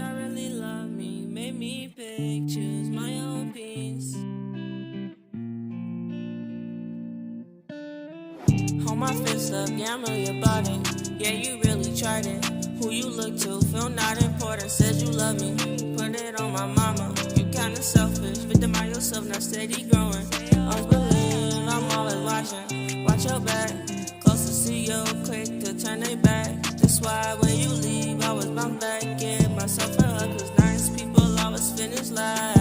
I really love me, made me pick, choose my own peace. Hold my fist up, yeah, I know your body. Yeah, you really tried it. Who you look to, feel not important. Said you love me, put it on my mama. You kinda selfish, victimize yourself, not steady growing. Always believe, I'm always watching. Watch your back, close to see you, quick to turn they back. That's why when you leave, I was bound back. Give myself a hug, cause nice people always finish last.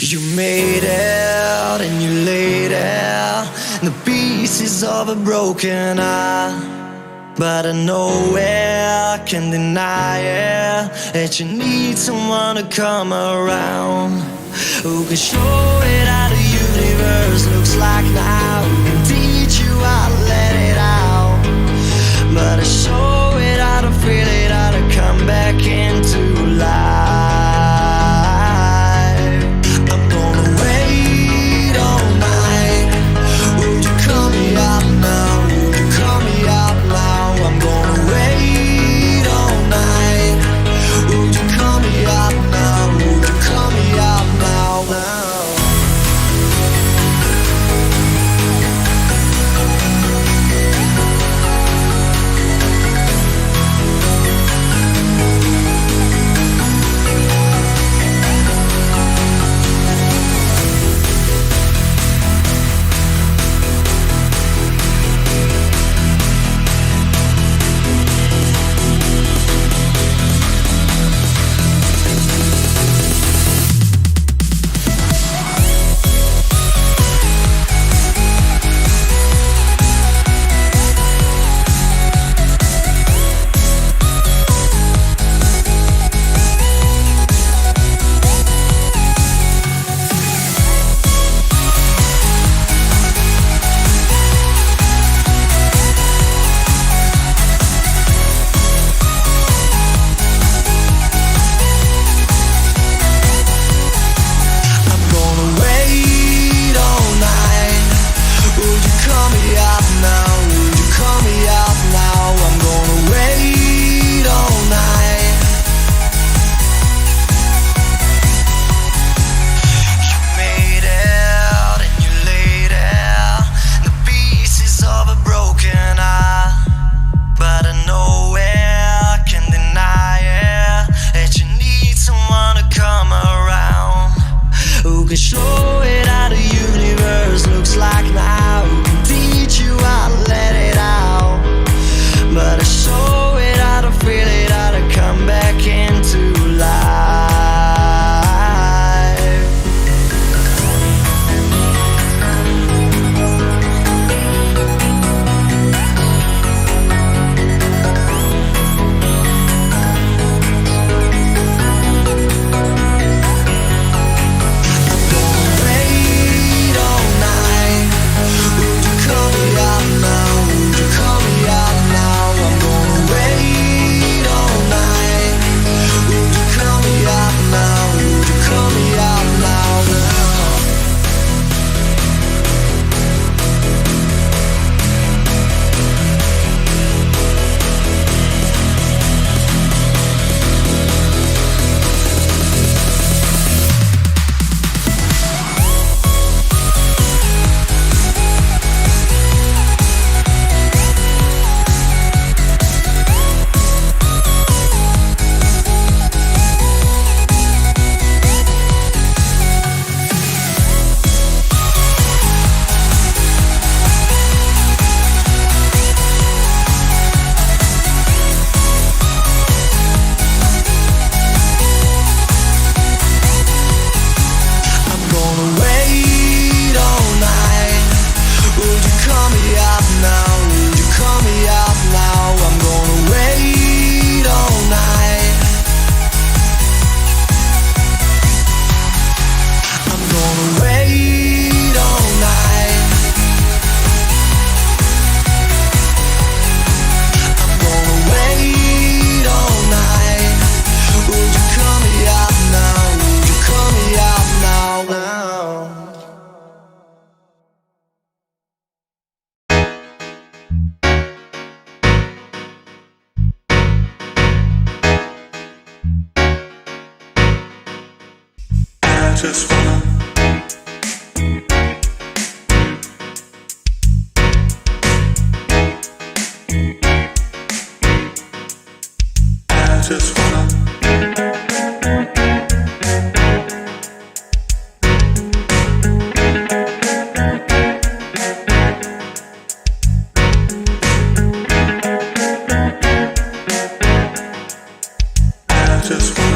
You made it and you laid it, the pieces of a broken heart. But I know it, I can't deny it, that you need someone to come around who can show it how the universe looks like now, who can teach you how to let it out. But I show it how to feel it, how to come back into life. I'm gonna wait all night. Will you call me out now? Will you call me out now? I'm gonna wait all night. Will you call me out now? Will you call me out now? just wanna. I just wanna. Just wanna.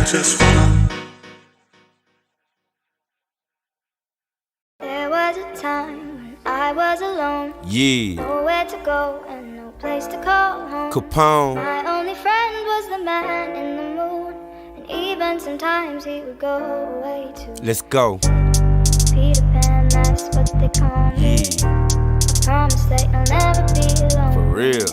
Just wanna. There was a time when I was alone. Yeah. Nowhere to go and no place to call home. Capone. My only friend was the man in the moon, and even sometimes he would go away too. Let's go. Peter Pan, that's what they call me. Yeah. I promise that I'll never be alone. For real.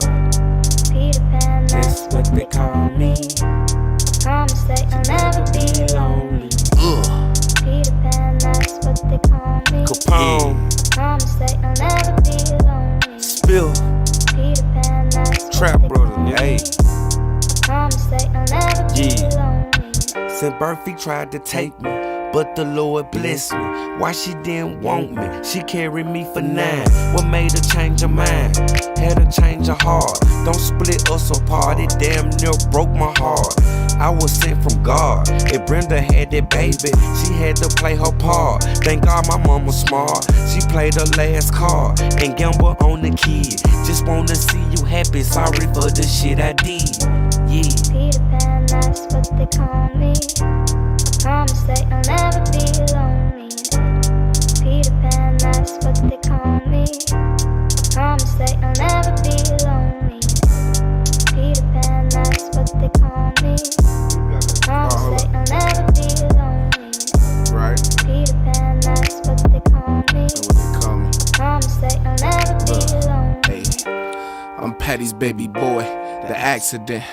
Peter Pan, that's what they call me. I promise that I'll never be lonely. Peter Pan, that's what they call me. Capone. Promise that I'll never be lonely. Spill. Peter Pan, that's Trap what they brother, call me. hey. Promise that I'll never be lonely. Since birth he tried to take me, but the Lord blessed me. Why she didn't want me? She carried me for 9. What made her change her mind? Had her change her heart. Don't split us apart. It damn near broke my heart. I was sent from God. If Brenda had that baby, she had to play her part. Thank God my mama smart. She played her last card and gamble on the kid. Just wanna see you happy. Sorry for the shit I did. Yeah. Peter Pan, that's what they call me. I promise that I'll never be lonely. Peter Pan, that's what they call me. I promise that I'll never be lonely. Peter Pan, that's what they call me. I promise that I'll never be lonely. Right. Peter Pan, that's what they call me. That's what they call me. I promise that I'll never be lonely. Hey, I'm Patty's baby boy, the accident.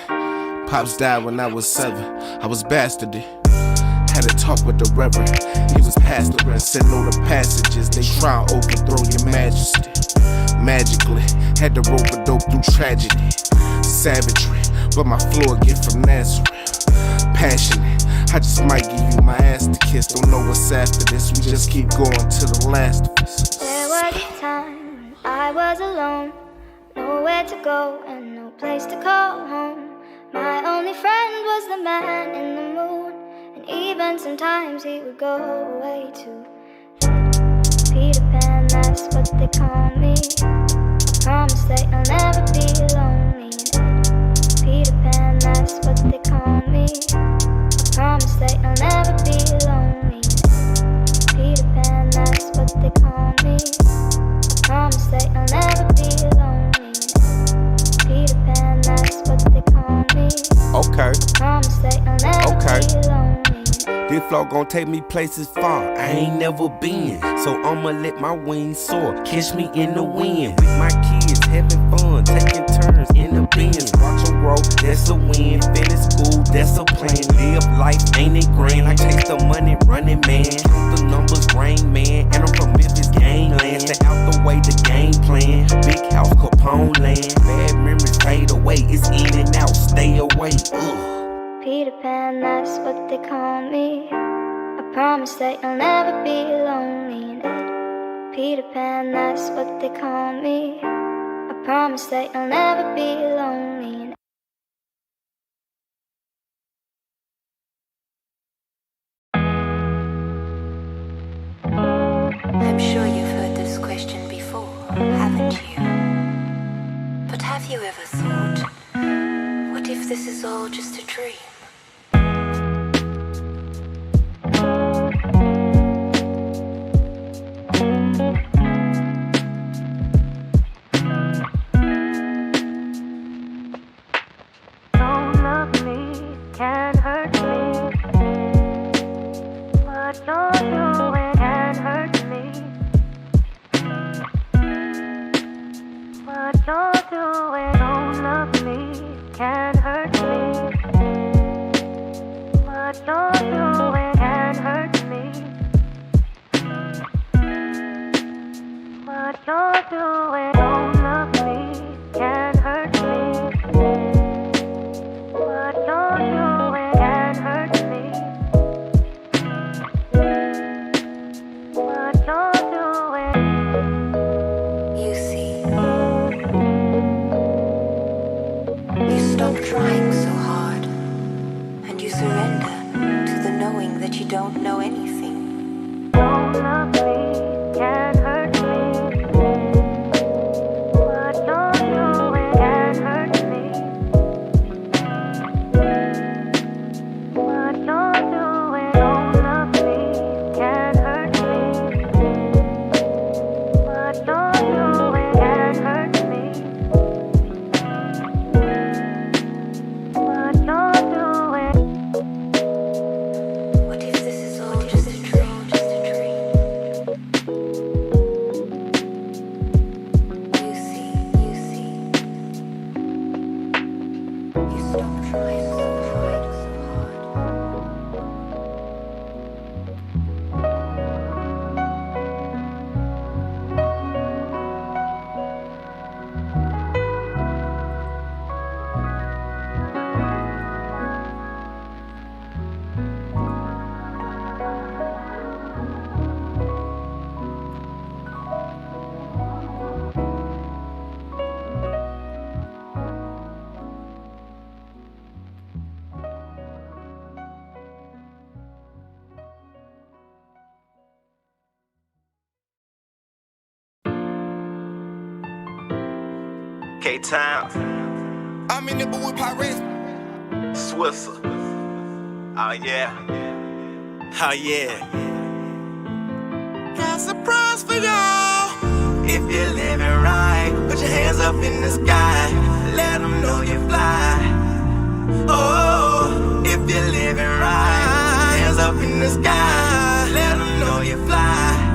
Pops died when I was 7, I was bastarded. Had a talk with the reverend. He was pastor and said no to passages. They try to overthrow your majesty. Magically, had to rope a dope through tragedy. Savagery, but my flow get from Nazareth. Passionate, I just might give you my ass to kiss. Don't know what's after this, we just keep going to the last of us. There was a time when I was alone, nowhere to go and no place to call home. My only friend was the man in the moon, and even sometimes he would go away too. Peter Pan, that's what they call me. I promise that you'll never be lonely. Peter Pan, that's what they call me. I promise that you'll never be lonely. Peter Pan, that's what they call me. I promise that you'll never be lonely. Peter Pan, that's what they call me. Okay. I promise that you'll never be lonely. This flow gon' take me places far I ain't never been. So I'ma let my wings soar, catch me in the wind. With my kids having fun, taking turns in the bins. Watch them grow, that's a win. Finish school, that's a plan. Live life, ain't it grand? I chase the money, running man. Count the numbers, Rain Man. And I'm from Memphis, gangland. Stay out the way, the game plan. Big house, Capone land. Bad memories fade away, it's in and out, stay away. Peter Pan, that's what they call me. I promise that you'll never be lonely. Peter Pan, that's what they call me. I promise that you'll never be lonely. I'm sure you've heard this question before, haven't you? But have you ever thought, what if this is all just a dream? Don't love me, can't hurt me. What you're doing can't hurt me. What you're doing, don't love me, can't hurt me. What you're doing can't hurt me. What you're doing, don't love me, can't hurt me. What you're doing can't hurt me. What you're doing. You see, you stop trying so hard, and you surrender to the knowing that you don't know anything. Don't love me, can't hurt me. What you're doing can't hurt me. What you're doing, don't love me, can't hurt me. What you're doing can't hurt me. What you're doing. What if this is all just a dream, just a dream? You see, you stop trying so hard. K-Town, I'm in the booth with Pirates. Swisser. Oh yeah. Oh yeah. Got a surprise for y'all. If you're living right, put your hands up in the sky. Let them know you fly. Oh, if you're living right, hands up in the sky. Let them know you fly.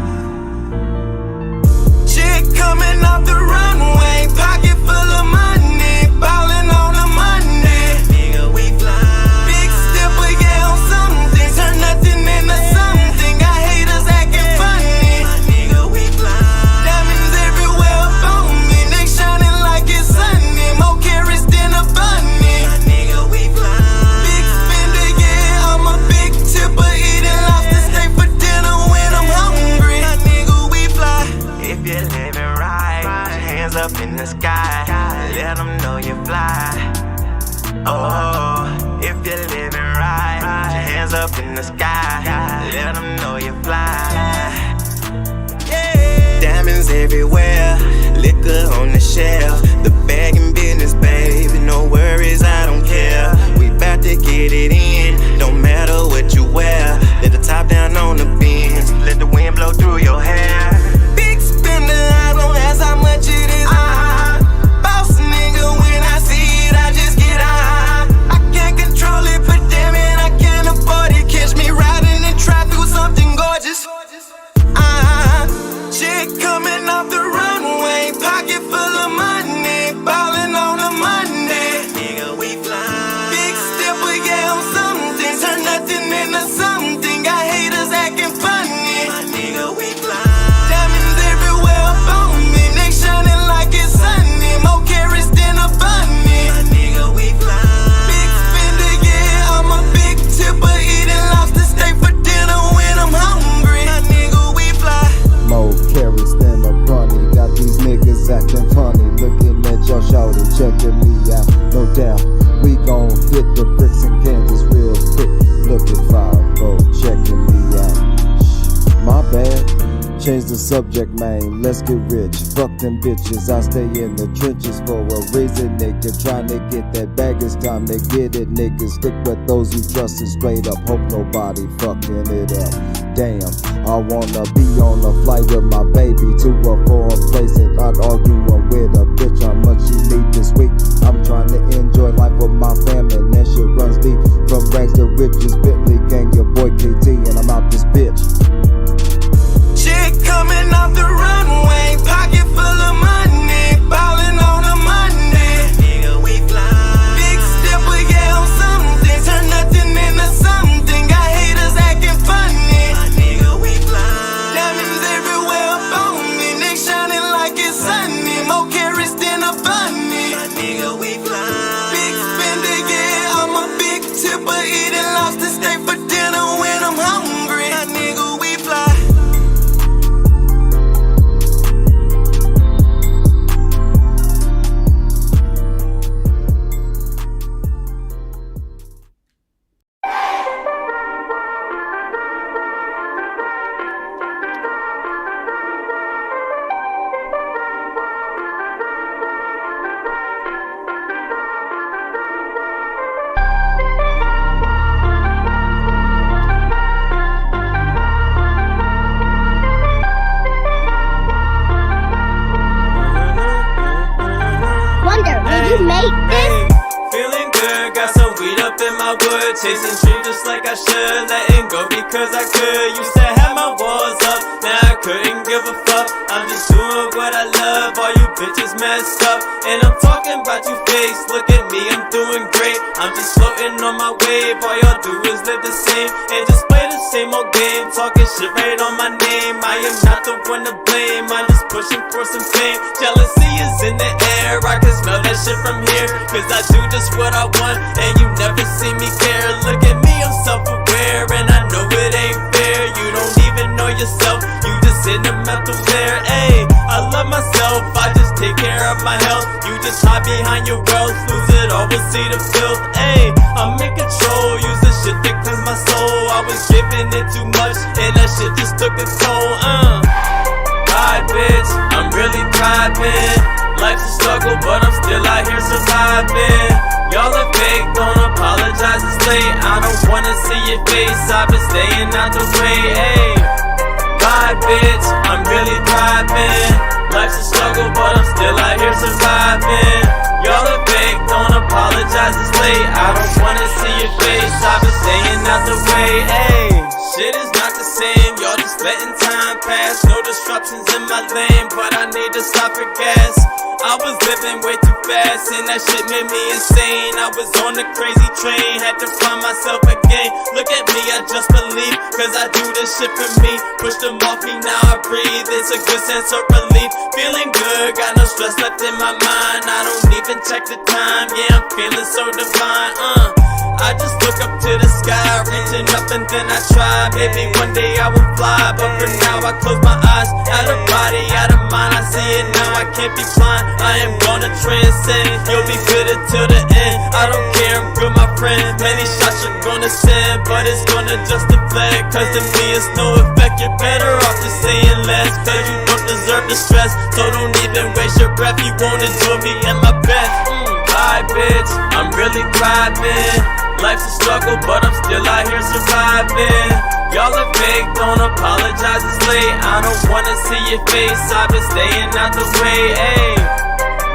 Chick coming off the runway, pocket full of money, ballin' on the Monday. Nigga, we fly. Big step, yeah, on something, turn nothing up in the sky. Let them know you fly. Diamonds everywhere, liquor on the shelf. The bag in business, baby, no worries, I don't care. We bout to get it in, don't matter what you wear. Let the top down on the Benz, let the wind blow through your hair. Big spender, I don't ask how much it is. Boss nigga, when I see it, I just get high. I can't control it, but damn it, I can't afford it. Catch me riding in traffic with something gorgeous. Chick coming off the runway, pocket full of money, ballin' on a Monday. Nigga, we fly. Big step, we get on something, turn nothing into something. Got haters acting funny. My nigga, we fly. Diamonds everywhere up on me, they shining like it's sunny. More carats than a bunny. My nigga, we fly. Big spender, yeah, I'm a big tipper, eating lobster steak for dinner when I'm hungry. My nigga, we fly. More carrots than a bunny. Got these niggas acting funny. Looking at your shoulder, checking me out. No doubt, we gon' hit the bricks and Kansas real quick. Look at 5-0, checking me out. My bad. Change the subject, man. Let's get rich. Fuck them bitches. I stay in the trenches for a reason, nigga. Trying to get that bag, it's time to get it, nigga. Stick with those you trust and straight up. Hope nobody fucking it up. Damn, I wanna be on a flight with my baby to a foreign place and not arguing with a bitch. How much you need this week? I'm trying to enjoy life with my family, and that shit runs deep. From rags to riches, Bentley gang, your boy KT, and I'm out this bitch. Chick coming off the runway, pocket full of money, ballin' on a Monday. Nigga, we fly. Big step, we get on something, turn nothing into something. Got haters acting funny. My nigga, we fly. Diamonds everywhere up on me, they shining like it's sunny. More carats than a bunny. My nigga, we fly. Big spender, yeah, I'm a big tipper, eating lobster steak for dinner when I'm hungry. My nigga, we fly. Wonder, did you make this? Feeling good, got some weed up in my wood. Chasing dreams just like I should. Letting go because I could. Used to have my walls up, now I couldn't give a fuck. I'm just doing what I love, all you bitches messed up. And I'm talking about you face, look at me, I'm doing great. I'm just floating on my wave, all y'all do is live the same. And just play the same old game, talking shit right on my name. I am not the one to blame, I'm just pushing for some fame. Jealousy is in the air, I can smell that shit from here. Cause I do just what I want, and you never see me care. Look at me, I'm self-aware, and I know it ain't fair. You don't even know yourself, you just in the mental there. Ayy, I love myself, I just take care of my health. You just hide behind your wealth, lose it all, we'll see the filth. Ayy, I'm in control, use the shit that cleanse my soul. I was giving it too much, and that shit just took a toll. Ride, bitch, I'm really thriving. Life's a struggle, but I'm still out here surviving. Y'all are fake, don't apologize, it's late. I don't wanna see your face, I've been staying out the way. Ayy, ride, bitch, I'm really thriving. Life's a struggle, but I'm still out here surviving. Y'all are fake, don't apologize, it's late. I don't wanna see your face, I've been staying out the way. Ayy, shit is not the same, y'all just letting time pass. No disruptions in my lane, but I need to stop for gas. I was living way too fast, and that shit made me insane. I was on the crazy train, had to find myself again. Look at me, I just believe, cause I do this shit for me. Push them off me, now I breathe, it's a good sense of relief. Feeling good, got no stress left in my mind. I don't even check the time, yeah, I'm feeling so divine. I just look up to the sky, reaching up and then I try. Maybe one day I will fly, but for now I close my eyes. Out of body, out of mind. mind, I see it now, I can't be blind. I am gonna transcend, you'll be bitter till the end. I don't care, I'm good, my friend. Many shots you're gonna send, but it's gonna just deflect. Cause to me it's no effect, you're better off just saying less. Cause you don't deserve the stress, so don't even waste your breath. You won't enjoy me in my best. Bye bitch, I'm really thriving. Life's a struggle, but I'm still out here surviving. Y'all are fake, don't apologize, it's late. I don't wanna see your face, I've been staying out the way, ayy.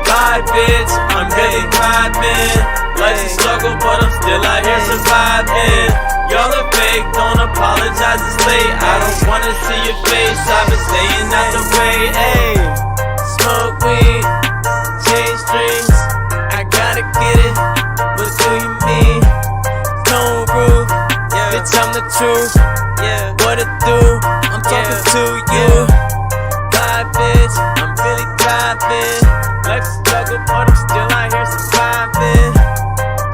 Bye bitch, I'm really thriving. Life's a struggle, but I'm still out here surviving. Y'all are fake, don't apologize, it's late. I don't wanna see your face, I've been staying out the way, ayy. Smoke weed, change dreams, I gotta get it, what do you mean? Don't roof, bitch I'm the truth, what it do, I'm talking to you. Bye bitch, I'm really thriving. Life's a struggle, but I'm still out here surviving.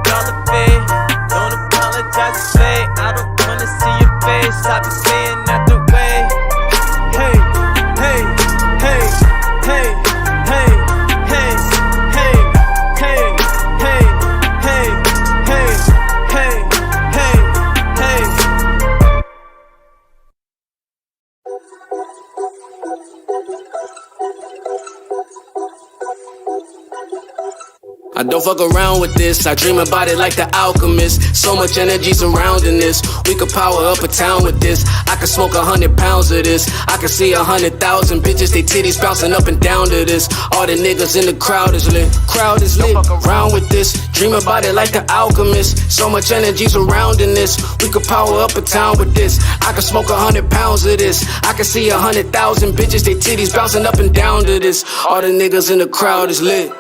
Y'all are fake, don't apologize, it's late. I don't wanna see your face, I've been staying out the way. Hey, hey, hey, hey, hey, hey, hey, hey, hey, hey, hey, hey, hey, hey. I don't fuck around with this, I dream about it like the alchemist. So much energy surrounding this, we could power up a town with this. I could smoke 100 pounds of this, I could see 100,000 bitches, they titties bouncing up and down to this. All the niggas in the crowd is lit, round with this. Dream about it like the alchemist, so much energy surrounding this. We could power up a town with this. I could smoke 100 pounds of this, I could see 100,000 bitches, they titties bouncing up and down to this. All the niggas in the crowd is lit.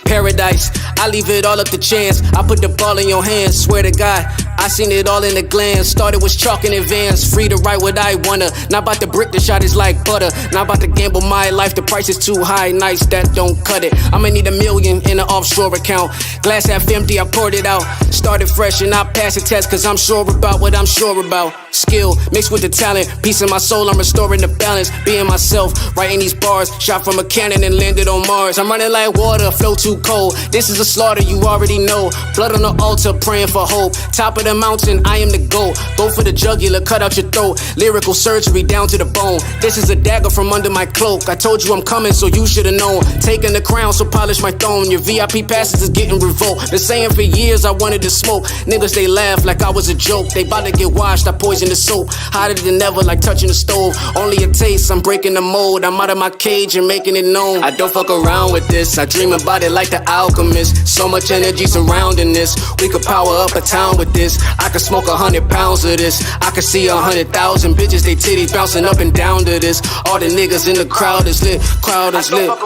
Paradise, I leave it all up to chance. I put the ball in your hands, swear to God, I seen it all in a glance. Started with chalk in advance, free to write what I wanna. Not about to brick, the shot is like butter. Not about to gamble my life, the price is too high. Nice, that don't cut it. I'ma need $1 million in an offshore account. Glass half empty, I poured it out. Started fresh and I passed the test, cause I'm sure about what I'm sure about. Skill, mixed with the talent, peace in my soul, I'm restoring the balance. Being myself, writing these bars. Shot from a cannon and landed on Mars. I'm running like water, flow too cold. This is a slaughter, you already know. Blood on the altar, praying for hope. Top of the mountain, I am the GOAT. Go for the jugular, cut out your throat. Lyrical surgery down to the bone. This is a dagger from under my cloak. I told you I'm coming, so you should've known. Taking the crown, so polish my throne. Your VIP passes is getting revoked. Been saying for years I wanted to smoke. Niggas, they laugh like I was a joke. They bout to get washed, I poison the soap. Hotter than ever, like touching the stove. Only a taste, I'm breaking the mold. I'm out of my cage and making it known. I don't fuck around with this, I dream about it like the alchemist. So much energy surrounding this, we could power up a town with this. I could smoke 100 pounds of this, I could see 100,000 bitches, they titties bouncing up and down to this. All the niggas in the crowd is lit,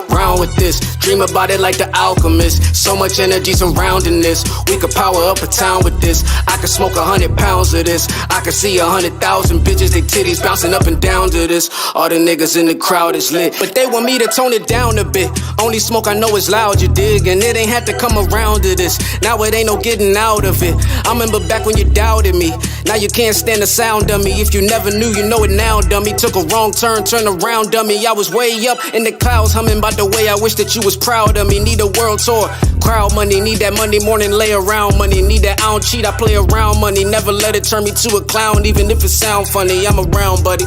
round with this. Dream about it like the alchemist. So much energy surrounding this, we could power up a town with this. I could smoke 100 pounds of this, I could see 100,000 bitches, they titties bouncing up and down to this. All the niggas in the crowd is lit, but they want me to tone it down a bit. Only smoke I know is loud, you dig, and it ain't had to come around to this. Now it ain't no getting out of it. I remember back when you doubted me, now you can't stand the sound of me. If you never knew, you know it now, dummy. Took a wrong turn, turn around, dummy. I was way up in the clouds, humming about the way I wish that you was proud of me. Need a world tour, crowd money, need that Monday morning lay around money. Need that I don't cheat, I play around money. Never let it turn me to a clown, even if it sound funny. I'm around, buddy.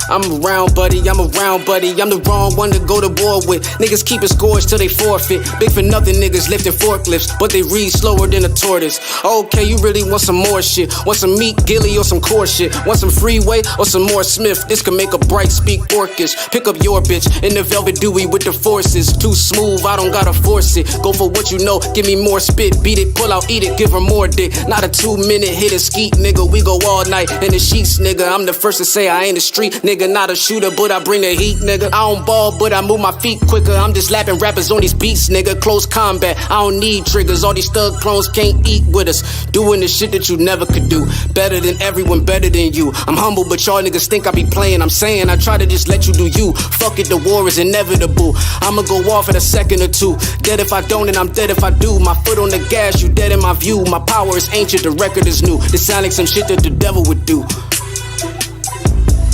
I'm around, buddy, I'm around, buddy. I'm the wrong one to go to war with. Niggas keeping scores till they forfeit. Big for nothing, niggas lifting forklifts, but they read slower than a tortoise. Okay, you really want some more shit? Want some meat, gilly, or some core shit? Want some freeway or some more Smith? This can make a bright speak orcish. Pick up your bitch in the velvet Dewey with the forces. Too smooth, I don't gotta force it. Go for what you know, give me more spit. Beat it, pull out, eat it, give her more dick. Not a 2-minute hit and skeet, nigga. We go all night in the sheets, nigga. I'm the first to say I ain't the street, nigga. Not a shooter, but I bring the heat, nigga. I don't ball, but I move my feet quicker. I'm just lapping rappers on these beats, nigga. Close combat, I don't need triggers. All these thug clones can't eat with us. Doing the shit that you never could do. Better than everyone, better than you. I'm humble, but y'all niggas think I be playing. I'm saying I try to just let you do you. Fuck it, the war is inevitable. I'ma go off in a second or two. Dead if I don't, and I'm dead if I do. My foot on the gas, you dead in my view. My power is ancient, the record is new. This sound like some shit that the devil would do.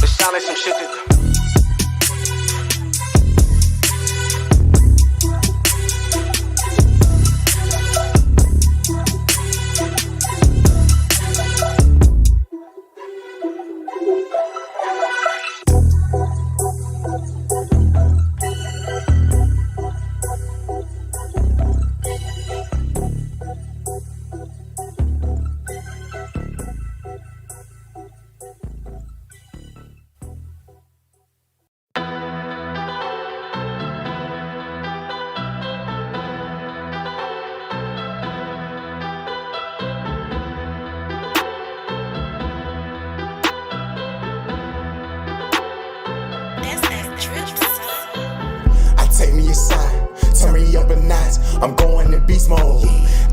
It sound like some shit that I'm going in beast mode.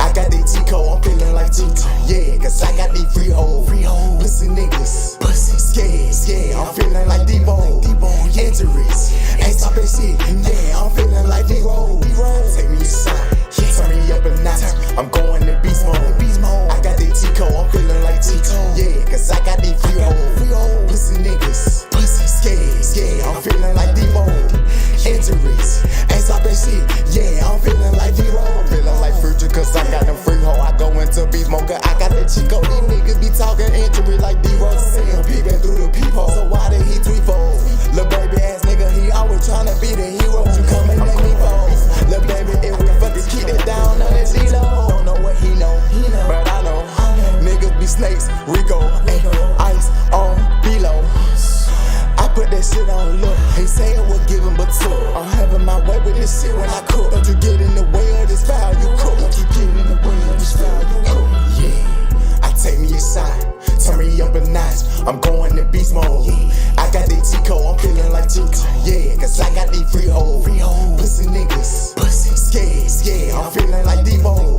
I got the T-code, I'm feeling like Tito. Yeah, cause I got these freehold. Pussy niggas, scared. I'm feeling like Debo. Injuries, ain't stopping shit. Yeah, I'm feeling like D-Roll. Take me aside, turn me up a notch. I'm going in beast mode. I got the T-code, I'm feeling like Tito. Yeah, cause I got these freehold. Pussy niggas, scared. I'm feeling like Debo. Injuries, ain't stopping shit. Yeah, I'm feeling like D-Roll. Feeling like Future cause I got them freehold. I go into beast mode cause I got the Chico. These niggas be talking injury like D-Roll. See him peeping through the peephole. So why did he tweetfold? Lil' baby ass nigga, he always tryna be the hero. You come and make me fold. Lil' baby, if we fucking keep it down on the D-Lo. Don't know what he know, but I know. Niggas be snakes, Rico, ice on below. I put that shit on look. He say it was given but took. I'm having my way with this shit when I cook. Don't you get in the way of this foul you cook. Don't you get in the way of this foul you cook. Yeah, I take me aside, turn me up a notch. I'm going in beast mode. I got the T-code, I'm feeling like Chico. Yeah, cause I got these freehold. Pussy niggas, scared. I'm feeling like Debo.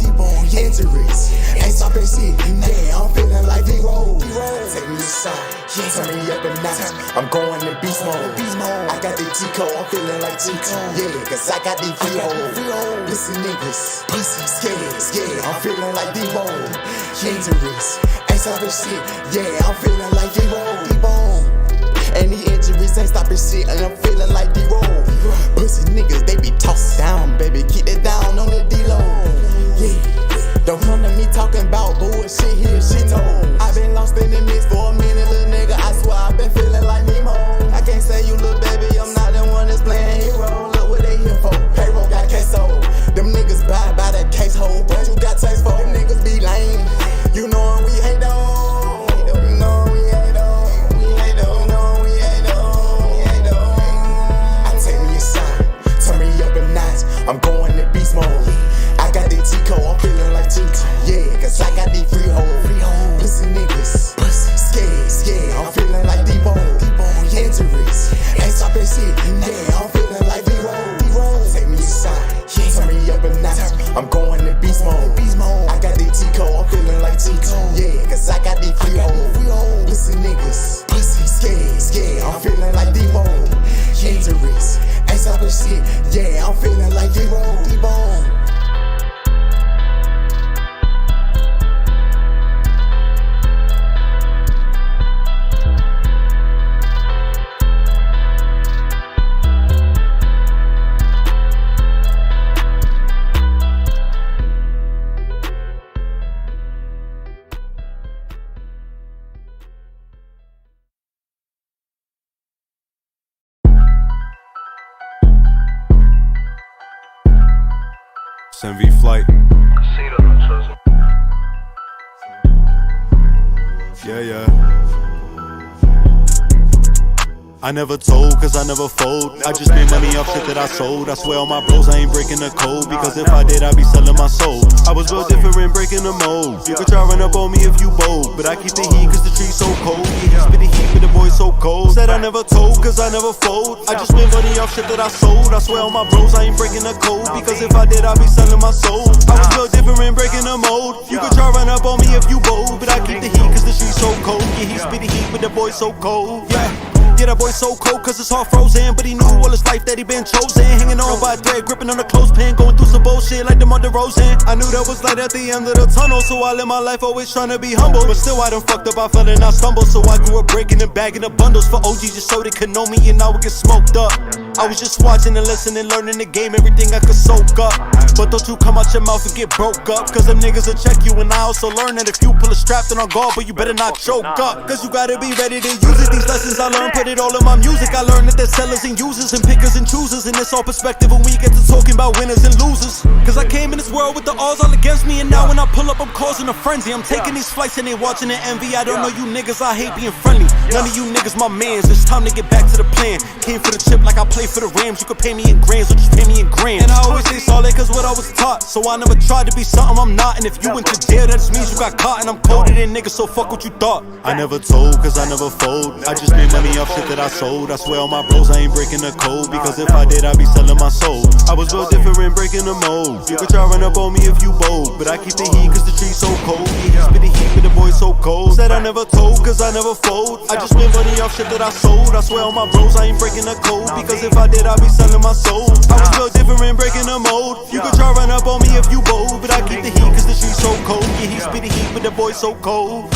Injuries, ain't stopping shit. Yeah, I'm feeling like D-Roll. Take me aside, turn me up a notch. I'm going in beast mode. I got the T-code, I'm feeling like Chico. Yeah, cause I got these freehold. Pussy niggas, scared. I'm feeling like Debo. Injuries, ain't stopping shit. Yeah, I'm feeling like D-Roll. And these injuries ain't stopping shit, and I'm feeling like D-Roll. Pussy niggas, they be tossed down, baby. Keep it down on the D-Lo. Yeah, don't come to me talking about bullshit here, shit no. I been lost in the mix for a minute, little nigga. I swear I been feeling like Nemo. I can't say you, little baby, I'm not the one that's playing hero. Look what they here for. Payroll got queso. Them niggas buy by that case hole, but you got taste for. Them niggas be lame. You know we hate though. I'm going in beast mode. I got the T-code, I'm feeling like Chico. Yeah, cause I got these freehold. Pussy niggas, scared. I'm feeling like Debo. Injuries, ain't stopping shit. Yeah, I'm feeling like D-Roll. Take me aside, turn me up a notch. I'm going in beast mode. I got the T-code, I'm feeling like Chico. Yeah, cause I got these freehold. Pussy niggas, scared. I'm feeling like Debo. Injuries, ain't stopping shit. Yeah, I'm feeling like D-Roll. SN3K flight. Yeah. I never told, cause I never fold. I just made money off shit that I sold. I swear on my bros, I ain't breaking the code. Because if I did, I'd be selling my soul. I was real different, breaking the mold. You could try run up on me if you bold, but I keep the heat cause the tree's so cold. Yeah, spit the heat, but the boy's so cold. Said I never told, cause I never fold. I just made money off shit that I sold. I swear on my bros, I ain't breaking the code. Because if I did, I'd be selling my soul. I was real different, breaking the mold. You could try run up on me if you bold, but I keep the heat cause the tree's so cold. Yeah, he spit the heat, but the boy's so cold. Yeah, that boy's so cold cause his heart frozen. But he knew all his life that he been chosen. Hanging on by a thread, gripping on a clothespin. Going through some bullshit like DeMar DeRozan. I knew that was light at the end of the tunnel. So I live my life always trying to be humble. But still I done fucked up, I fell and I stumbled. So I grew up breaking and bagging the bundles for OGs just so they could know me and now we get smoked up. I was just watching and listening, learning the game, everything I could soak up. But don't you come out your mouth and get broke up. Cause them niggas will check you, and I also learn that if you pull a strap then on guard, but you better not choke up. Cause you gotta be ready to use it. These lessons I learned, put it all in my music. I learned that there's sellers and users and pickers and choosers. And it's all perspective when we get to talking about winners and losers. Cause I came in this world with the odds all against me, and now when I pull up I'm causing a frenzy. I'm taking these flights and they watching the envy. I don't know you niggas, I hate being friendly. None of you niggas my mans, it's time to get back to the plan. Came for the chip like I play for the Rams. You could pay me in grands or just pay me in grams. And I always say solid cause what I was taught. So I never tried to be something I'm not. And if you went to jail that just means you got caught. And I'm colder than niggas, so fuck what you thought. I never told cause I never fold. I just made money off shit shit that I sold. I swear on my bros, I ain't breaking the code, because if I did, I'd be selling my soul. I was built different, breaking the mold. You could try run up on me if you bold, but I keep the heat cause the tree's so cold. Yeah, spit the heat, but the boy's so cold. Said I never told cause I never fold. I just spent money off shit that I sold. I swear on my bros, I ain't breaking the code, because if I did, I'd be selling my soul. I was built different, breaking the mold. You could try run up on me if you bold, but I keep the heat cause the tree's so cold. Yeah, he spit the heat, but the boy's so cold.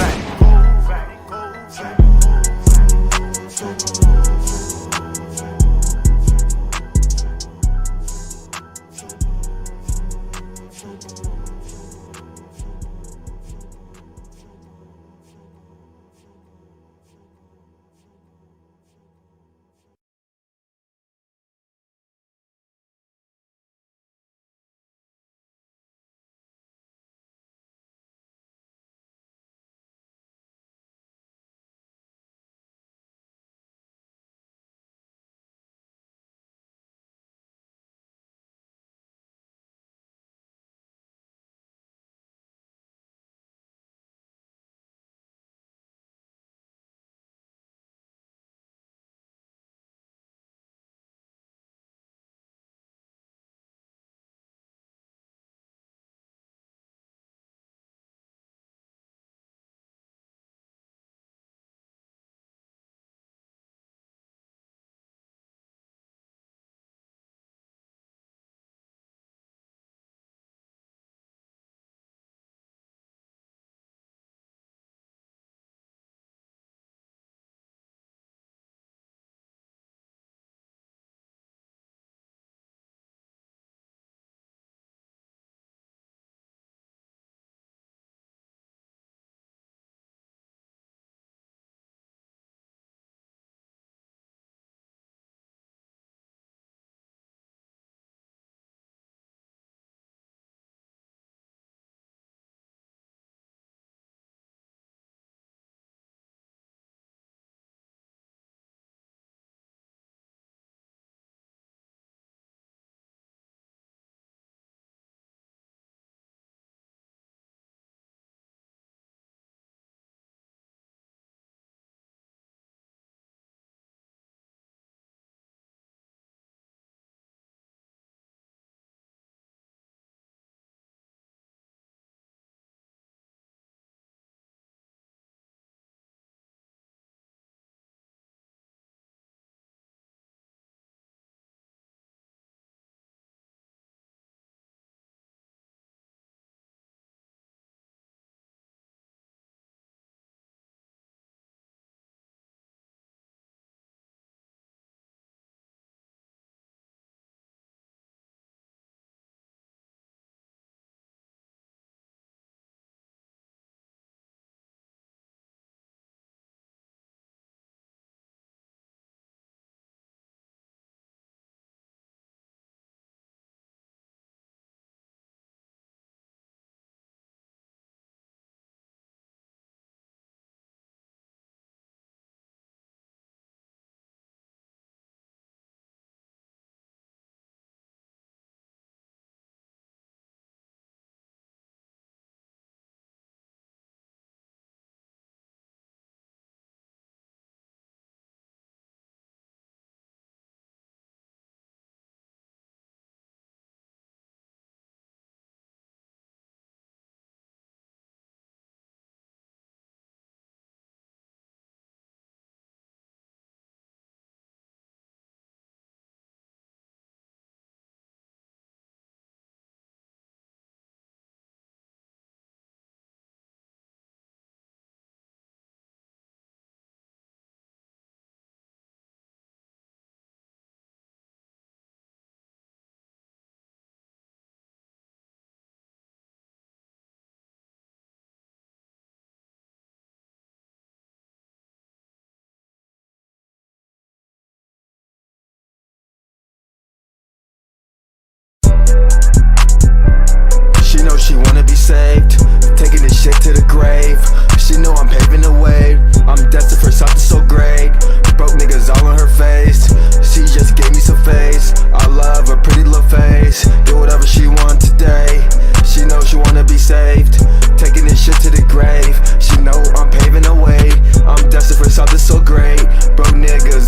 She know she wanna be saved, taking this shit to the grave. She know I'm paving the way, I'm destined for something so great. Broke niggas all in her face, she just gave me some face. I love her pretty little face, do whatever she want today. She know she wanna be saved, taking this shit to the grave. She know I'm paving the way, I'm destined for something so great. Broke niggas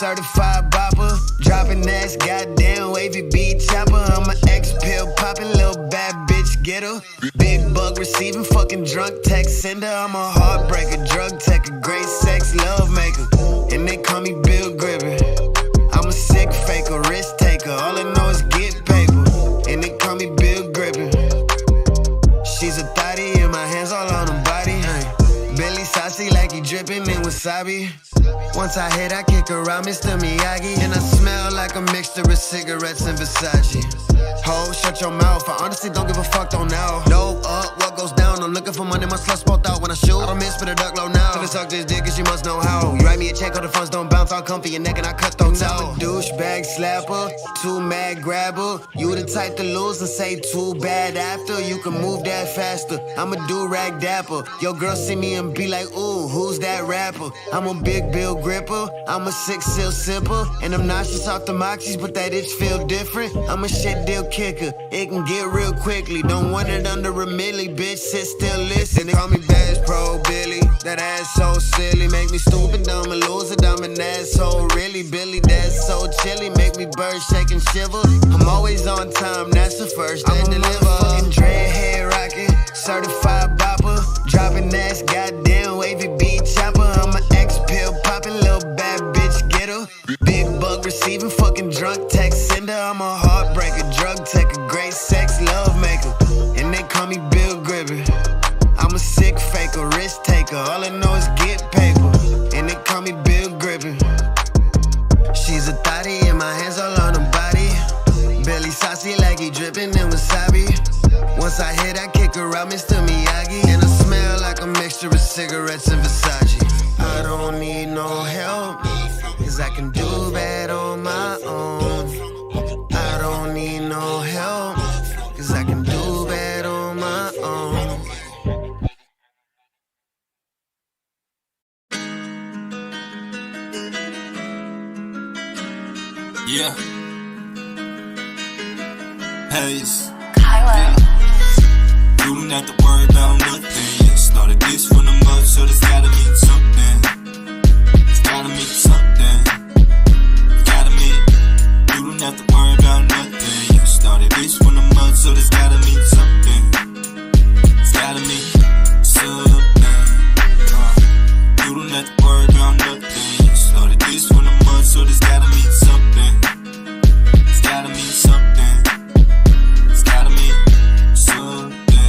certified bopper. Dropping ass, goddamn wavy beat chopper. I'm an ex-pill popping, little bad bitch getter. Big bug receiving, fucking drunk text sender. I'm a heartbreaker, drug taker, great sex love maker. And they call me Bill Gribber. I'm a sick faker, risk taker. All I know is get paper. And they call me Bill Gribber. She's a thotty and my hands all on her body. Hey. Billy saucy like he dripping in wasabi. Once I hit, I kick around Mr. Miyagi. And I smell like a mixture of cigarettes and Versace. Ho, shut your mouth. I honestly don't give a fuck, don't know. No, what goes down? I'm looking for money, my sluts both out when I shoot. I don't miss, but a duck low now. Finna suck this dick, cause you must know how. You write me a check, all the funds don't bounce. I'll comfy your neck and I cut those out. I'm a douchebag slapper, too mad grabber. You the type to lose and say too bad after. You can move that faster. I'm a do-rag dapper. Your girl see me and be like, ooh, who's that rapper? I'm a big bill gripper. I'm a 6-seal sipper. And I'm nauseous off the moxies, but that itch feel different. I'm a shit deal kicker. It can get real quickly. Don't want it under a milli, bitch. Sit still, listen. They call me Bass Pro Billy. That ass so silly. Make me stupid, dumb and lose it. I'm an asshole, really. Billy, that's so chilly. Make me bird shake and shiver. I'm always on time. That's the first thing to deliver. Fucking dread head rocking. Certified bopper. Dropping ass, goddamn wavy beat chopper. I'm an ex-pill popping, little bad bitch getter. Big bug receiving, fucking drunk text sender. I'm a heartbreaker, drug taker, great sex love maker. And they call me Bill Gribber. I'm a sick faker, risk taker. All I know is get paper. And they call me Bill Gribber. She's a thotty and my hands all on her body. Belly saucy like he dripping in wasabi. Once I hit, I kick her out, Mr. Miyagi. And I smell like a mixture of cigarettes and Versace. I don't need no help, cause I can do that on my own. I don't need no help, cause I can do that on my own. Yeah. Hayes. You don't have to worry about nothing. Yeah, started this from the mud, so this gotta mean something. It's gotta mean something. Gotta mean. You don't have to worry about nothing. Yeah, started this from the mud, so this gotta mean something. It's gotta mean something. You don't have to worry about nothing. Yeah, started this from the mud, so this gotta mean something. It's gotta mean something. It's gotta mean something.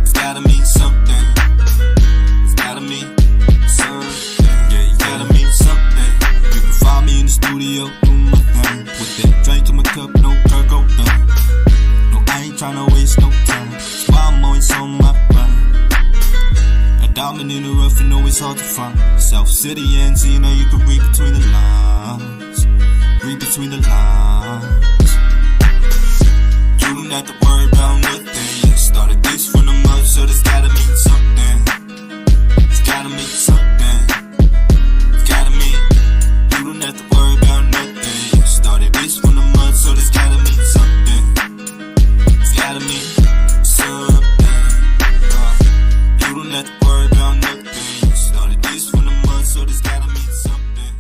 It's gotta mean something. It's gotta mean something. Yeah, it gotta mean something. You can find me in the studio doing my thing. With that drink in my cup, no cargo thing. No, I ain't tryna waste no time. That's why I'm always on my grind. A diamond in the rough, you know it's hard to find. South City and Z, you know you can read between the lines. Read between the lines. You don't have to worry about nothing. Yeah, started this from the mud, so this gotta mean something. It's gotta mean something. It's gotta mean. You don't have to worry about nothing. Yeah, started this from the mud, so this gotta mean something. It's gotta mean something. You don't have to worry about nothing. Yeah, started this from the mud, so this gotta mean something.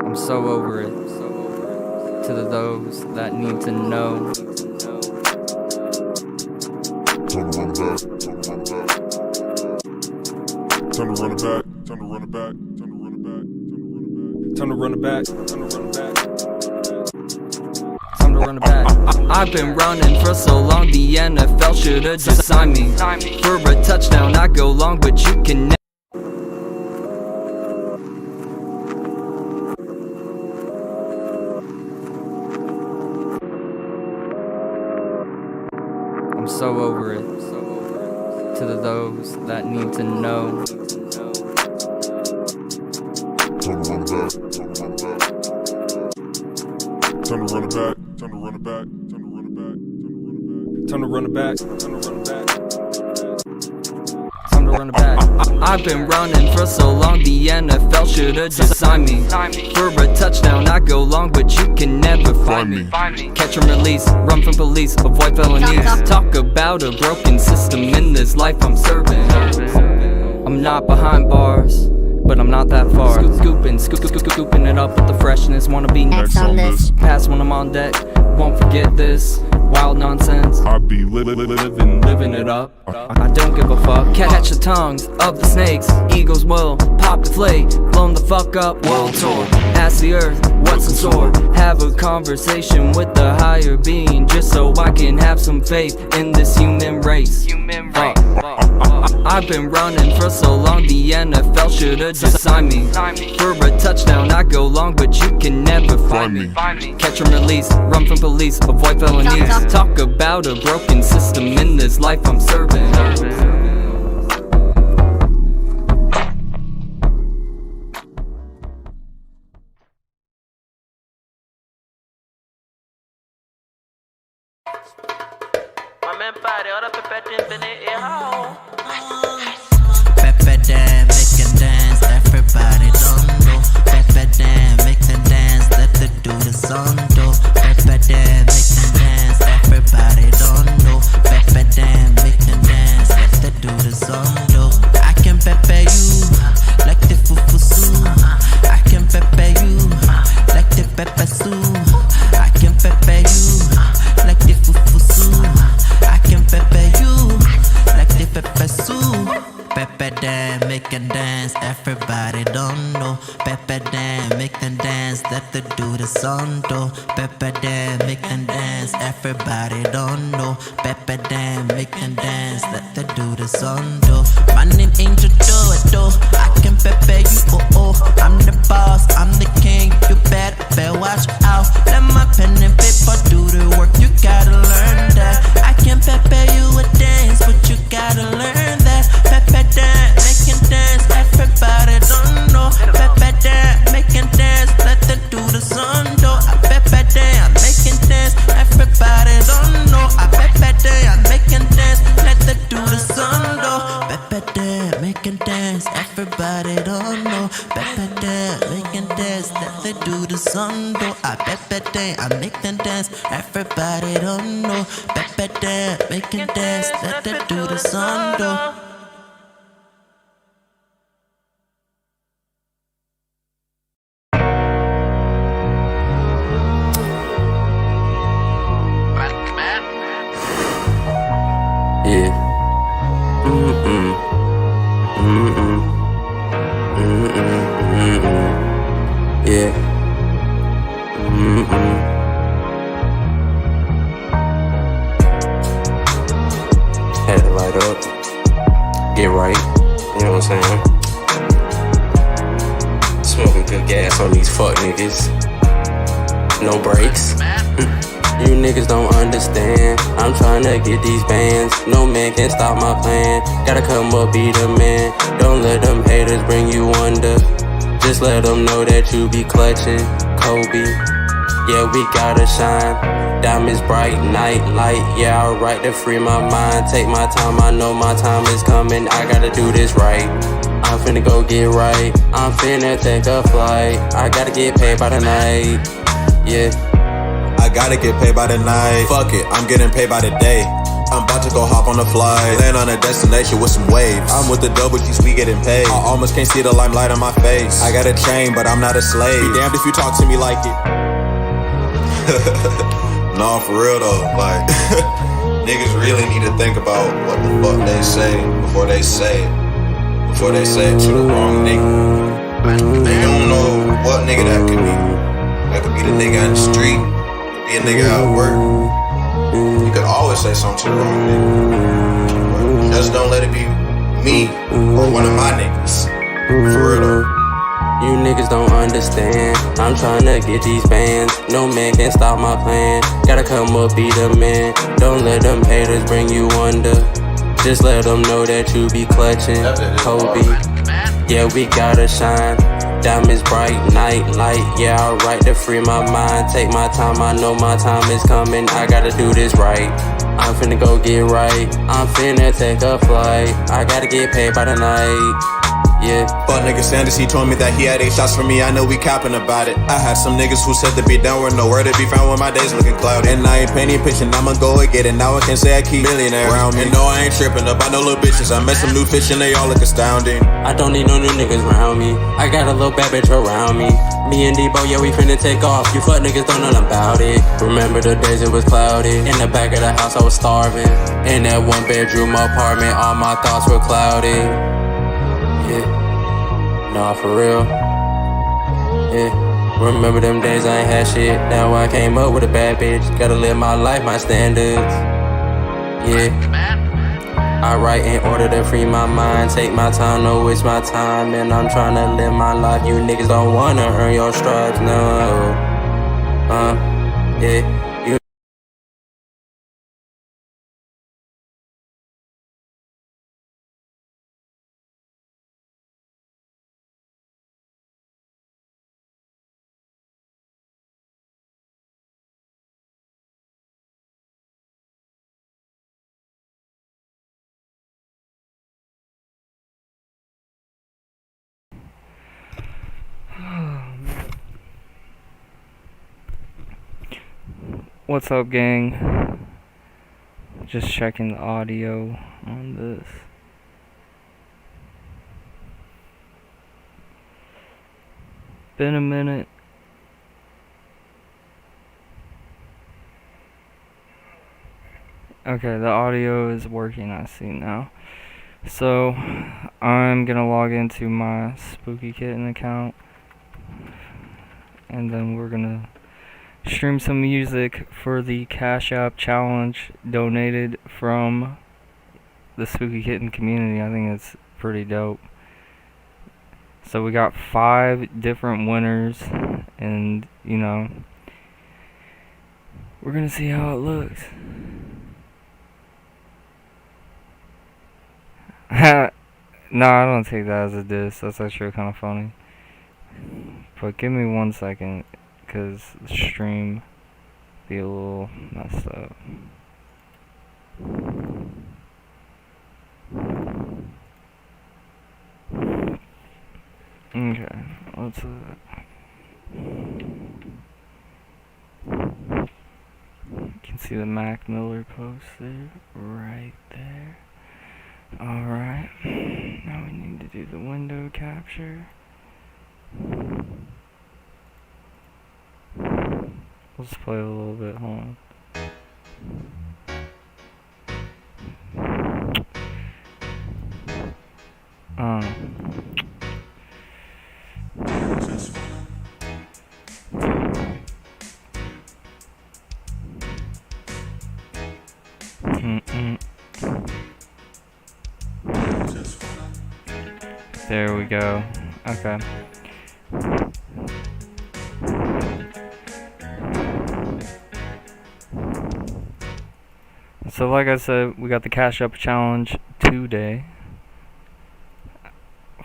I'm so over it. To those that need to know. Time to run it back. Time to run it back. Time to run it back. Time to run it back. Time to run it back. I've been running for so long, the NFL should've just signed me. For a touchdown, I go long, but you can never. I'm so over it. To those that need to know. Time to run it back. Time to run it back. Time to run it back. Time to run it back. Time to run it back. Time to run it back. I've been running for so long, the NFL should've designed me. For a touchdown, I go long, but you can never find me. Catch and release, run from police, avoid felonies. Talk about a broken system in this life I'm serving. I'm not behind bars, but I'm not that far. Scooping it up with the freshness. Wanna be next on this. Pass when I'm on deck, won't forget this. Wild nonsense, I be living it up. I don't give a fuck. Catch the tongues of the snakes. Eagles will pop the flake. Blown the fuck up, world tour. Ask the earth, what's in store? Have a conversation with the higher being, just so I can have some faith in this human race. I've been running for so long, the NFL should've designed me. For a touchdown, I go long, but you can never find me. Catch and release, run from police, avoid felonies. Talk about a broken system in this life I'm serving. Pepe Dan, make it dance, everybody don't know. Pepe Dan, make them dance, let the do the song do. Pepe Dan, make them dance, everybody don't know. Pepe Dan, make them dance, let the do the song do. I can pepe you, like the fufu soup. I can pepe you, like the pepper soup. I can pepe you, like the fufu soup. I can pepe you, like the pepper soup. Pepe Dan, make them dance, everybody don't know. Pepe Dan, make them dance, let the do the song do. Pepe Dan, make them dance, everybody don't know. Pepe Dan, make them dance, let the do the song do. My name Angel, do it, do. I can pepe you, oh oh. I'm the boss, I'm the king, you better watch out. Let my pen and paper do the work, you gotta learn that. I can pepe you a dance, but you gotta learn that. Pepe Dan, making dance, everybody don't know. Pepe Dan, making dance, let them do the song do. Pepe Dan, making dance, everybody don't know. Pepe Dan, making dance, let them do the song do. Pepe Dan, making dance, everybody don't know. Pepe Dan, making dance, let them do the song do. Pepe Dan, I make them dance, everybody don't know. Pepe Dan, making dance, let them do the song do. Yeah. Yeah. Had to light up, get right, you know what I'm saying? Smoking good gas on these fuck niggas. No brakes. You niggas don't understand. I'm tryna get these bands. No man can stop my plan. Gotta come up, be the man. Don't let them haters bring you under. Just let them know that you be clutching. Kobe, yeah, we gotta shine. Diamonds bright, night light. Yeah, alright to free my mind. Take my time, I know my time is coming. I gotta do this right. I'm finna go get right. I'm finna take a flight. I gotta get paid by the night. Yeah. I gotta get paid by the night. Fuck it, I'm getting paid by the day. I'm about to go hop on a flight, land on a destination with some waves. I'm with the double G's, we getting paid. I almost can't see the limelight on my face. I got a chain, but I'm not a slave. Be damned if you talk to me like it. No, for real though, like niggas really need to think about what the fuck they say before they say it. Before they say it to the wrong nigga. They don't know what nigga that could be. That could be the nigga in the street. Be a nigga at work. You could always say something to the wrong nigga. Just don't let it be me or one of my niggas. For real though. You niggas don't understand. I'm tryna get these bands. No man can stop my plan. Gotta come up, be the man. Don't let them haters bring you under. Just let them know that you be clutching. Kobe, yeah, we gotta shine. Diamonds bright, night light. Yeah, alright to free my mind. Take my time, I know my time is coming. I gotta do this right. I'm finna go get right. I'm finna take a flight. I gotta get paid by the night. Yeah. Fuck nigga Sanders, he told me that he had 8 shots for me. I know we capping about it. I had some niggas who said to be down with nowhere to be found when my days looking cloudy. And I ain't painting pitching, I'ma go and get it. Now I can say I keep millionaire around me. And no, I ain't tripping about no little bitches. I met some new fish and they all look astounding. I don't need no new niggas around me. I got a little bad bitch around me. Me and Debo, yeah, we finna take off. You fuck niggas don't know nothing about it. Remember the days it was cloudy. In the back of the house I was starving. In that 1-bedroom apartment, all my thoughts were cloudy. Yeah. Nah, for real. Yeah. Remember them days I ain't had shit. Now I came up with a bad bitch. Gotta live my life, my standards. Yeah. I write in order to free my mind. Take my time, no waste my time. And I'm tryna live my life. You niggas don't wanna earn your stripes, no. Yeah. What's up, gang? Just checking the audio on this. Been a minute. Okay, the audio is working, I see now. So, I'm gonna log into my Spooky Kitten account. And then we're gonna stream some music for the Cash App challenge donated from the Spooky Kitten community. I think it's pretty dope. So we got 5 different winners, and you know, we're gonna see how it looks. No, I don't take that as a diss. That's actually kind of funny. But give me 1 second, because the stream be a little messed up. Okay, let's you can see the Mac Miller posted right there. Alright, now we need to do the window capture. Let's play a little bit, hold on. There we go. Okay. So like I said, we got the Cash Up challenge today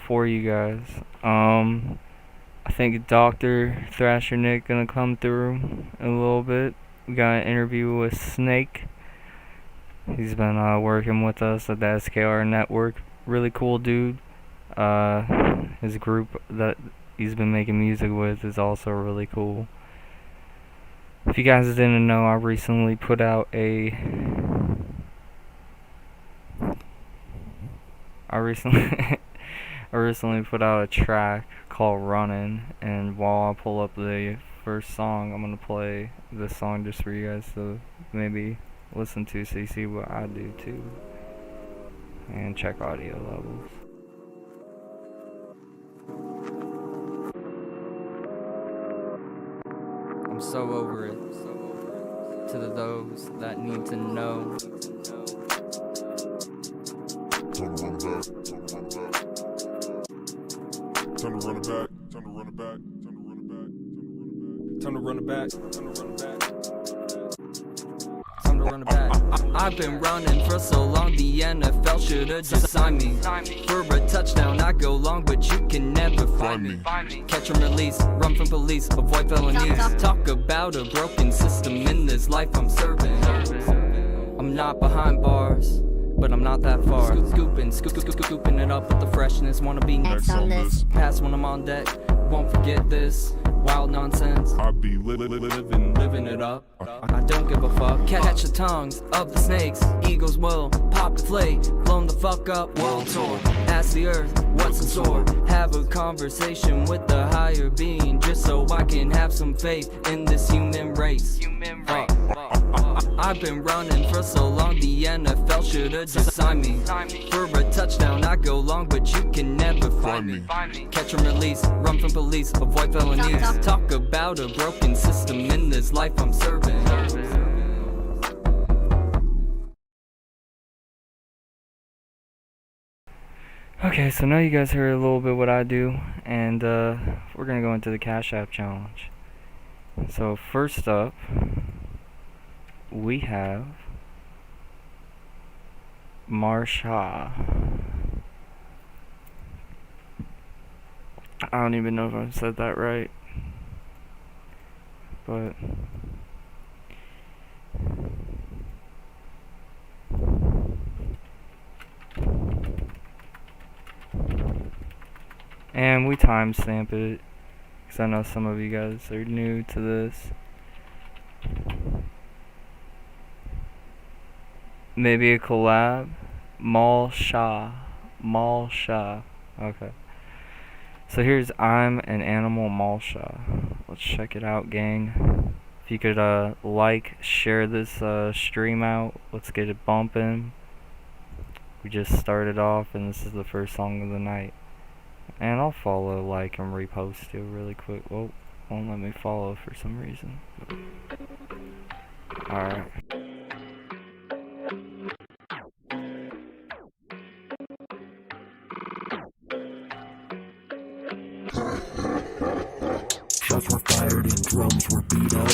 for you guys. I think Dr. Thrasher Nick gonna come through in a little bit. We got an interview with Snake. He's been working with us at the SKRNETWORK. Really cool dude. His group that he's been making music with is also really cool. If you guys didn't know, I recently put out a I recently put out a track called Runnin', and while I pull up the first song, I'm gonna play this song just for you guys to maybe listen to, so you see what I do too, and check audio levels. I'm so over it. To those that need to know. Time to run it back. Time to run it back. Time to run it back. Time to run it back. Time to run it back. I've been running for so long, the NFL should've just signed me. For a touchdown, I go long, but you can never find me. Catch and release, run from police, avoid felonies. Talk about a broken system in this life I'm serving. I'm not behind bars, but I'm not that far. Scooping it up with the freshness. Wanna be next on this. Pass when I'm on deck. Won't forget this. Wild nonsense. I be living it up. I don't give a fuck. Catch the tongues of the snakes. Eagles will pop the flake. Blown the fuck up. World tour. Ask the earth what's in store. Have a conversation with the higher being, just so I can have some faith in this human race. I've been running for so long, the NFL should've just signed me. For a touchdown, I go long, but you can never find me. Catch and release, run from police, avoid felonies. Talk about a broken system in this life I'm serving. Okay, so now you guys heard a little bit what I do, and we're gonna go into the Cash App challenge. So first up, we have Marsha. I don't even know if I said that right, but and we timestamp it because I know some of you guys are new to this. Maybe a collab. Marsha. Okay. So here's I'm an Animal Marsha. Let's check it out, gang. If you could like, share this stream out. Let's get it bumping. We just started off and this is the first song of the night. And I'll follow, like, and repost it really quick. Well, won't let me follow for some reason. Alright. Shots were fired and drums were beat up.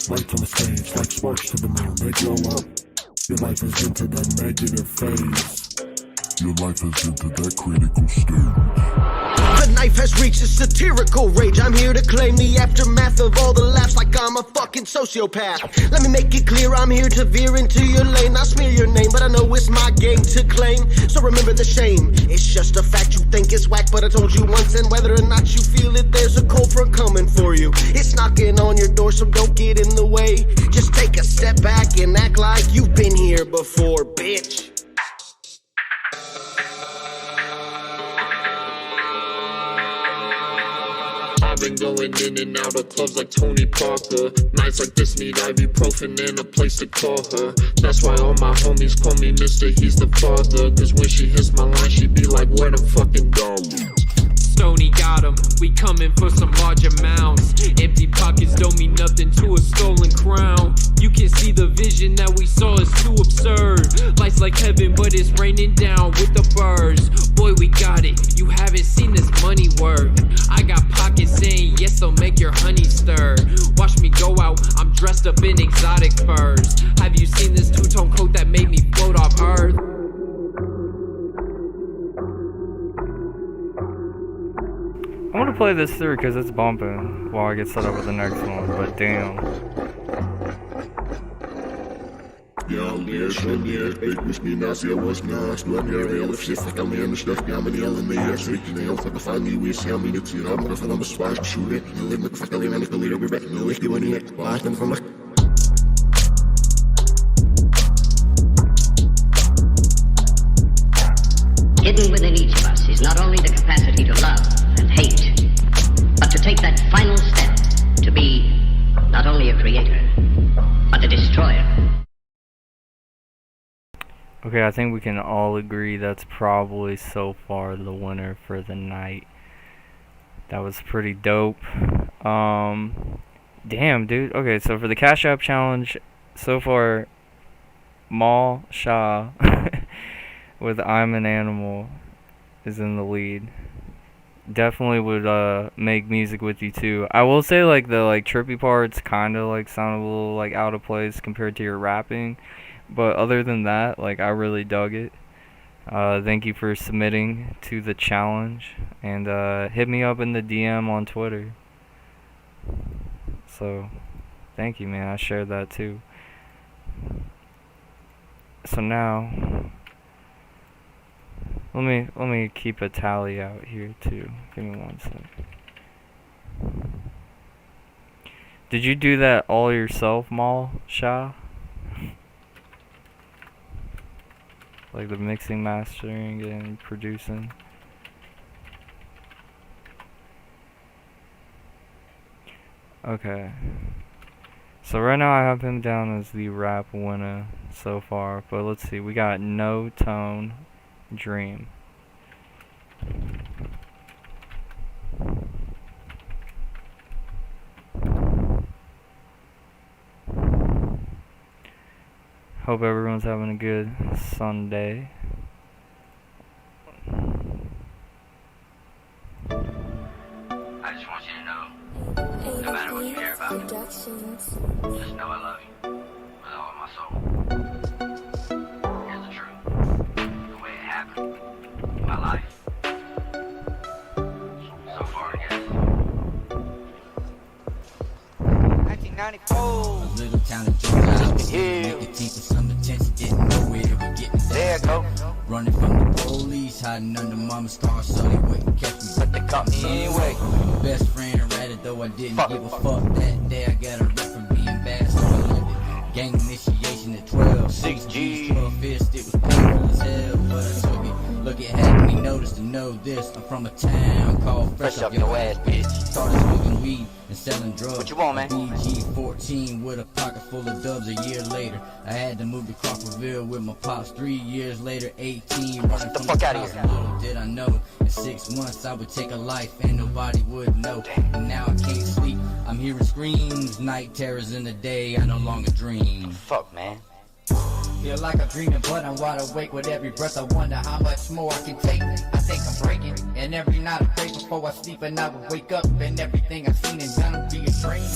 Lights on the stage like sparks to the moon, they glow up. Your life is into that negative phase. Your life is into that critical stage. The knife has reached a satirical rage. I'm here to claim the aftermath of all the laughs like I'm a fucking sociopath. Let me make it clear, I'm here to veer into your lane. I smear your name, but I know it's my game to claim. So remember the shame. It's just a fact you think it's whack, but I told you once, and whether or not you feel it, there's a cold front coming for you. It's knocking on your door, so don't get in the way. Just take a step back and act like you've been here before, bitch. I've been going in and out of clubs like Tony Parker. Nights like this need ibuprofen and a place to call her. That's why all my homies call me Mr. He's the father. Cause when she hits my line, she be like, where the fucking dollars? Stoney got him, we coming for some large amounts. Empty pockets don't mean nothing to a stolen crown. You can see the vision that we saw is too absurd. Lights like heaven, but it's raining down with the birds. Boy, we got it, you haven't seen this money work. I got pockets saying yes, they'll make your honey stir. Watch me go out, I'm dressed up in exotic furs. Have you seen this two-tone coat that made me float off earth? I want to play this through because it's bumping while I get set up with the next one, but damn. Ja, leer, ik moest niet naast je was naast. Maar meer heel of shit, ik al meer in de stad, ja, maar die alle meer. Schrik je heel vaak van die wist, ja, maar dit hier, maar van de zwaar geschoren. Je leert me vaak alleen en ik wil hier weer weg, nu ik die wanneer, waar dan van mij. Hidden within each of us is not only the capacity to love and hate, but to take that final step to be not only a creator, but a destroyer. Okay, I think we can all agree that's probably so far the winner for the night. That was pretty dope. Damn, dude. Okay, so for the Cash App challenge, so far, Mal Shah with I'm an Animal is in the lead. Definitely would make music with you too. I will say, like, the trippy parts kind of like sound a little like out of place compared to your rapping, but other than that, like, I really dug it. Thank you for submitting to the challenge, and hit me up in the DM on Twitter. So thank you, man. I shared that too. So now, let me keep a tally out here too. Give me 1 sec. Did you do that all yourself, Mal Shah? Like the mixing, mastering, and producing? Okay. So right now I have him down as the rap winner so far, but let's see. We got No Tone Dream. Hope everyone's having a good Sunday. I just want you to know, no matter what you hear about me, just know I love you with all of my soul. Here's the truth, the way it happened in my life. So far, yes. 1994. A little town of Georgia, nicotine for some attention, didn't know where we getting there. Go. Running from the police, hiding under mama's car so they wouldn't catch me. But they caught me anyway. Best friend ratted though I didn't give a fuck that day. I got a rep for being bad, so I lived it. Gang initiation at 12. 6G. 12 fist, it was painful as hell, but I took it. Look, it had me notice to know this. I'm from a town called Fresh Up Your Ass, bitch. Started smoking weed and selling drugs. What you want, man? BG-14 with a pocket full of dubs. A year later, I had to move to Crawfordville with my pops. 3 years later, 18, running the fuck out of here. Little did I know, in 6 months I would take a life and nobody would know. And now I can't sleep. I'm hearing screams, night terrors in the day. I no longer dream. Fuck, man. Feel like I'm dreaming, but I'm wide awake with every breath. I wonder how much more I can take. I think I'm breaking, and every night I pray before I sleep, and I would wake up, and everything I've seen and done will be a dream.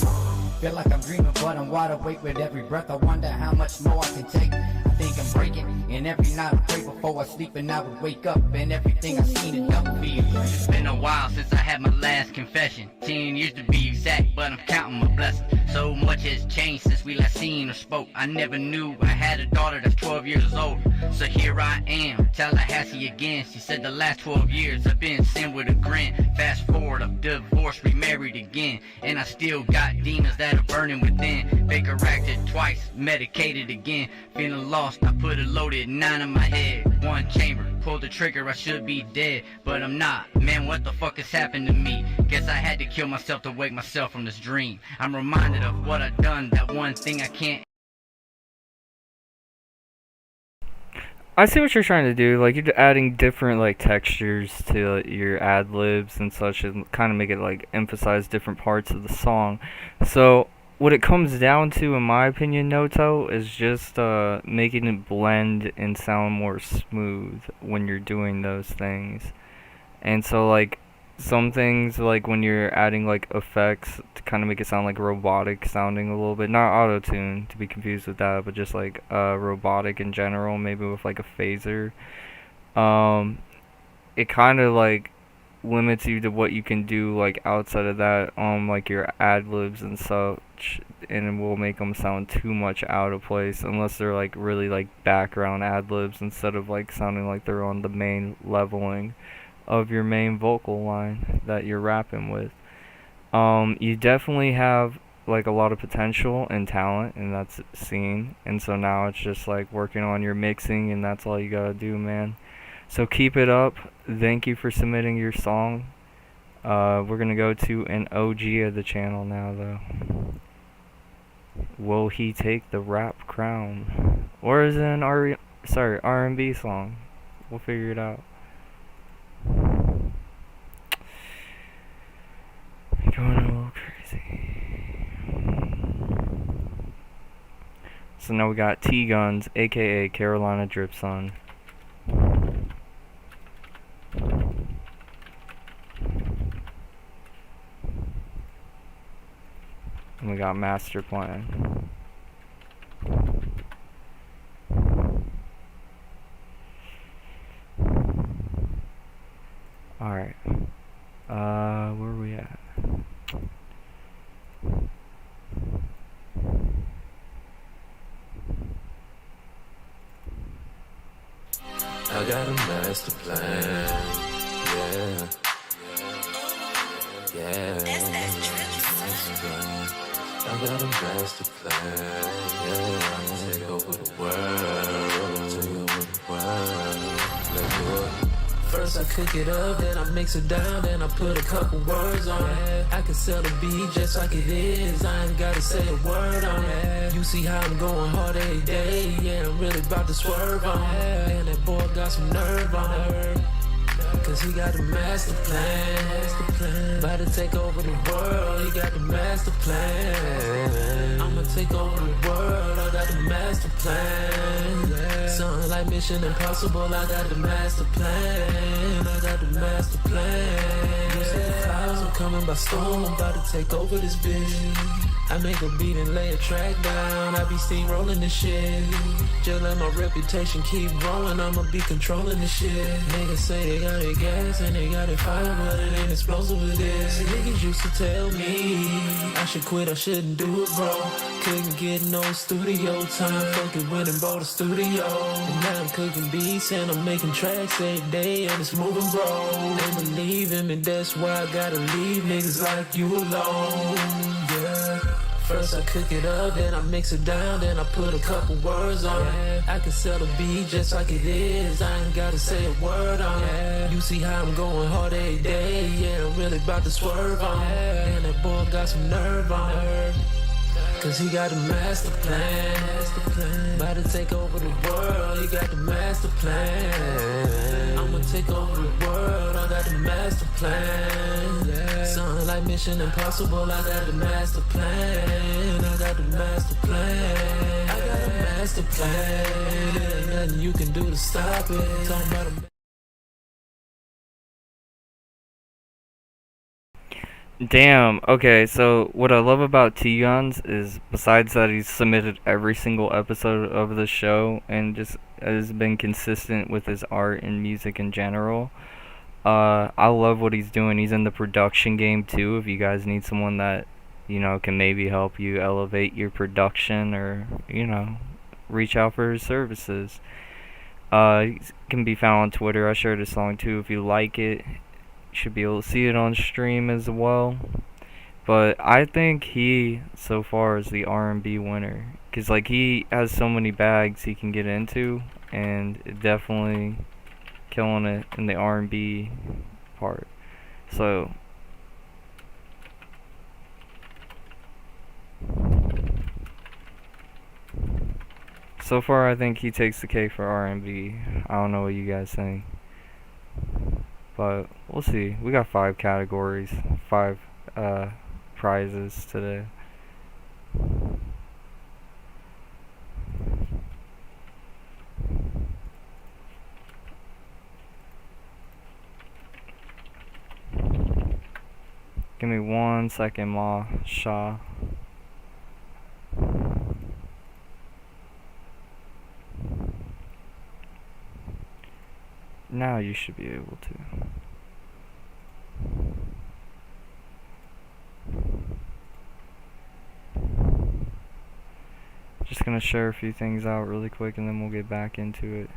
Feel like I'm dreaming, but I'm wide awake with every breath. I wonder how much more I can take. I think I'm breaking, and every night I pray before I sleep, and I would wake up, and everything I've seen and done will be a dream. It's been a while since I had my last confession. 10 years to be exact, but I'm counting my blessings. So much has changed since we last seen or spoke. I never knew I had a daughter that's 12 years old. So here I am, Tallahassee again. She said the last 12 years I've been sin with a grin. Fast forward, I'm divorced, remarried again. And I still got demons that are burning within. Baker racked it twice, medicated again. Feeling lost, I put a loaded 9 in my head. 1 chamber, pulled the trigger, I should be dead. But I'm not, man, what the fuck has happened to me? Guess I had to kill myself to wake myself from this dream. I'm reminded of what I've done, that one thing I can't. I see what you're trying to do. Like, you're adding different like textures to your ad libs and such, and kind of make it like emphasize different parts of the song. So what it comes down to, in my opinion, Noto, is just making it blend and sound more smooth when you're doing those things. And so like some things, like when you're adding like effects to kind of make it sound like robotic sounding a little bit, not auto-tune to be confused with that, but just like robotic in general, maybe with like a phaser, it kind of like limits you to what you can do like outside of that on like your ad-libs and such, and it will make them sound too much out of place unless they're like really like background ad-libs instead of like sounding like they're on the main leveling of your main vocal line that you're rapping with. You definitely have like a lot of potential and talent, and that's seen, and so now it's just like working on your mixing, and that's all you gotta do, man. So keep it up. Thank you for submitting your song. We're gonna go to an OG of the channel now though. Will he take the rap crown, or is it an R&B song? We'll figure it out. Going a little crazy. So now we got T-Guns, aka Carolina Drip Son. And we got Master Plan. Alright. Where are we at? master plan. Yeah. Yeah. Master plan. I got a master plan. Yeah. I'ma take over the world. Take over the world. Let's do it. First I cook it up, then I mix it down, then I put a couple words on it. I can sell the beat just like it is, I ain't gotta say a word on it. You see how I'm going hard every day, yeah, I'm really about to swerve on it. And that boy got some nerve on her, cause he got the master plan. About to take over the world, he got the master plan. I'ma take over the world, I got the master plan. Something like Mission Impossible, I got the master plan. I got the master plan. You see the clouds, I'm coming by storm, I'm about to take over this bitch. I make a beat and lay a track down, I be steamrolling this shit. Just let my reputation keep growing, I'ma be controlling this shit. Niggas say they got it gas and they got it fire, but it ain't explosive with this. Niggas used to tell me I should quit, I shouldn't do it, bro. Couldn't get no studio time, fucking went and bought a studio. And now I'm cooking beats and I'm making tracks every day and it's moving, bro. They believe in me, that's why I gotta leave niggas like you alone, yeah. First I cook it up, then I mix it down, then I put a couple words on it. I can sell the beat just like it is, I ain't gotta say a word on it. You see how I'm going hard every day, yeah, I'm really about to swerve on it. And that boy got some nerve on her, cause he got a master plan. About to take over the world, he got the master plan. I'ma take over the world, I got the master plan. Something like Mission Impossible, I got the master plan. I got the master plan. I got a master plan. There ain't nothing you can do to stop it. Talking about a Damn, okay, so what I love about T-Guns is, besides that he's submitted every single episode of the show and just has been consistent with his art and music in general, I love what he's doing. He's in the production game too, if you guys need someone that, you know, can maybe help you elevate your production or, you know, reach out for his services. He can be found on Twitter. I shared his song too if you like it. Should be able to see it on stream as well. But I think he so far is the R&B winner, cause like he has so many bags he can get into, and definitely killing it in the R&B part. So far I think he takes the cake for R&B. I don't know what you guys think, but we'll see. We got 5 categories, 5 prizes today. Give me 1 second, Ma Shah. Now you should be able to. Just gonna share a few things out really quick and then we'll get back into it.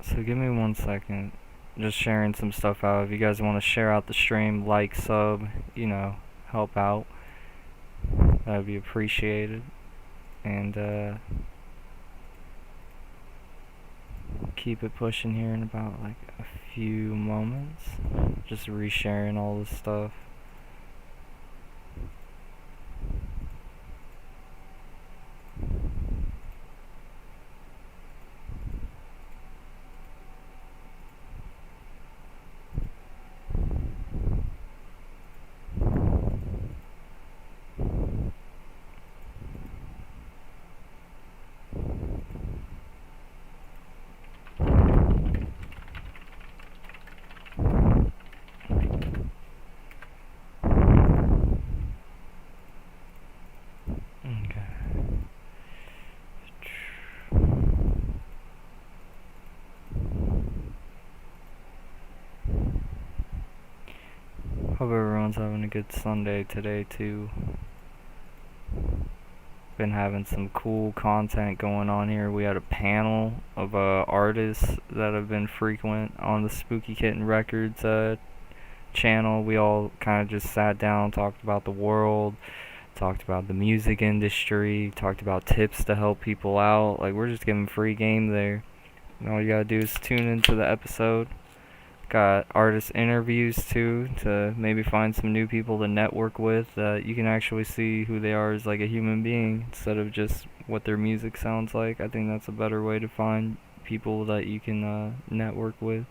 So give me 1 second, just sharing some stuff out. If you guys want to share out the stream, like, sub, you know, help out, that would be appreciated. And keep it pushing here in about like a few moments. Just resharing all this stuff. Hope everyone's having a good Sunday today too. Been having some cool content going on here. We had a panel of artists that have been frequent on the Spooky Kitten Records channel. We all kind of just sat down, talked about the world, talked about the music industry, talked about tips to help people out. Like, we're just giving free game there. And all you gotta do is tune into the episode. Got artist interviews too, to maybe find some new people to network with that you can actually see who they are as like a human being instead of just what their music sounds like. I think that's a better way to find people that you can network with.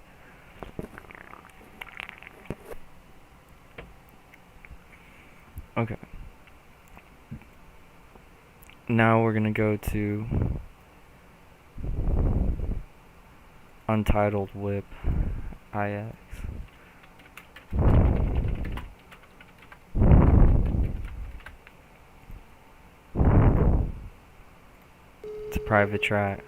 Okay. Now we're gonna go to Untitled Whip IX. It's a private track.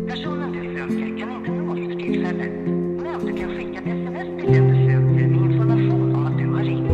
Personen du söker kan inte nås för tillfället, men du kan skicka ett sms till den du söker med information om att du har ringt.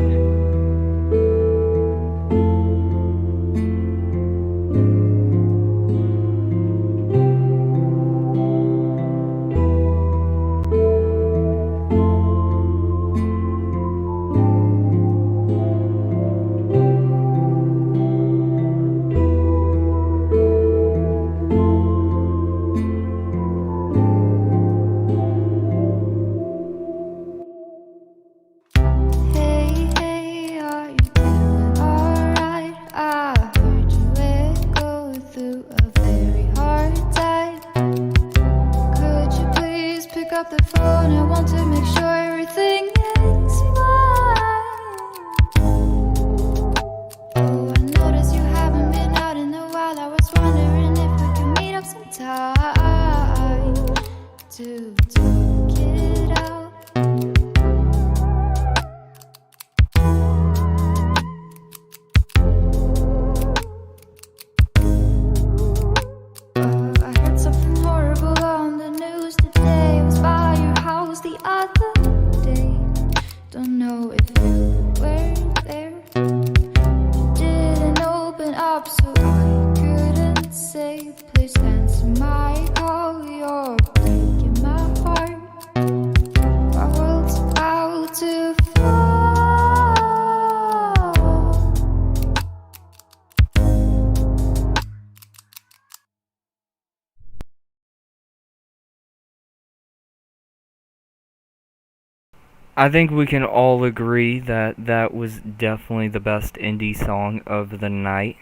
I think we can all agree that that was definitely the best indie song of the night.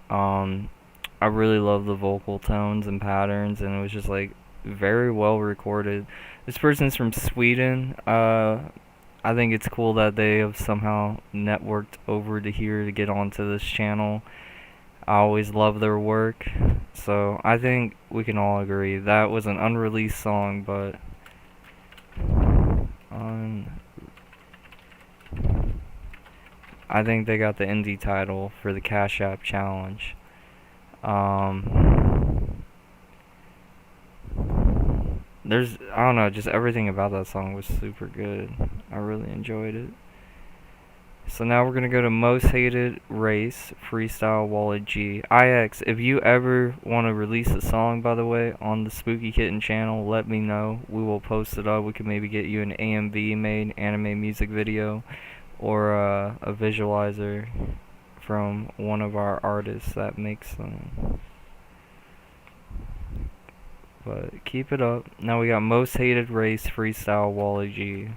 I really love the vocal tones and patterns, and it was just like very well recorded. This person's from Sweden. I think it's cool that they have somehow networked over to here to get onto this channel. I always love their work, so I think we can all agree that was an unreleased song, but I think they got the indie title for the Cash App Challenge. I don't know, just everything about that song was super good. I really enjoyed it. So now we're gonna go to Most Hated Race, Freestyle Wallet G. IX, if you ever want to release a song, by the way, on the Spooky Kitten channel, let me know. We will post it up. We can maybe get you an AMV made, anime music video, or a visualizer from one of our artists that makes them. But keep it up. Now we got Most Hated Race, Freestyle Wally G.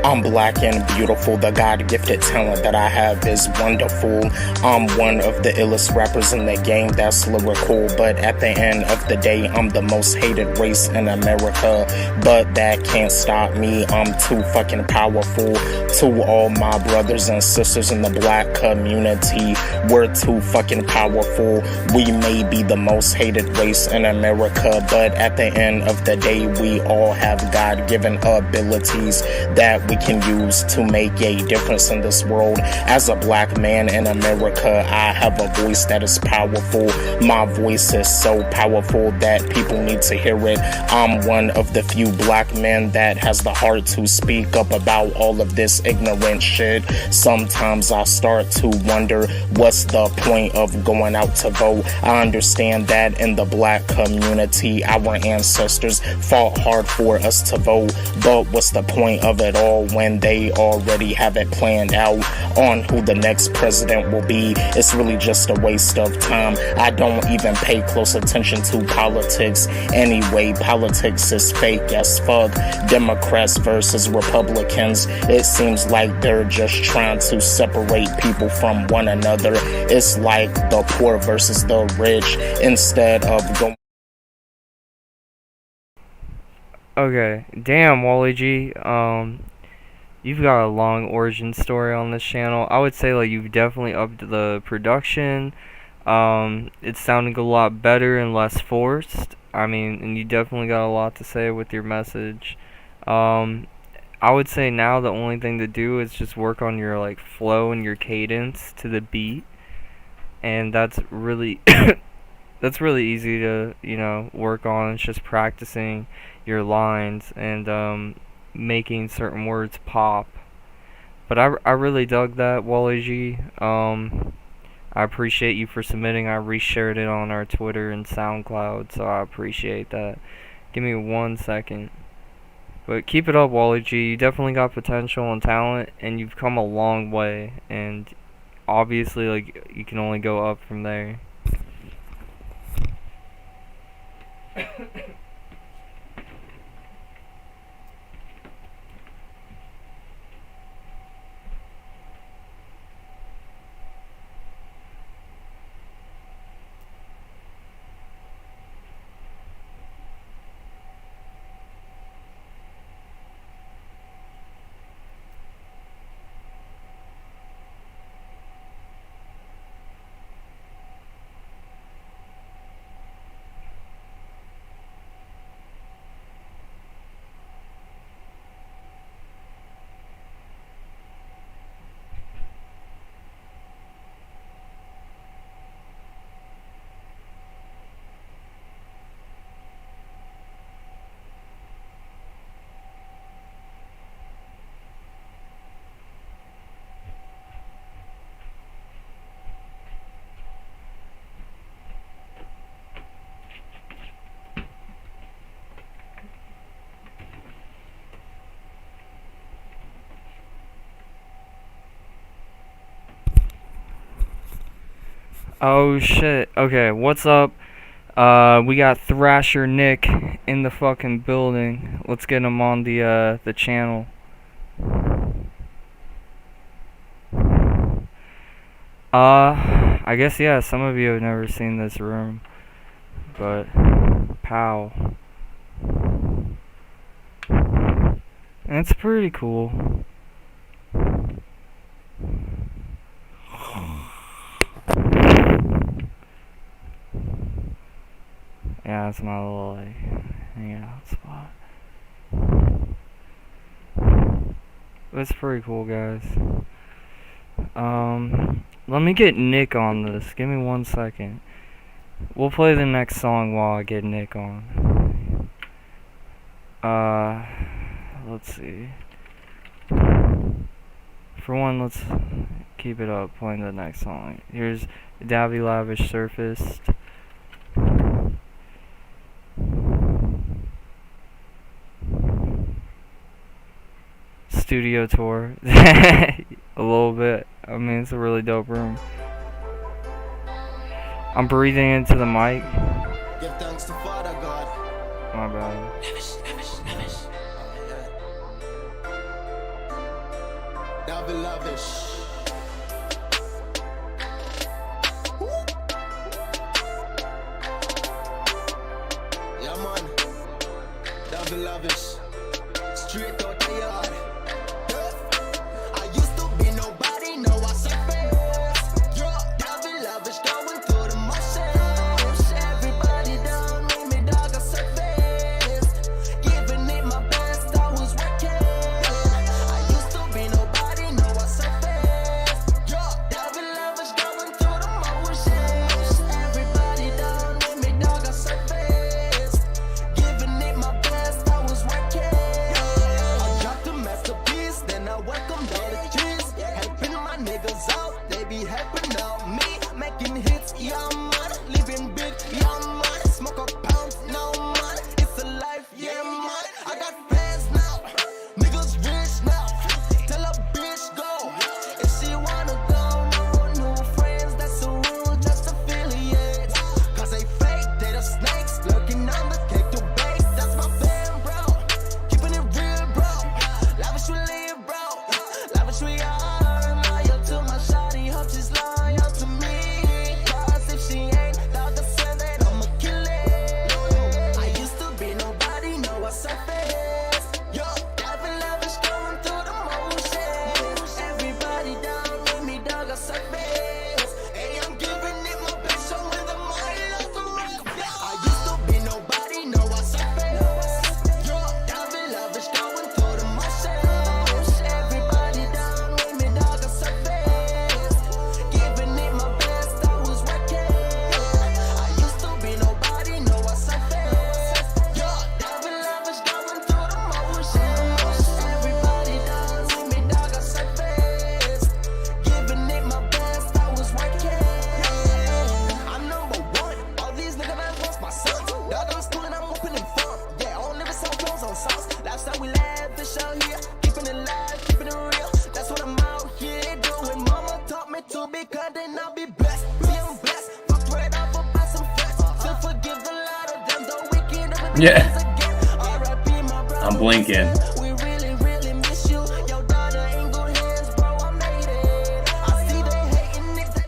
I'm black and beautiful. The God-gifted talent that I have is wonderful. I'm one of the illest rappers in the game that's lyrical. But at the end of the day, I'm the most hated race in America. But that can't stop me. I'm too fucking powerful. To all my brothers and sisters in the black community, we're too fucking powerful. We may be the most hated race in America, but at the end of the day, we all have God-given abilities that we can use to make a difference in this world. As a black man in America, I have a voice that is powerful. My voice is so powerful that people need to hear it. I'm one of the few black men that has the heart to speak up about all of this ignorant shit. Sometimes I start to wonder, what's the point of going out to vote? I understand that in the black community, our ancestors fought hard for us to vote, but what's the point of it all when they already have it planned out on who the next president will be? It's really just a waste of time. I don't even pay close attention to politics anyway. Politics is fake as fuck. Democrats versus Republicans, it seems like they're just trying to separate people from one another. It's like the poor versus the rich instead of going. Okay, damn, Wally G, you've got a long origin story on this channel. I would say, like, you've definitely upped the production. It's sounding a lot better and less forced. I mean, and you definitely got a lot to say with your message. I would say now the only thing to do is just work on your, like, flow and your cadence to the beat. And that's really, that's really easy to, you know, work on. It's just practicing your lines and making certain words pop. But I really dug that, Wally G. I appreciate you for submitting. I reshared it on our Twitter and SoundCloud, so I appreciate that. Give me 1 second. But keep it up, Wally G. You definitely got potential and talent, and you've come a long way. And obviously, like, you can only go up from there. Oh shit. Okay, what's up? We got Thrasher Nick in the fucking building. Let's get him on the channel. I guess, yeah, some of you have never seen this room. But pow. And it's pretty cool. Yeah, it's my little, like, hangout spot. It's pretty cool, guys. Let me get Nick on this. Give me 1 second. We'll play the next song while I get Nick on. Let's see. For one, let's keep it up playing the next song. Here's Davy Lavish Surfaced. Studio tour. A little bit. I mean, it's a really dope room. I'm breathing into the mic. Give thanks to Father God. My bad. Double lavish. Yeah, man. Double lavish. Straight out the yard. I used to be nobody, now I surface. Double lavish, going through the motions. Everybody down with me, dog, I surface. Giving it my best, I was working. I used to be nobody, now I surface. Double lavish, going through the motions. Everybody down with me, dog, I surface. Giving it my best, I was working. I dropped a masterpiece, then I welcomed all the trees. Helping my niggas out, they be helping out me. Making hits, yeah man. Living big, yeah man. Smoke a pound, no man. It's a life, yeah man. I got fans now, niggas rich now. Tell a bitch go, if she wanna go. No new friends, that's the rule, just affiliates. Cause they fake, they the snakes. Lurking on the cake to bake, that's my fam, bro. Keeping it real, bro. Lavish we live, bro. Lavish we are. Loyal to my shawty, hope she's loyal to me. Cause if she ain't, dog, I said that I'ma kill it. I used to be nobody, now I surface. Yo, Devin lavish going through the motions. Everybody down with me, dog, I surface. Hey, I'm giving it my best, showing the money like a rock. I used to be nobody, now I surface. Yo, Devin lavish going through the motions. Everybody down with me, dog, I surface. Giving it my best, I was working. I used to be nobody, now I surface. Yo, Devin lavish going through the motions. Everybody down with me, dog, I surface. Giving it my best, I was working. I'm number one. All these niggas man wants my sons. Dog, I'm schooling, I'm opening fun. Yeah, I don't live in some clothes on sauce. Lifestyle we lavish out here. Keeping it live, keeping it real. That's what I'm out here doing. Mama taught me to be kind and I'll be blessed. See, I'm blessed. Fucked right off about some threats. Still forgive a lot of them, though we can't never be Yeah. friends again. R.I.P. my brother. I'm blinking. We really, really miss you. Your daughter in good hands, bro. I made it. I see they hating it. They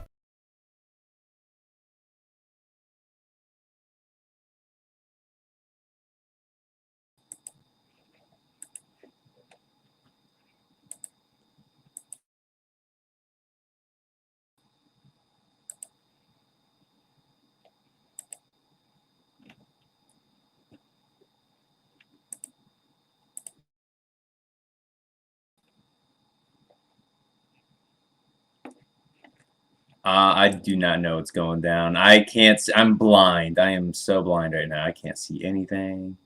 I do not know what's going down. I can't see. I'm blind. I am so blind right now. I can't see anything.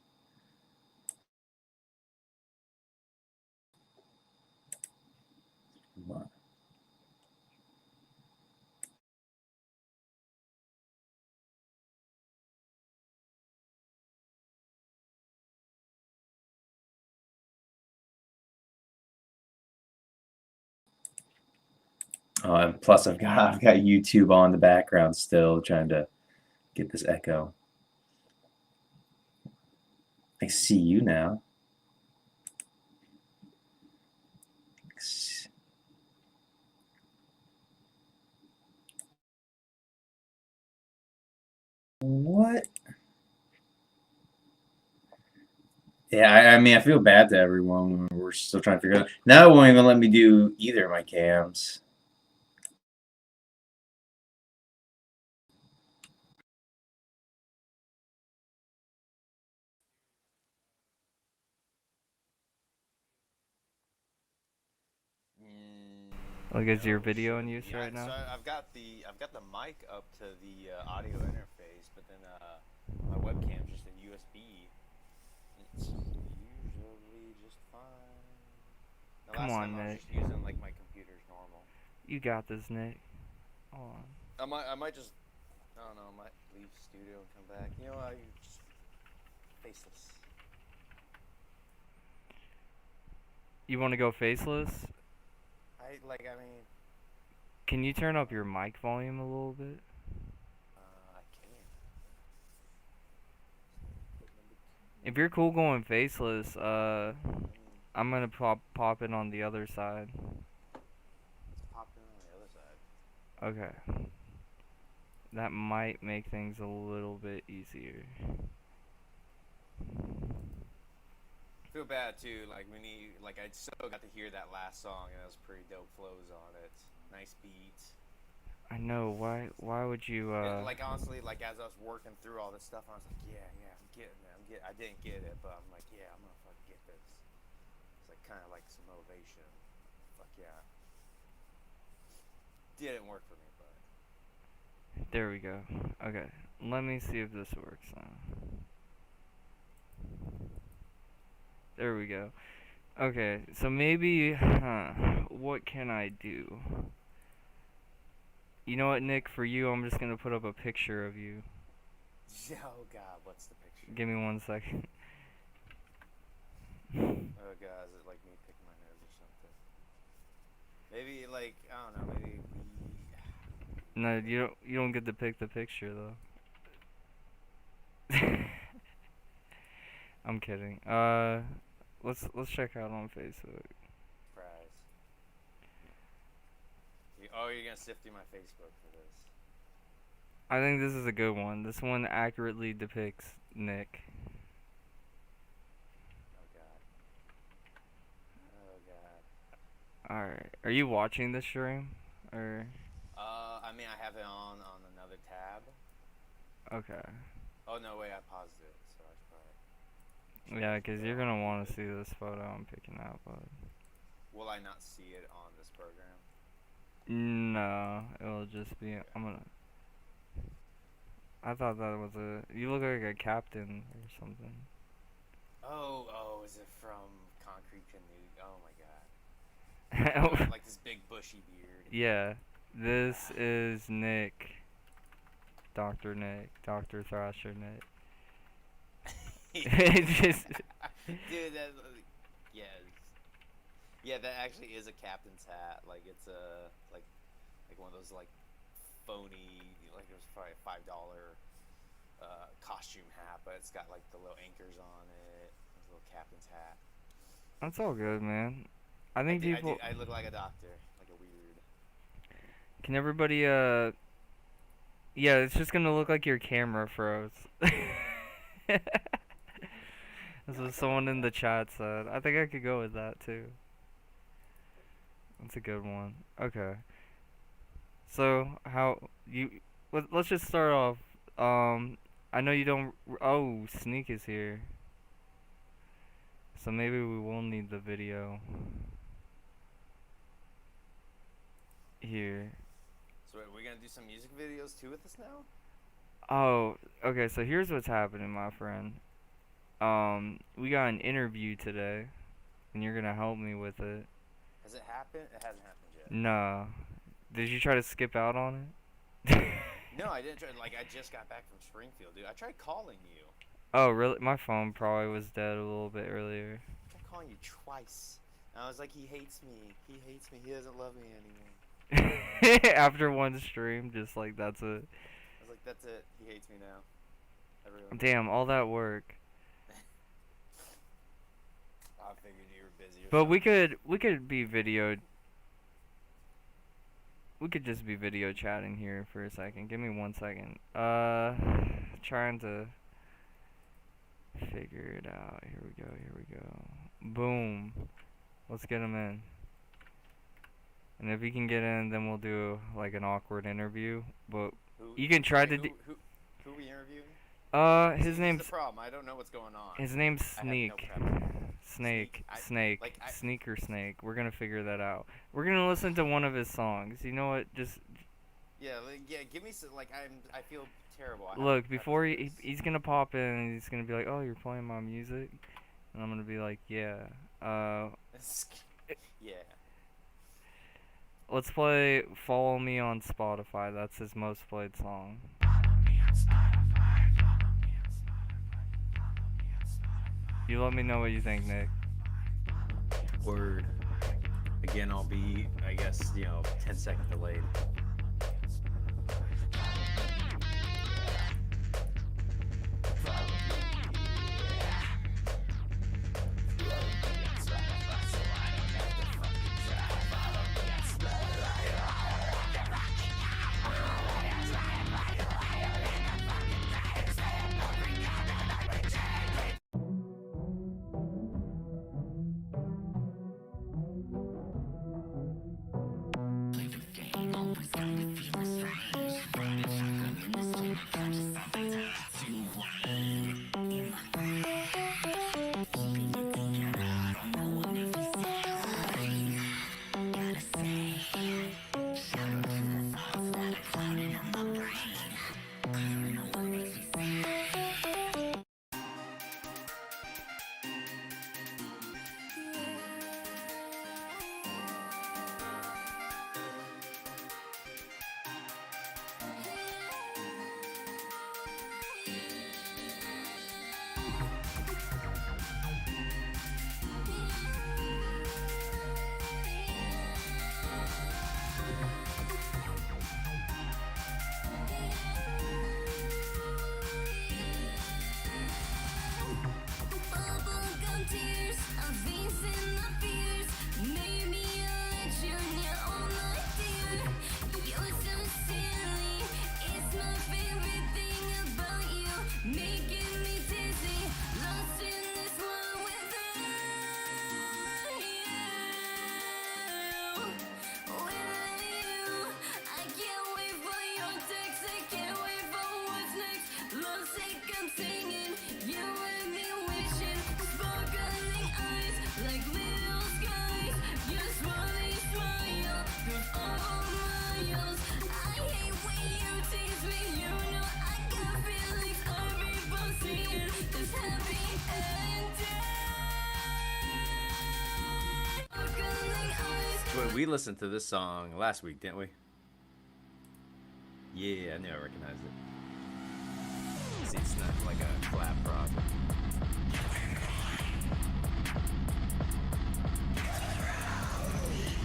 And plus, I've got YouTube on the background still, trying to get this echo. I see you now. What? Yeah, I mean, I feel bad to everyone. We're still trying to figure it out. Now it won't even let me do either of my cams. Like, is your video in use Yeah, right now? so I've got the mic up to the audio interface, but then my webcam's just in USB. It's usually just fine. The Come last on, time I was Nick. just using like my computer's normal. You got this, Nick. Hold on. I might just, I don't know, I might leave studio and come back. You know, I just faceless. You want to go faceless? I mean, Can you turn up your mic volume a little bit? I can. If you're cool going faceless, I'm gonna pop it on the other side. Okay. That might make things a little bit easier. I feel bad too, like when he, like I still got to hear that last song and it was pretty dope flows on it. Nice beats. I know, why would you, And, like honestly, like as I was working through all this stuff, I was like, yeah, I'm getting it. I didn't get it, but I'm like, yeah, I'm gonna fucking get this. It's like kind of like some motivation. Fuck yeah. Didn't work for me, but. There we go. Okay, let me see if this works now. There we go. Okay, so maybe, what can I do? You know what, Nick, for you, I'm just gonna put up a picture of you. Oh god, what's the picture? Give me 1 second. Oh god, is it like me picking my nose or something? Maybe like, I don't know, maybe we... No, you don't get to pick the picture though. I'm kidding. Let's check out on Facebook. Surprise. Oh, you're gonna sift through my Facebook for this. I think this is a good one. This one accurately depicts Nick. Oh god. Oh god. Alright. Are you watching the stream? Or I mean, I have it on another tab. okay. Oh no, wait, I paused it, so I should probably... Yeah, because you're gonna want to see this photo I'm picking out, but Will I not see it on this program? no, it'll just be. I thought that was a. You look like a captain or something. Oh, is it from Concrete Canoe? Oh my god. Like this big bushy beard. Yeah, this is Nick. Dr. Nick. Dr. Thrasher Nick. Just Dude, that, yeah, that actually is a captain's hat. Like it's a like one of those like phony, like it was probably a $5 costume hat, but it's got like the little anchors on it. It's a little captain's hat. That's all good, man. I think I look like a doctor, like a weird. Can everybody yeah, it's just gonna look like your camera froze. That's what someone in the chat said. I think I could go with that too. That's a good one. Okay. So let's just start off. I know you don't. Oh, Sneak is here. So maybe we will need the video here. So wait, we're gonna do some music videos too with this now? Oh, okay. So here's what's happening, my friend. We got an interview today, and you're gonna help me with it. Has it happened? It hasn't happened yet. No. Did you try to skip out on it? No, I didn't try. Like I just got back from Springfield, dude. I tried calling you. Oh, really? My phone probably was dead a little bit earlier. I tried calling you twice. And I was like, he hates me. He hates me. He doesn't love me anymore. After one stream, just like that's it. I was like, that's it. He hates me now. Everyone. Damn, all that work. I figured you were busy. But we could be video. We could just be video chatting here for a second. Give me 1 second. Trying to figure it out. Here we go. Here we go. Boom. Let's get him in. And if he can get in, then we'll do like an awkward interview. But you can try to. Who are we interviewing? His name's. the problem. I don't know what's going on. His name's Sneak. Snake. Like, Sneak or Snake. We're gonna figure that out. We're gonna listen to one of his songs. You know what? Just. Yeah, give me some. Like I feel terrible. Look, before he's gonna pop in, and he's gonna be like, "Oh, you're playing my music," and I'm gonna be like, "Yeah." Yeah. Let's play "Follow Me" on Spotify. That's his most played song. You let me know what you think, Nick. Word. Again, I'll be, I guess, 10 second delayed. Wait, we listened to this song last week, didn't we? Yeah, I knew I recognized it. See, it's not like a clap rock.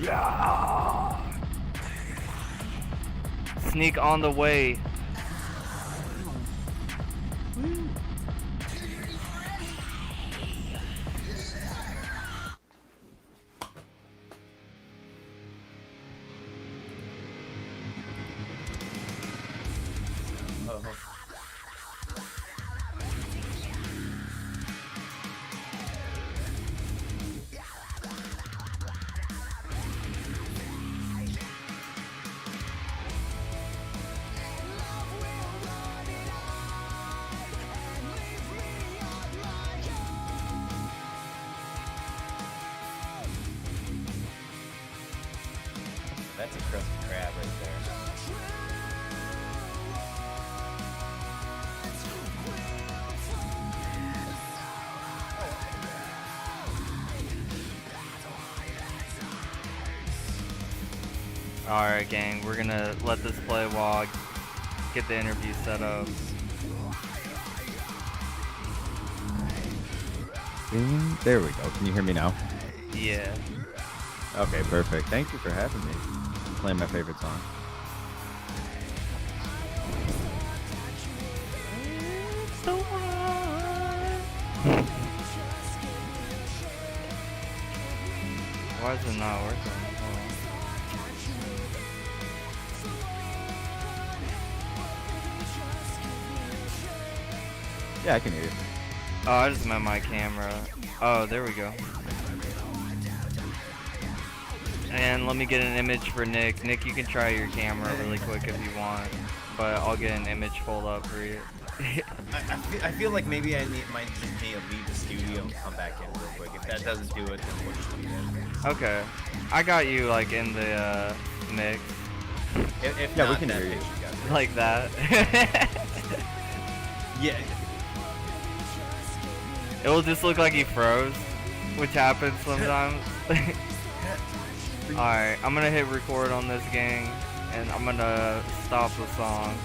Yeah. Sneak on the way. That's a crusty crab right there. Alright, gang, we're gonna let this play while I get the interview set up. There we go. Can you hear me now? Yeah. Okay, perfect. Thank you for having me. Playing my favorite song. Why is it not working? Yeah, I can hear you. Oh, I just meant my camera. Oh, there we go. And let me get an image for Nick. Nick, you can try your camera really quick if you want, but I'll get an image pulled up for you. I feel like maybe might just need to leave the studio and come back in real quick. If that doesn't do it, then we'll just leave it. Okay. I got you, like, in the, mix. If yeah, not, we can that hear you. bitch got it. Like that. Yeah. It will just look like he froze, which happens sometimes. Alright, I'm gonna hit record on this, gang, and I'm gonna stop the song.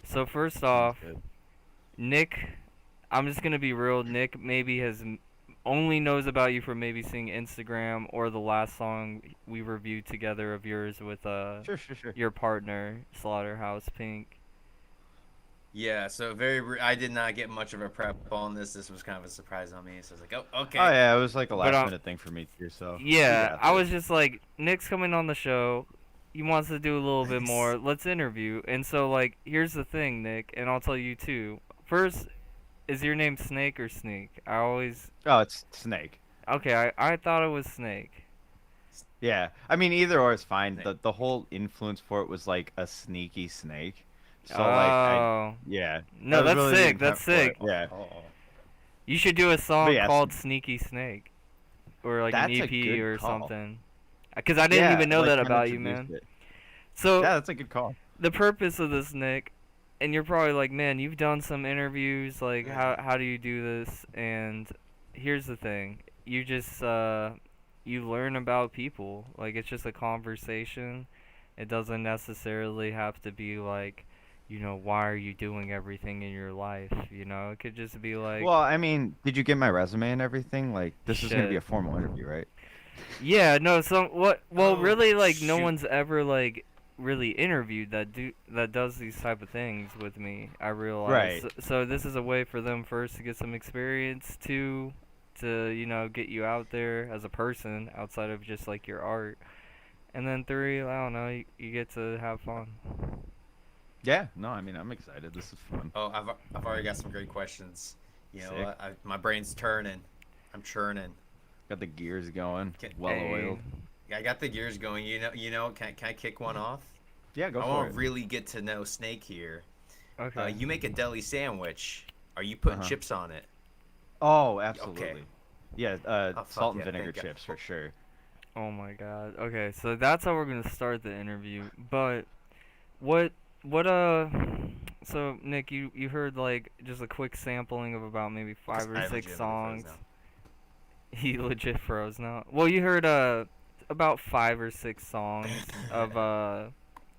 So first off, Nick, I'm just gonna be real, Nick maybe only knows about you from maybe seeing Instagram or the last song we reviewed together of yours with Sure. your partner, Slaughterhouse Pink. Yeah, so I did not get much of a prep on this. This was kind of a surprise on me. So I was like, oh, okay. Oh yeah, it was like a last minute thing for me too. So yeah, I was just like, Nick's coming on the show. He wants to do a little bit more. Let's interview. And so, like, here's the thing, Nick, and I'll tell you too. First, is your name Snake or Sneak? I always. Oh, it's Snake. Okay, I thought it was Snake. Yeah, I mean either or is fine. The whole influence for it was like a sneaky snake. So yeah. No, that's really sick. That's sick. Yeah. You should do a song yeah, called Sneaky Snake, or like That's an a EP good or call. something. Because I didn't even know like, that kinda about you, man. introduced it. So yeah, that's a good call. The purpose of this, Nick, and you're probably like, man, you've done some interviews. Like, how do you do this? And here's the thing: you just you learn about people. Like, it's just a conversation. It doesn't necessarily have to be like, you know, why are you doing everything in your life? You know, it could just be like. Well, I mean, did you get my resume and everything? Like, this is gonna be a formal interview, right? Yeah, no. Well, really, like, no shoot. one's ever like really interviewed that does these type of things with me. I realize. Right. So this is a way for them first to get some experience, to to, you know, get you out there as a person outside of just like your art. And then 3, I don't know, you get to have fun. Yeah, no, I mean, I'm excited. This is fun. Oh, I've already got some great questions. You know, Sick. my brain's turning. I'm churning. Got the gears going. Can- Well oiled. I got the gears going. Can I kick one off? Yeah, go I for want it. to really get to know Snake here. Okay. You make a deli sandwich. Are you putting Uh-huh. chips on it? Oh, absolutely. Okay. Yeah, fuck salt and yeah, vinegar thank God. chips for sure. Oh my god. Okay, so that's how we're gonna start the interview. But what so Nick, you heard like just a quick sampling of about maybe 5 or I 6 legitimately froze songs. now. He legit froze now. Well, you heard about 5 or 6 songs of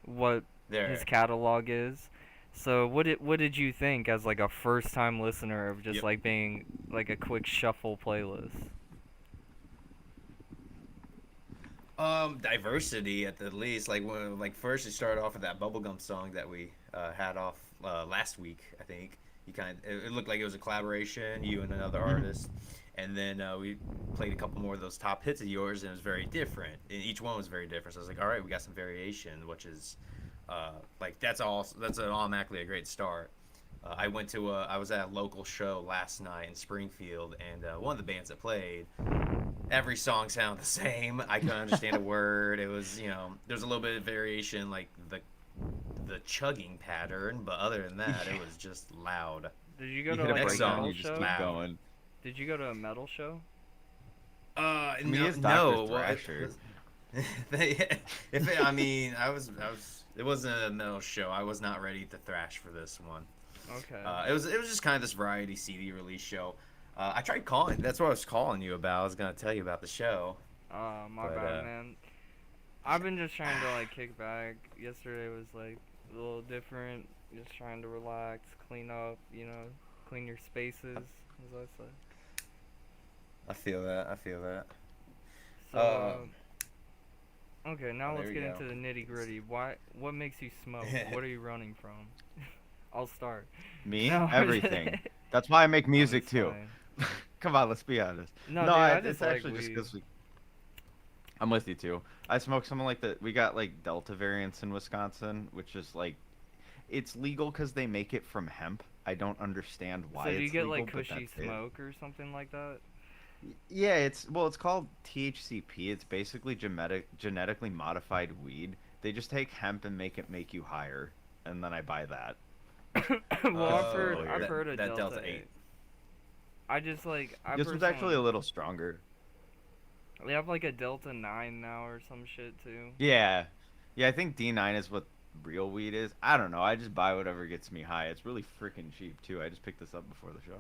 what There. his catalog is. So what did you think as like a first time listener of just Yep. like being like a quick shuffle playlist? Diversity at the least. Like first you started off with that bubblegum song that we had off last week. I think it looked like it was a collaboration, you and another artist, and then we played a couple more of those top hits of yours, and it was very different. And each one was very different. So I was like, all right, we got some variation, which is that's automatically a great start. I was at a local show last night in Springfield, and one of the bands that played, every song sounded the same. I couldn't understand a word. It was, there's a little bit of variation, like the chugging pattern, but other than that, it was just loud. Did you go to hit a like a breakdown, metal you just show? keep going. Did you go to a metal show? I mean, No, it's no. Dr. Well, Thrasher. It wasn't a metal show. I was not ready to thrash for this one. Okay. It was just kind of this variety CD release show. I tried calling. That's what I was calling you about. I was gonna tell you about the show. My bad, man. I've been just trying to like kick back. Yesterday was like a little different. Just trying to relax, clean up, clean your spaces, as I say. I feel that. So, okay, now let's there get we into go. the nitty gritty. What makes you smoke? What are you running from? I'll start. Me? No, Everything. That's why I make music just too. Come on, let's be honest. No, dude, I just it's like actually just weed. because I'm with you too. I smoke something like we got like Delta variants in Wisconsin, which is like, it's legal because they make it from hemp. I don't understand why. So do you it's get legal, like but cushy that's it. smoke or something like that? Yeah, it's called THCP. It's basically genetically modified weed. They just take hemp and make you higher, and then I buy that. Well, I've that- heard of that Delta Delta 8. 8. I just like This one's actually a little stronger. They have like a Delta 9 now or some shit too. Yeah, I think D9 is what real weed is. I don't know. I just buy whatever gets me high. It's really freaking cheap too. I just picked this up before the show.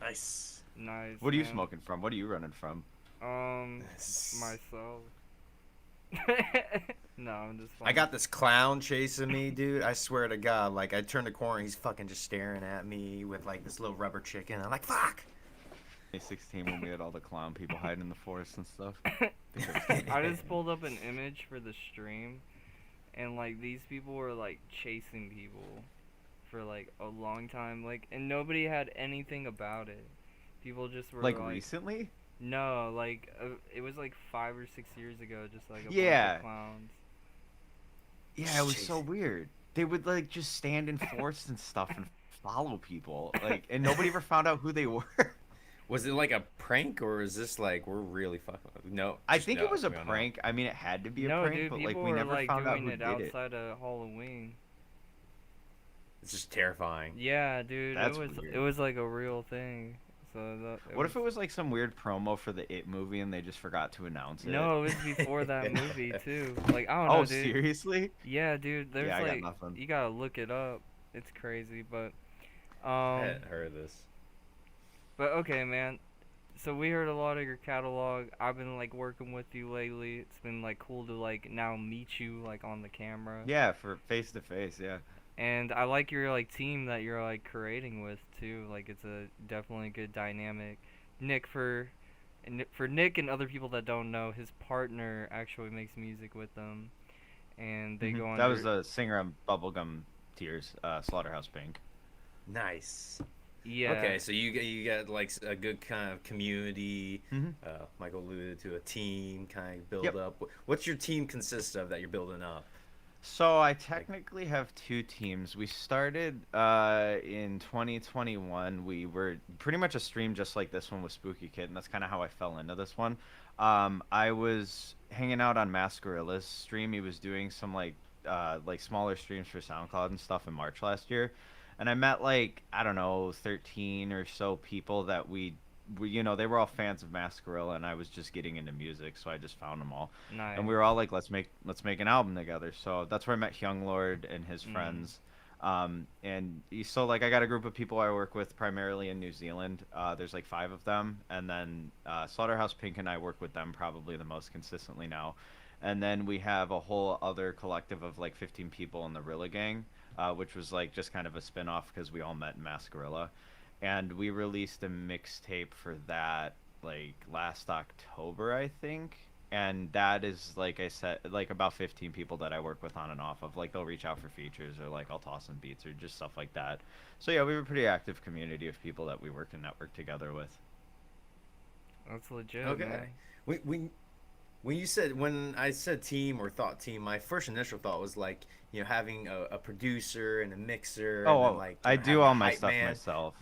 Nice. Nice. What are you man. smoking from? What are you running from? Myself. No, I'm just. I got this clown chasing me, dude. I swear to God, like I turned the corner, he's fucking just staring at me with like this little rubber chicken. I'm like, fuck. 2016 when we had all the clown people hiding in the forest and stuff. I just pulled up an image for the stream, and like these people were like chasing people for like a long time, like, and nobody had anything about it. People just were Like recently? No, like it was like 5 or 6 years ago, just like a bunch Yeah. of clowns. Yeah, it was so weird. They would like just stand in forests and stuff and follow people, like, and nobody ever found out who they were. Was it like a prank, or is this like we're really fucking? No, I just think no, it was a we don't know. prank. I mean, it had to be a No, prank, dude, but people like we were never like found out doing who it did it. outside of Halloween. It's just terrifying. Yeah, dude, That's it weird. was like a real thing. So What if it was like some weird promo for the It movie and they just forgot to announce it? No, it was before that movie too. Like I don't know, Oh, dude. seriously? Yeah, dude. There's Yeah, I got like nothing. you gotta look it up. It's crazy, but I hadn't heard of this. But okay, man. So we heard a lot of your catalog. I've been like working with you lately. It's been like cool to like now meet you like on the camera. Yeah, for face to face, yeah. And I like your like team that you're like creating with too. Like it's a definitely good dynamic. Nick for Nick and other people that don't know, his partner actually makes music with them, and they go on. That was the singer on Bubblegum Tears, Slaughterhouse Pink. Nice. Yeah. Okay, so you got like a good kind of community. Mm-hmm. Michael alluded to a team kind of build Yep. up. What's your team consist of that you're building up? So I technically have two teams. We started in 2021. We were pretty much a stream just like this one with Spooky Kitten. That's kind of how I fell into this one. I was hanging out on Mascarilla's stream. He was doing some like smaller streams for SoundCloud and stuff in March last year, and I met like I don't know 13 or so people that they were all fans of Mascarilla, and I was just getting into music, so I just found them all. Nice. And we were all like, let's make an album together. So that's where I met Young Lord and his friends. So like I got a group of people I work with primarily in New Zealand. There's like 5 of them, and then Slaughterhouse Pink and I work with them probably the most consistently now. And then we have a whole other collective of like 15 people in the Rilla Gang, which was like just kind of a spin-off because we all met in Mascarilla. And we released a mixtape for that like last October, I think. And that is, like I said, like about 15 people that I work with on and off of. Like they'll reach out for features, or like I'll toss them beats or just stuff like that. So yeah, we have a pretty active community of people that we work and network together with. That's legit. Okay. Man. When I said team or thought team, my first initial thought was like, having a producer and a mixer. Oh, and then, like, I do all my hype stuff man. myself.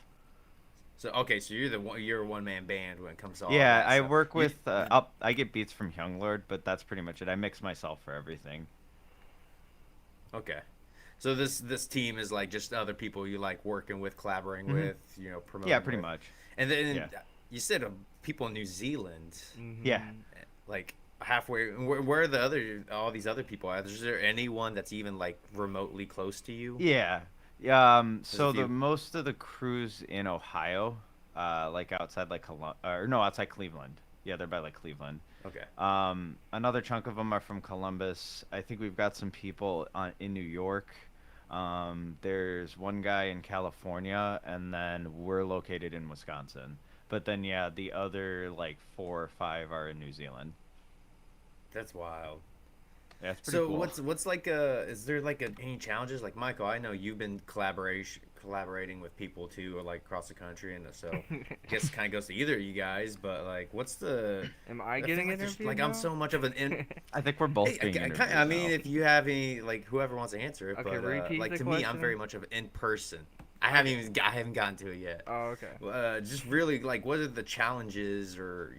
So okay, so you're a one man band when it comes to all Yeah, that I stuff. work with I get beats from Young Lord, but that's pretty much it. I mix myself for everything. Okay. So this team is like just other people you like working with, collaborating with, promoting. Yeah, pretty with. much. And then Yeah. you said people in New Zealand. Yeah. Like halfway. Where are all these other people at? Is there anyone that's even like remotely close to you? Yeah. So if you- most of the crews in Ohio, like outside like outside Cleveland. Yeah, they're by like Cleveland. Okay. Another chunk of them are from Columbus. I think we've got some people in New York. There's one guy in California, and then we're located in Wisconsin. But then yeah, the other like 4 or 5 are in New Zealand. That's wild. Yeah, it's pretty So cool. what's like is there like any challenges? Like Michael, I know you've been collaborating with people too, or like across the country, and so I guess it kind of goes to either of you guys. But like, what's the? Am I I feel getting like there's- interviewed Like now? I'm so much of an. I think we're both being interviewed I mean, now. if you have any, like whoever wants to answer it, Okay, but repeat like the to me, I'm question. very much of an in person. I haven't gotten to it yet. Oh, okay. Just really like, what are the challenges, or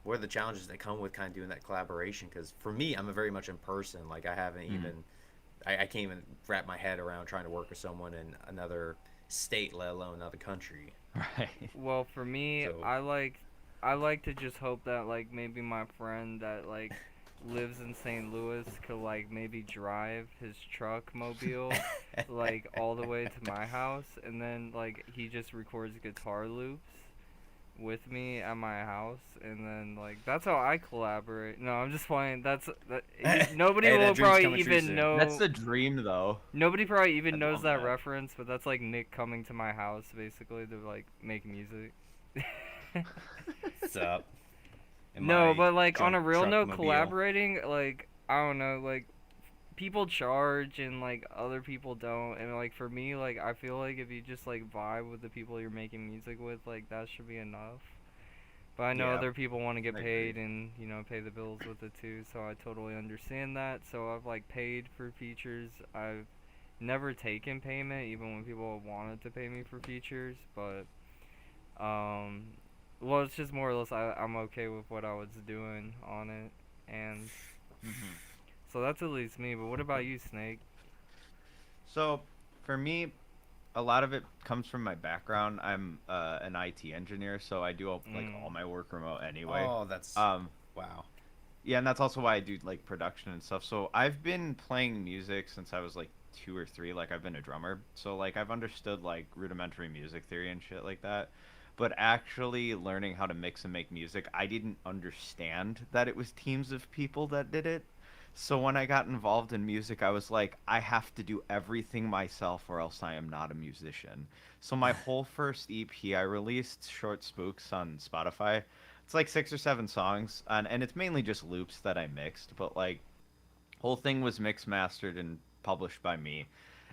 what are the challenges that come with kind of doing that collaboration? Because for me, I'm a very much in person. Like I haven't even, I can't even wrap my head around trying to work with someone in another state, let alone another country. Right. Well, for me, So- I like to just hope that like maybe my friend that like lives in St. Louis could like maybe drive his truck mobile like all the way to my house, and then like he just records guitar loops with me at my house, and then like that's how I collaborate. No, I'm just playing. Nobody Hey, that will dream's probably coming true even soon. know. That's the dream, though. Nobody probably even I'd knows love that that. reference, but that's like Nick coming to my house basically to like make music. What's up? In No, my but like on a real truck note, mobile. collaborating, like I don't know, like people charge and like other people don't, and like for me, like I feel like if you just like vibe with the people you're making music with, like that should be enough. But I know Yeah, other people want to get I paid agree. and pay the bills with it too, so I totally understand that. So I've like paid for features. I've never taken payment, even when people wanted to pay me for features, but well, it's just more or less I'm okay with what I was doing on it, and so that's at least me. But what about you, Snake? So, for me, a lot of it comes from my background. I'm an IT engineer, so I do all my work remote anyway. Oh, that's wow. Yeah, and that's also why I do like production and stuff. So I've been playing music since I was like 2 or 3. Like I've been a drummer, so like I've understood like rudimentary music theory and shit like that. But actually learning how to mix and make music, I didn't understand that it was teams of people that did it. So when I got involved in music, I was like, I have to do everything myself or else I am not a musician. So my whole first EP, I released Short Spooks on Spotify. It's like 6 or 7 songs, and it's mainly just loops that I mixed, but like whole thing was mixed, mastered, and published by me.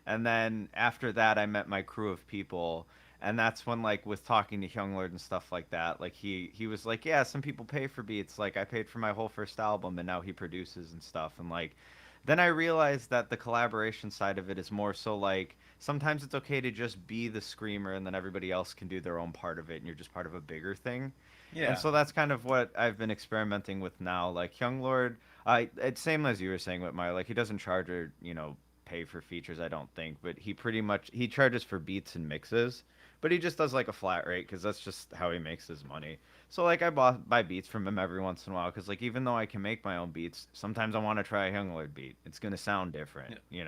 And then after that, I met my crew of people, And that's when, like, with talking to Young Lord and stuff like that, like he was like, yeah, some people pay for beats. Like, I paid for my whole first album, and now he produces and stuff. And like, then I realized that the collaboration side of it is more so like sometimes it's okay to just be the screamer, and then everybody else can do their own part of it, and you're just part of a bigger thing. And Yeah. so that's kind of what I've been experimenting with now. Like Young Lord, it's same as you were saying with Maya. Like he doesn't charge or pay for features, I don't think, but he pretty much he charges for beats and mixes, but he just does like a flat rate because that's just how he makes his money. So like buy beats from him every once in a while because like even though I can make my own beats, sometimes I want to try a Young Lord beat. It's gonna sound different, He's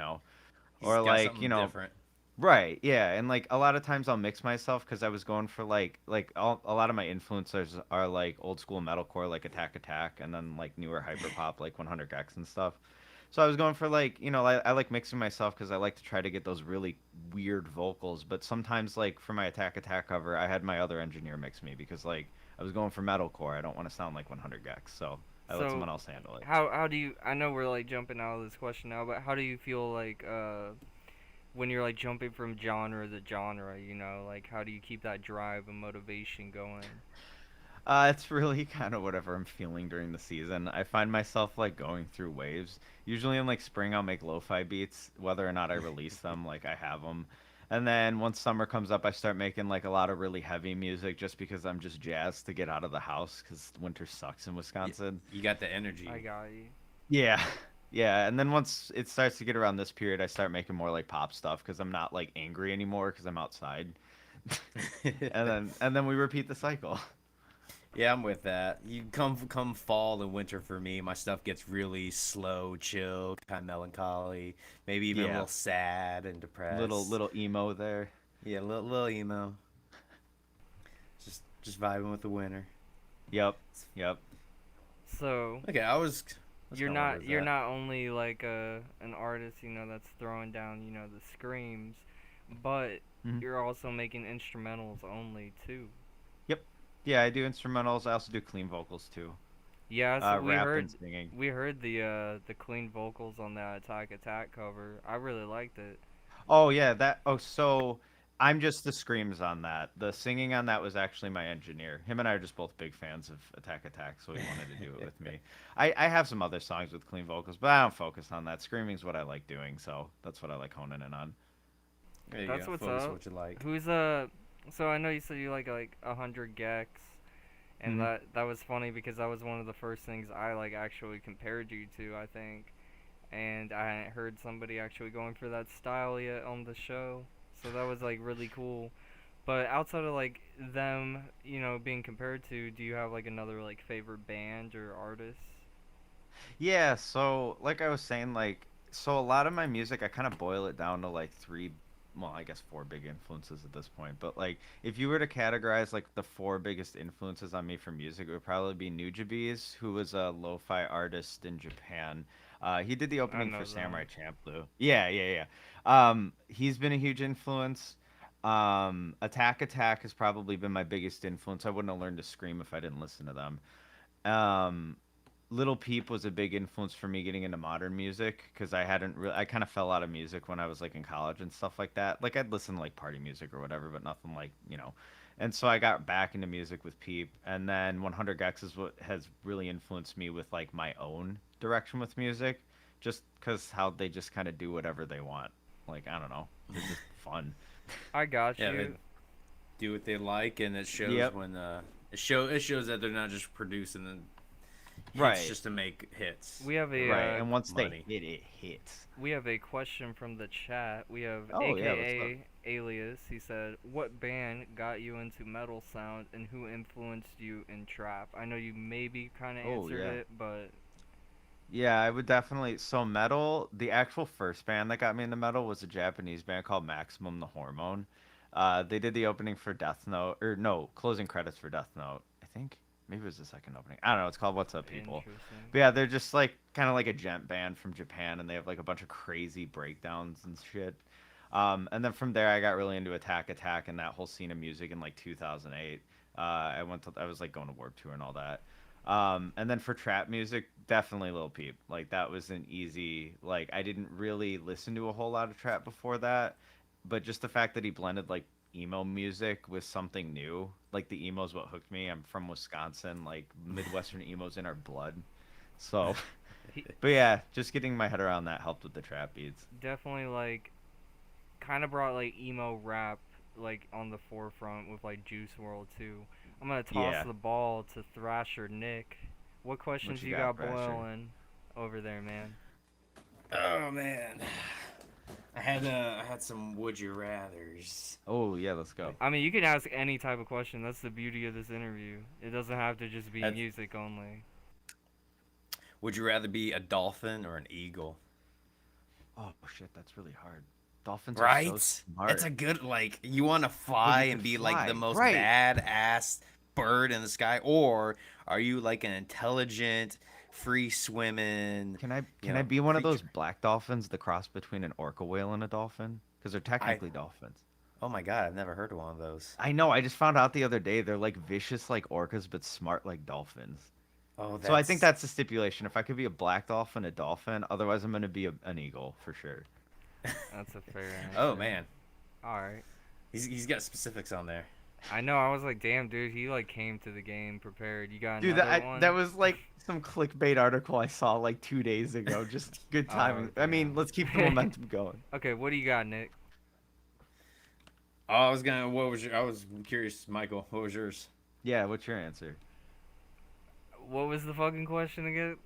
or got like something different. right, yeah, and like a lot of times I'll mix myself because I was going for a lot of my influencers are like old school metalcore like Attack Attack and then like newer hyperpop like 100x and stuff. So I was going for like I like mixing myself because I like to try to get those really weird vocals. But sometimes like for my Attack Attack cover, I had my other engineer mix me because like I was going for metalcore. I don't want to sound like 100x, so I let someone else handle it. How do you? I know we're like jumping out of this question now, but how do you feel like when you're like jumping from genre to genre? Like how do you keep that drive and motivation going? It's really kind of whatever I'm feeling during the season. I find myself like going through waves. Usually in like spring, I'll make lo-fi beats, whether or not I release them, like I have them. And then once summer comes up, I start making like a lot of really heavy music just because I'm just jazzed to get out of the house because winter sucks in Wisconsin. You got the energy. I got you. Yeah. Yeah, and then once it starts to get around this period, I start making more like pop stuff because I'm not like angry anymore because I'm outside. and then we repeat the cycle. Yeah, I'm with that. You come fall and winter for me, my stuff gets really slow, chill, kind of melancholy, maybe even a little sad and depressed. Little emo there. Yeah, little emo. Just vibing with the winter. Yep. So okay, you're not only like an artist, that's throwing down, the screams, but you're also making instrumentals only too. Yep. Yeah, I do instrumentals. I also do clean vocals too. Yeah, so we heard the clean vocals on that Attack Attack cover. I really liked it. Oh yeah, so I'm just the screams on that. The singing on that was actually my engineer. Him and I are just both big fans of Attack Attack, so he wanted to do it with me. I have some other songs with clean vocals, but I don't focus on that. Screaming's what I like doing, so that's what I like honing in on. That's what's up. What you like. Who's So I know you said you like 100 gex, and that was funny because that was one of the first things I like actually compared you to, I think, and I hadn't heard somebody actually going for that style yet on the show, so that was like really cool. But outside of like them, being compared to, do you have like another like favorite band or artist? Yeah, so like I was saying, so a lot of my music I kind of boil it down to like I guess four big influences at this point. But like if you were to categorize like the four biggest influences on me for music, it would probably be Nujabes, who was a lo-fi artist in Japan. He did the opening for Samurai Champloo. Yeah. He's been a huge influence. Attack Attack has probably been my biggest influence. I wouldn't have learned to scream if I didn't listen to them. Little Peep was a big influence for me getting into modern music because I kind of fell out of music when I was like in college and stuff like that. Like I'd listen to like party music or whatever, but nothing like, And so I got back into music with Peep, and then 100 gex is what has really influenced me with like my own direction with music, just because how they just kind of do whatever they want. Like I don't know, it's just fun. I got you. They do what they like, and it shows when it shows that they're not just producing the hits just to make hits. We have a and once they hit, it hits. We have a question from the chat. We have AKA Alias. He said, "What band got you into metal sound, and who influenced you in trap?" I know you maybe kind of answered it, but yeah, I would definitely. So metal, the actual first band that got me into metal was a Japanese band called Maximum the Hormone. They did the opening for Death Note, or no, closing credits for Death Note, I think. Maybe it was the second opening. I don't know. It's called What's Up, People. But yeah, they're just like kind of like a gent band from Japan, and they have like a bunch of crazy breakdowns and shit. And then from there, I got really into Attack Attack and that whole scene of music in like 2008. I was like going to Warped Tour and all that. And then for trap music, definitely Lil Peep. Like that was an easy. Like I didn't really listen to a whole lot of trap before that, but just the fact that he blended like emo music with something new. Like the emo's what hooked me. I'm from Wisconsin. Like Midwestern emo's in our blood. So, but yeah, just getting my head around that helped with the trap beats. Definitely like kind of brought like emo rap like on the forefront with like Juice World too. I'm gonna toss the ball to Thrasher Nick. What questions you got boiling over there, man? Oh man, I had some would you rather's. Oh yeah, let's go. I mean, you can ask any type of question. That's the beauty of this interview. It doesn't have to just be music only. Would you rather be a dolphin or an eagle? Oh shit, that's really hard. Dolphins right? are so smart. It's a good like you want to fly and be like the most badass bird in the sky, or are you like an intelligent, free swimming? Can I be one of those black dolphins, the cross between an orca whale and a dolphin? Because they're technically dolphins. Oh my god, I've never heard of one of those. I know. I just found out the other day they're like vicious like orcas, but smart like dolphins. Oh, so I think that's the stipulation. If I could be a black dolphin, a dolphin. Otherwise, I'm gonna be an eagle for sure. That's a fair answer. Oh man. All right. He's got specifics on there. I know. I was like, damn, dude. He like came to the game prepared. You got dude, another one? That was like some clickbait article I saw like 2 days ago. Just good timing. I mean, let's keep the momentum going. Okay, what do you got, Nick? Oh, I was curious, Michael. What was yours? Yeah, what's your answer? What was the fucking question again?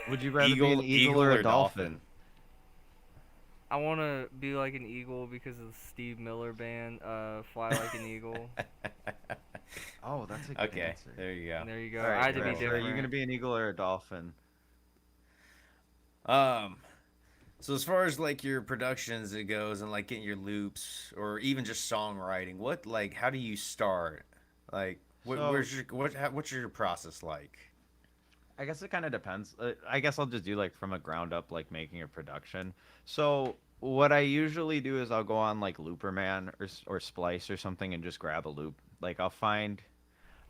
Would you rather be an eagle or a dolphin? I want to be like an eagle because of the Steve Miller band, Fly Like an Eagle. Oh, that's a good answer. There you go. There you go. All right, I had to be different. Are you going to be an eagle or a dolphin? So as far as like your productions it goes and like getting your loops or even just songwriting, how do you start? Like what's your process like? I guess it kind of depends. I guess I'll just do like from a ground up, like making a production. So what I usually do is I'll go on like Looperman or Splice or something and just grab a loop. Like I'll find.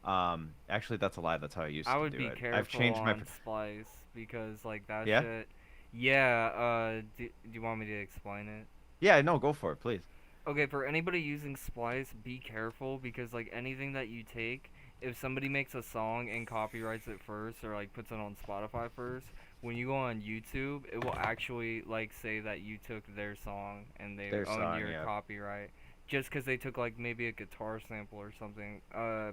Actually, that's a lie. That's how I used to do it. I would be careful I've changed on Splice because like that yeah? shit. Yeah. Do you want me to explain it? Yeah. No. Go for it, please. Okay. For anybody using Splice, be careful because like anything that you take. If somebody makes a song and copyrights it first or like puts it on Spotify first, when you go on YouTube, it will actually like say that you took their song and they own your copyright. Just because they took like maybe a guitar sample or something.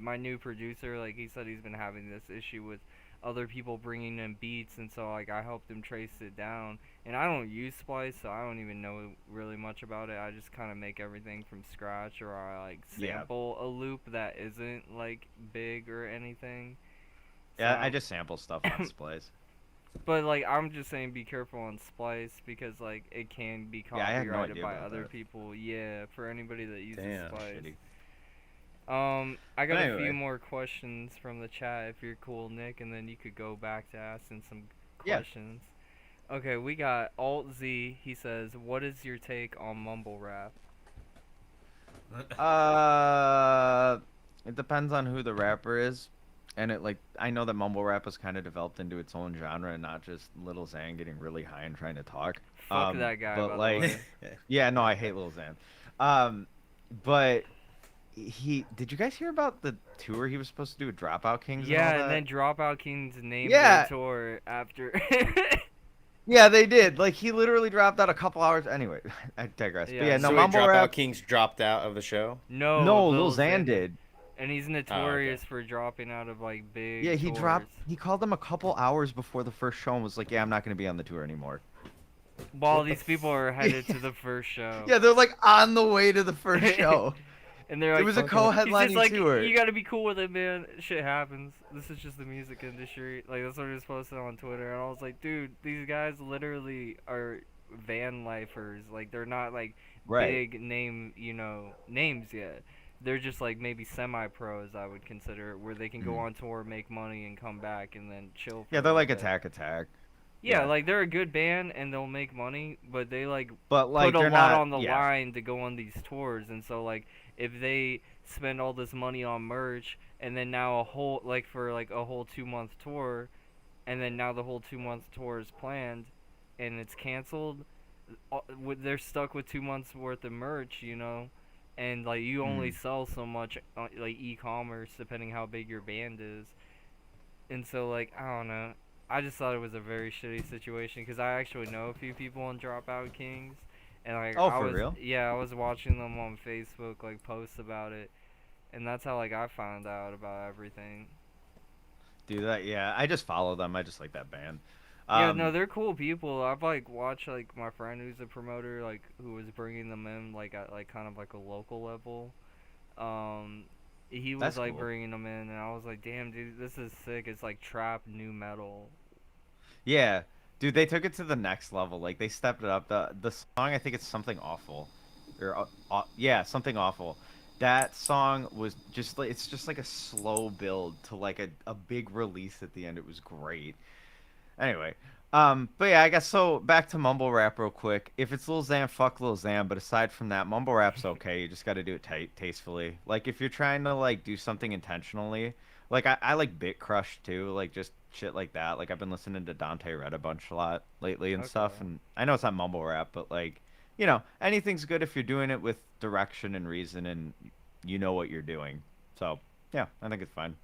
My new producer, like he said he's been having this issue with other people bringing in beats, and so like I helped him trace it down. And I don't use Splice, so I don't even know really much about it. I just kind of make everything from scratch, or I like sample a loop that isn't like big or anything. Yeah, I just sample stuff on Splice. But like I'm just saying, be careful on Splice because like it can be copyrighted by other people. Yeah, for anybody that uses Splice. I got a few more questions from the chat if you're cool, Nick, and then you could go back to asking some questions. Okay, we got Alt Z. He says, "What is your take on mumble rap?" It depends on who the rapper is, and I know that mumble rap has kind of developed into its own genre, and not just Lil Xan getting really high and trying to talk. Fuck that guy. But by like, the way. yeah, no, I hate Lil Xan. But did you guys hear about the tour he was supposed to do with Dropout Kings? Yeah, and then Dropout Kings named the tour after. Yeah, they did. Like he literally dropped out a couple hours. Anyway, I digress. Yeah. But yeah, no, So mumble rap. Kings dropped out of the show? No, Lil Xan did. And he's notorious for dropping out of like big. Yeah, he tours. He called them a couple hours before the first show and was like, "Yeah, I'm not going to be on the tour anymore." While these people are headed to the first show. Yeah, they're like on the way to the first show. And they're like, it was a co-headlining tour. You gotta be cool with it, man. Shit happens. This is just the music industry. Like that's what he was posted on Twitter, and I was like, dude, these guys literally are van lifers. Like they're not like big name, names yet. They're just like maybe semi-pros, I would consider, where they can go on tour, make money, and come back and then chill. Yeah, they're like Attack. Yeah, like they're a good band and they'll make money, but they put a lot on the line to go on these tours, and so like if they spend all this money on merch and then now a whole 2-month tour, and then now the whole 2-month tour is planned and it's canceled, they're stuck with 2 months worth of merch, and like you only Mm. sell so much like e-commerce depending how big your band is. And so like I don't know. I just thought it was a very shitty situation because I actually know a few people on Dropout Kings, and like Oh, for real? I was watching them on Facebook like post about it, and that's how like I found out about everything. Do that? Yeah, I just follow them. I just like that band. Yeah, no, Um, they're cool people. I've like watched like my friend who's a promoter, like who was bringing them in like at like kind of like a local level. Um, he was that's like cool. bringing them in, and I was like, damn, dude, this is sick. It's like trap new metal. Yeah, dude, they took it to the next level. Like they stepped it up. The song, I think it's something awful, or yeah, something awful. That song was just like it's just like a slow build to like a big release at the end. It was great. Anyway, but yeah, I guess so. Back to mumble rap real quick. If it's Lil Xan, fuck Lil Xan. But aside from that, mumble rap's okay. You just got to do it tastefully. Like if you're trying to like do something intentionally, like I like Bit Crush too. Like just shit like that. Like I've been listening to Dante Red a bunch a lot lately and Okay. stuff. And I know it's not mumble rap, but like you know anything's good if you're doing it with direction and reason and you know what you're doing. So yeah, I think it's fine.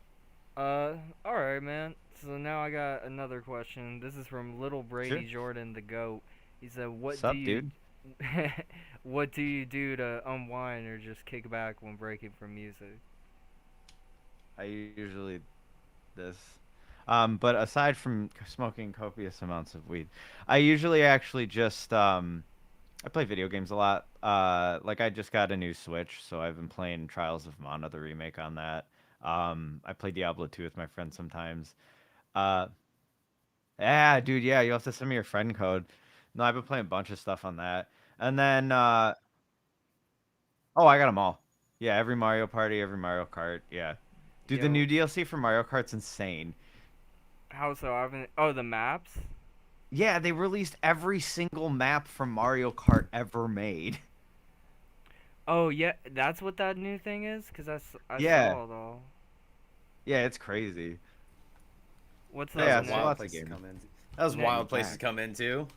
All right, man. So now I got another question. This is from Little Sure. Brady Jordan, the goat. He said, "What do Sup, you, dude? what do you do to unwind or just kick back when breaking from music?" I usually this. But aside from smoking copious amounts of weed, I usually actually just I play video games a lot. Like I just got a new Switch, so I've been playing Trials of Mana, the remake on that. I play Diablo 2 with my friends sometimes. Uh, yeah, dude, yeah, you'll have to send me your friend code. No, I've been playing a bunch of stuff on that. And then oh, I got them all. Yeah, every Mario Party, every Mario Kart. Yeah. Dude, the Yo, new DLC for Mario Kart's insane. how so? I haven't. Oh, the maps. Yeah, they released every single map from Mario Kart ever made. Oh yeah, that's what that new thing is. Cause I Yeah, saw it all. yeah, it's crazy. What's But That was up, yeah, a so Nick? wild lots of place to gaming. come in. That was Nick, wild I'm places to back. come into.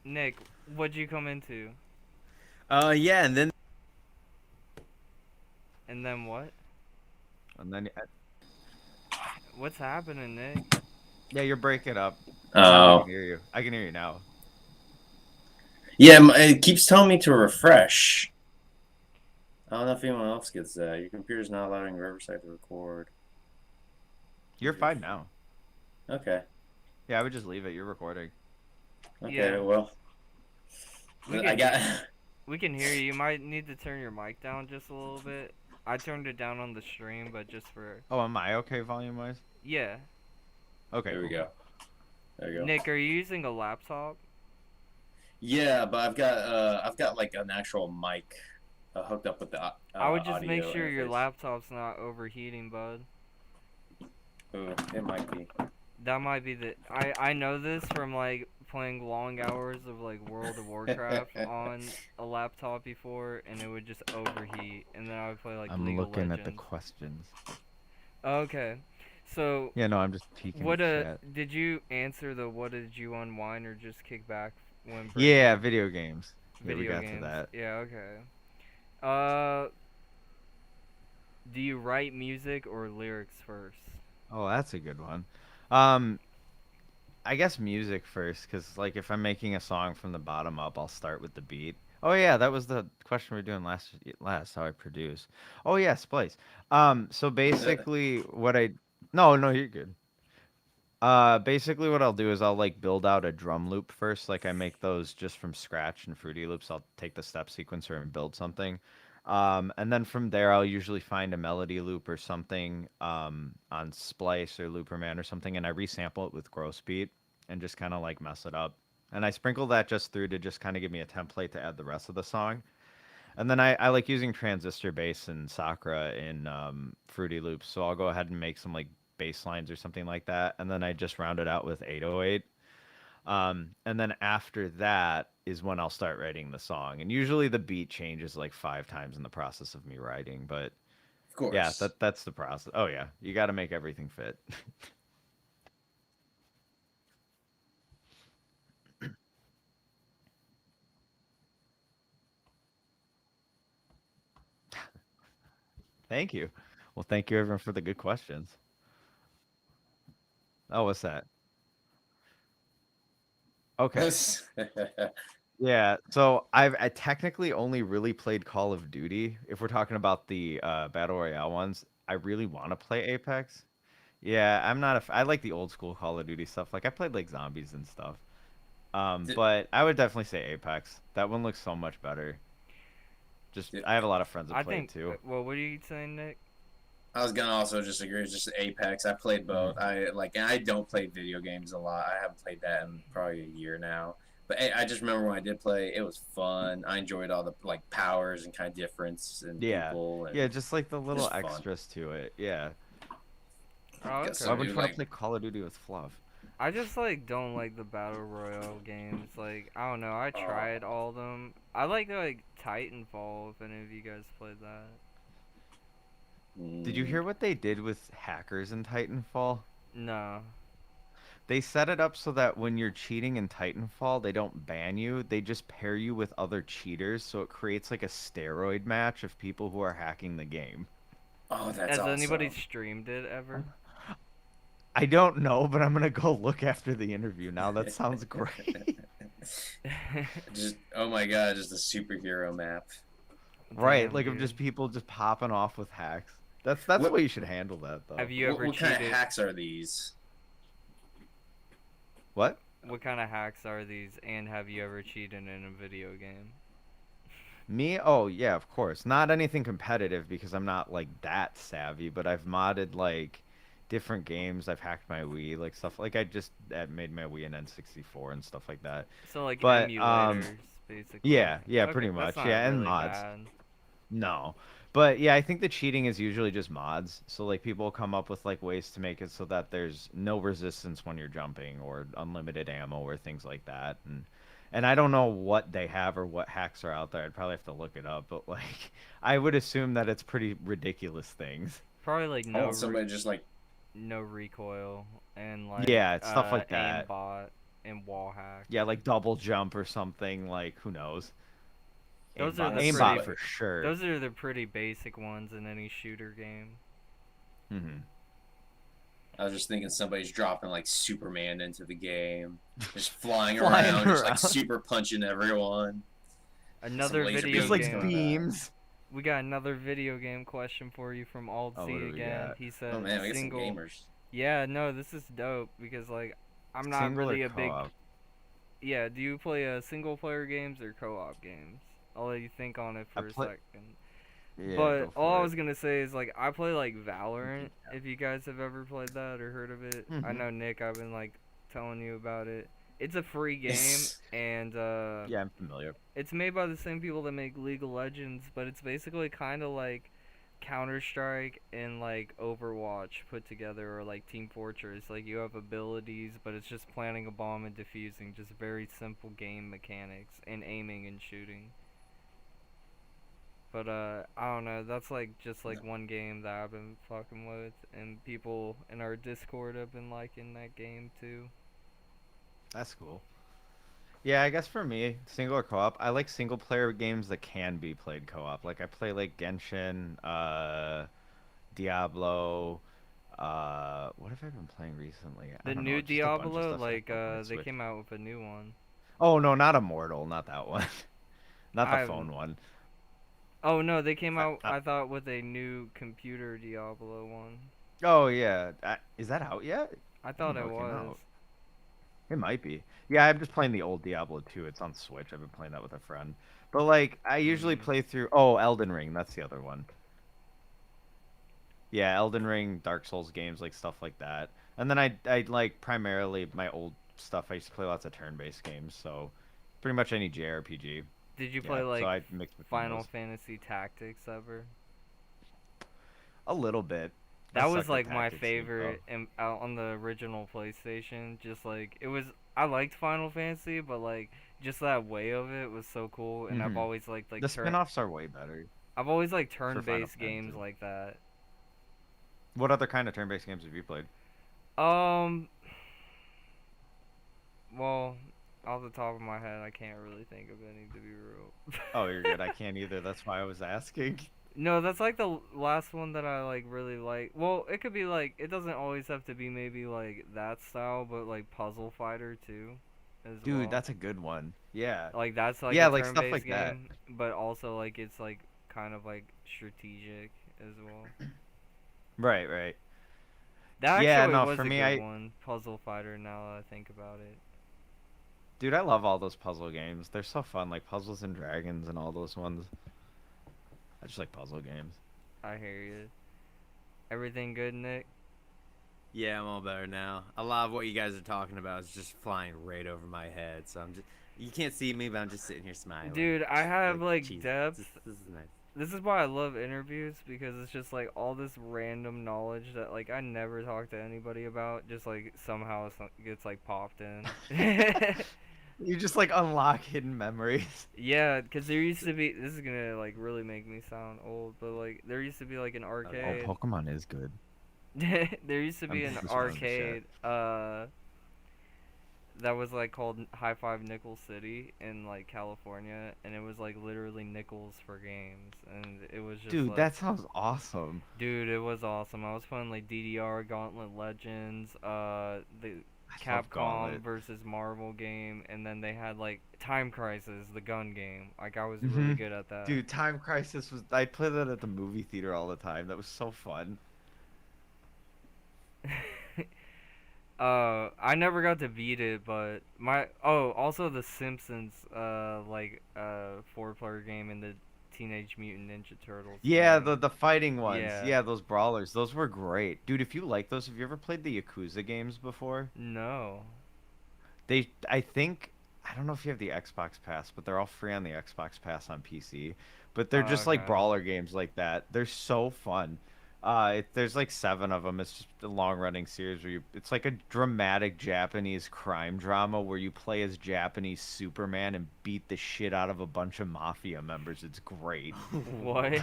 Nick, what'd you come into? Yeah, and then And then what? And then What's happening, Nick? yeah, you're breaking up. Now I can Oh. hear you. I can hear you now. Yeah, it keeps telling me to refresh. I don't know if anyone else gets that. Your computer's not allowing Riverside to record. You're fine now. Okay. Yeah, I would just leave it. You're recording. Okay, Yeah. well. We I can got. we can hear you. You might need to turn your mic down just a little bit. I turned it down on the stream, but just for Oh, am I okay volume wise? yeah. Okay. There we Cool. go. There you go. Nick, are you using a laptop? Yeah, but I've got like an actual mic hooked up with the I would just audio make sure your interface. laptop's not overheating, bud. Ooh, it might be. That might be the I know this from like playing long hours of like World of Warcraft on a laptop before, and it would just overheat, and then I would play like I'm League of looking at the Legends. questions. Okay, so Yeah, no, I'm just peeking what at chat. did you answer the what did you unwind or just kick back when Yeah, breaking video games. Yeah, we video got to games? that. Yeah, okay. Uh, do you write music or lyrics first? Oh, that's a good one. Um, I guess music first, because like if I'm making a song from the bottom up, I'll start with the beat. Oh yeah, that was the question we were doing last how I produce. Oh yeah, splice. So basically what I no no you're good. Basically what I'll do is I'll like build out a drum loop first. Like I make those just from scratch in Fruity Loops. I'll take the step sequencer and build something. And then from there I'll usually find a melody loop or something on Splice or Looperman or something, and I resample it with Gross Beat and just kind of like mess it up. And I sprinkle that just through to just kind of give me a template to add the rest of the song. And then I like using transistor bass and Sakura in Fruity Loops, so I'll go ahead and make some like bass lines or something like that, and then I just round it out with 808. And then after that is when I'll start writing the song, and usually the beat changes like 5 times in the process of me writing, but Of course. yeah, that's the process. Oh yeah, you got to make everything fit. Thank you. Well, thank you everyone for the good questions. Oh, what's that? Okay. Yeah, so I technically only really played Call of Duty. If we're talking about the battle royale ones, I really want to play Apex. Yeah, I'm not a I like the old school Call of Duty stuff. Like I played like zombies and stuff. But I would definitely say Apex. That one looks so much better. Just I have a lot of friends that I play it think. too. Well, what are you saying, Nick? I was gonna also just agree. It's just Apex. I played both. And I don't play video games a lot. I haven't played that in probably a year now. But I just remember when I did play, it was fun. I enjoyed all the like powers and kind of difference in Yeah. people and Yeah, just like the little just fun. extras to it. Yeah. Oh, Got okay. Why some would new you want like to play Call of Duty with Fluff? I just like don't like the battle royale games. Like I don't know. I tried all of them. I like Titanfall. If any of you guys played that. Did you hear what they did with hackers in Titanfall? No. They set it up so that when you're cheating in Titanfall, they don't ban you. They just pair you with other cheaters, so it creates like a steroid match of people who are hacking the game. Oh, that's Has awesome. anybody streamed it ever? I don't know, but I'm gonna go look after the interview now. That sounds great. Just oh my god, just a superhero map. Right, Damn, like of dude. just people just popping off with hacks. That's the way you should handle that, though. Have you ever What cheated? kind of hacks are these? What? What kind of hacks are these? And have you ever cheated in a video game? Me? Oh, yeah, of course. Not anything competitive because I'm not like that savvy, but I've modded like different games. I've hacked my Wii, like stuff like I just made my Wii an N64 and stuff like that. So like But emulators, basically. yeah, Okay, pretty that's much. not Yeah, and really mods. bad. No. But yeah, I think the cheating is usually just mods. So like people come up with like ways to make it so that there's no resistance when you're jumping or unlimited ammo or things like that. And I don't know what they have or what hacks are out there. I'd probably have to look it up, but like I would assume that it's pretty ridiculous things. Probably like I no want somebody just like no recoil and like Yeah, it's stuff like that. aimbot and wall hack. Yeah, like double jump or something, like who knows. Those are the aimbot pretty, for sure. Those are the pretty basic ones in any shooter game. Mhm. I was just thinking somebody's dropping like Superman into the game, just flying Flying around, just like around. super punching everyone. Another Some laser video beams Just like game. coming out. beams. We got another video game question for you from Alt Oh, C what do we again. got? He said Oh man, we got some single. gamers. Yeah, no, this is dope because like I'm not Single or really a big. co-op? Yeah, do you play single player games or co-op games? I'll let you think on it for a second. Yeah, But go for all I it. was gonna say is like I play like Valorant. If you guys have ever played that or heard of it, I Mhm. know Nick. I've been like telling you about it. It's a free game Yes. and Yeah, I'm familiar. it's made by the same people that make League of Legends, but it's basically kind of like Counter-Strike and like Overwatch put together, or like Team Fortress. Like you have abilities, but it's just planting a bomb and defusing. Just very simple game mechanics and aiming and shooting. But I don't know. That's like just like one game that I've been fucking with, and people in our Discord have been liking that game too. That's cool. Yeah, I guess for me, single or co-op, I like single player games that can be played co-op. Like I play like Genshin, Diablo, what have I been playing recently? I The don't new know, just a bunch of Diablo, stuff that I like play on my they Switch. came out with a new one. Oh no, not Immortal, not that one. Not the I've- phone one. Oh no, they came out. I thought with a new computer Diablo one. Oh yeah, is that out yet? I thought didn't it know came was. out. It might be. Yeah, I'm just playing the old Diablo 2. It's on Switch. I've been playing that with a friend. But like, I usually play through. Oh, Elden Ring. That's the other one. Yeah, Elden Ring, Dark Souls games, like stuff like that. And then I like primarily my old stuff. I used to play lots of turn-based games, so pretty much any JRPG. Did you Yeah, play like so I mix between Final those. Fantasy Tactics ever? A little bit. I That suck was at like my tactics games, though. favorite out on the original PlayStation. Just like it was, I liked Final Fantasy, but like just that way of it was so cool. And I've Mhm. always liked like The spin-offs are way better. I've always liked Final turn-based games Fantasy. like that. What other kind of turn-based games have you played? Well, off the top of my head, I can't really think of any to be real. Oh, you're good. I can't either. That's why I was asking. No, that's like the last one that I like really like. Well, it could be like it doesn't always have to be maybe like that style, but like Puzzle Fighter too, as Dude, well. that's a good one. Yeah. Like that's like Yeah, a like stuff turn-based like that. game, but also like it's like kind of like strategic as well. Right, right. That Yeah, actually no, was for a me, good one, Puzzle Fighter. Now that I think about it. dude, I love all those puzzle games. They're so fun, like Puzzles and Dragons and all those ones. I just like puzzle games. I hear you. Everything good, Nick? Yeah, I'm all better now. A lot of what you guys are talking about is just flying right over my head. So I'm just, you can't see me, but I'm just sitting here smiling. Dude, I have like Jesus, depth. this is nice. This is why I love interviews, because it's just like all this random knowledge that like I never talk to anybody about, just like somehow gets like popped in. You just like unlock hidden memories. Yeah, because there used to be, this is gonna like really make me sound old, but like there used to be like an Oh, arcade. Pokemon is good. There used to I'm be an just wanted to share. arcade that was like called High Five Nickel City in like California, and it was like literally nickels for games, and it was just Dude, like, that sounds awesome. dude, it was awesome. I was playing like DDR, Gauntlet Legends, the I love Capcom Gauntlet. versus Marvel game, and then they had like Time Crisis, the gun game. Like I was really good at that. Dude, Time Crisis was. I played that at the movie theater all the time. That was so fun. I never got to beat it, but also the Simpsons, 4-player game in the Teenage Mutant Ninja Turtles. Yeah, game. the fighting ones. Yeah. Yeah, those brawlers. Those were great. Dude, if you like those, have you ever played the Yakuza games before? No. I think, I don't know if you have the Xbox Pass, but they're all free on the Xbox Pass on PC. But they're just like Okay. brawler games like that. They're so fun. There's like 7 of them. It's just a long-running series where it's like a dramatic Japanese crime drama where you play as Japanese Superman and beat the shit out of a bunch of mafia members. It's great. What?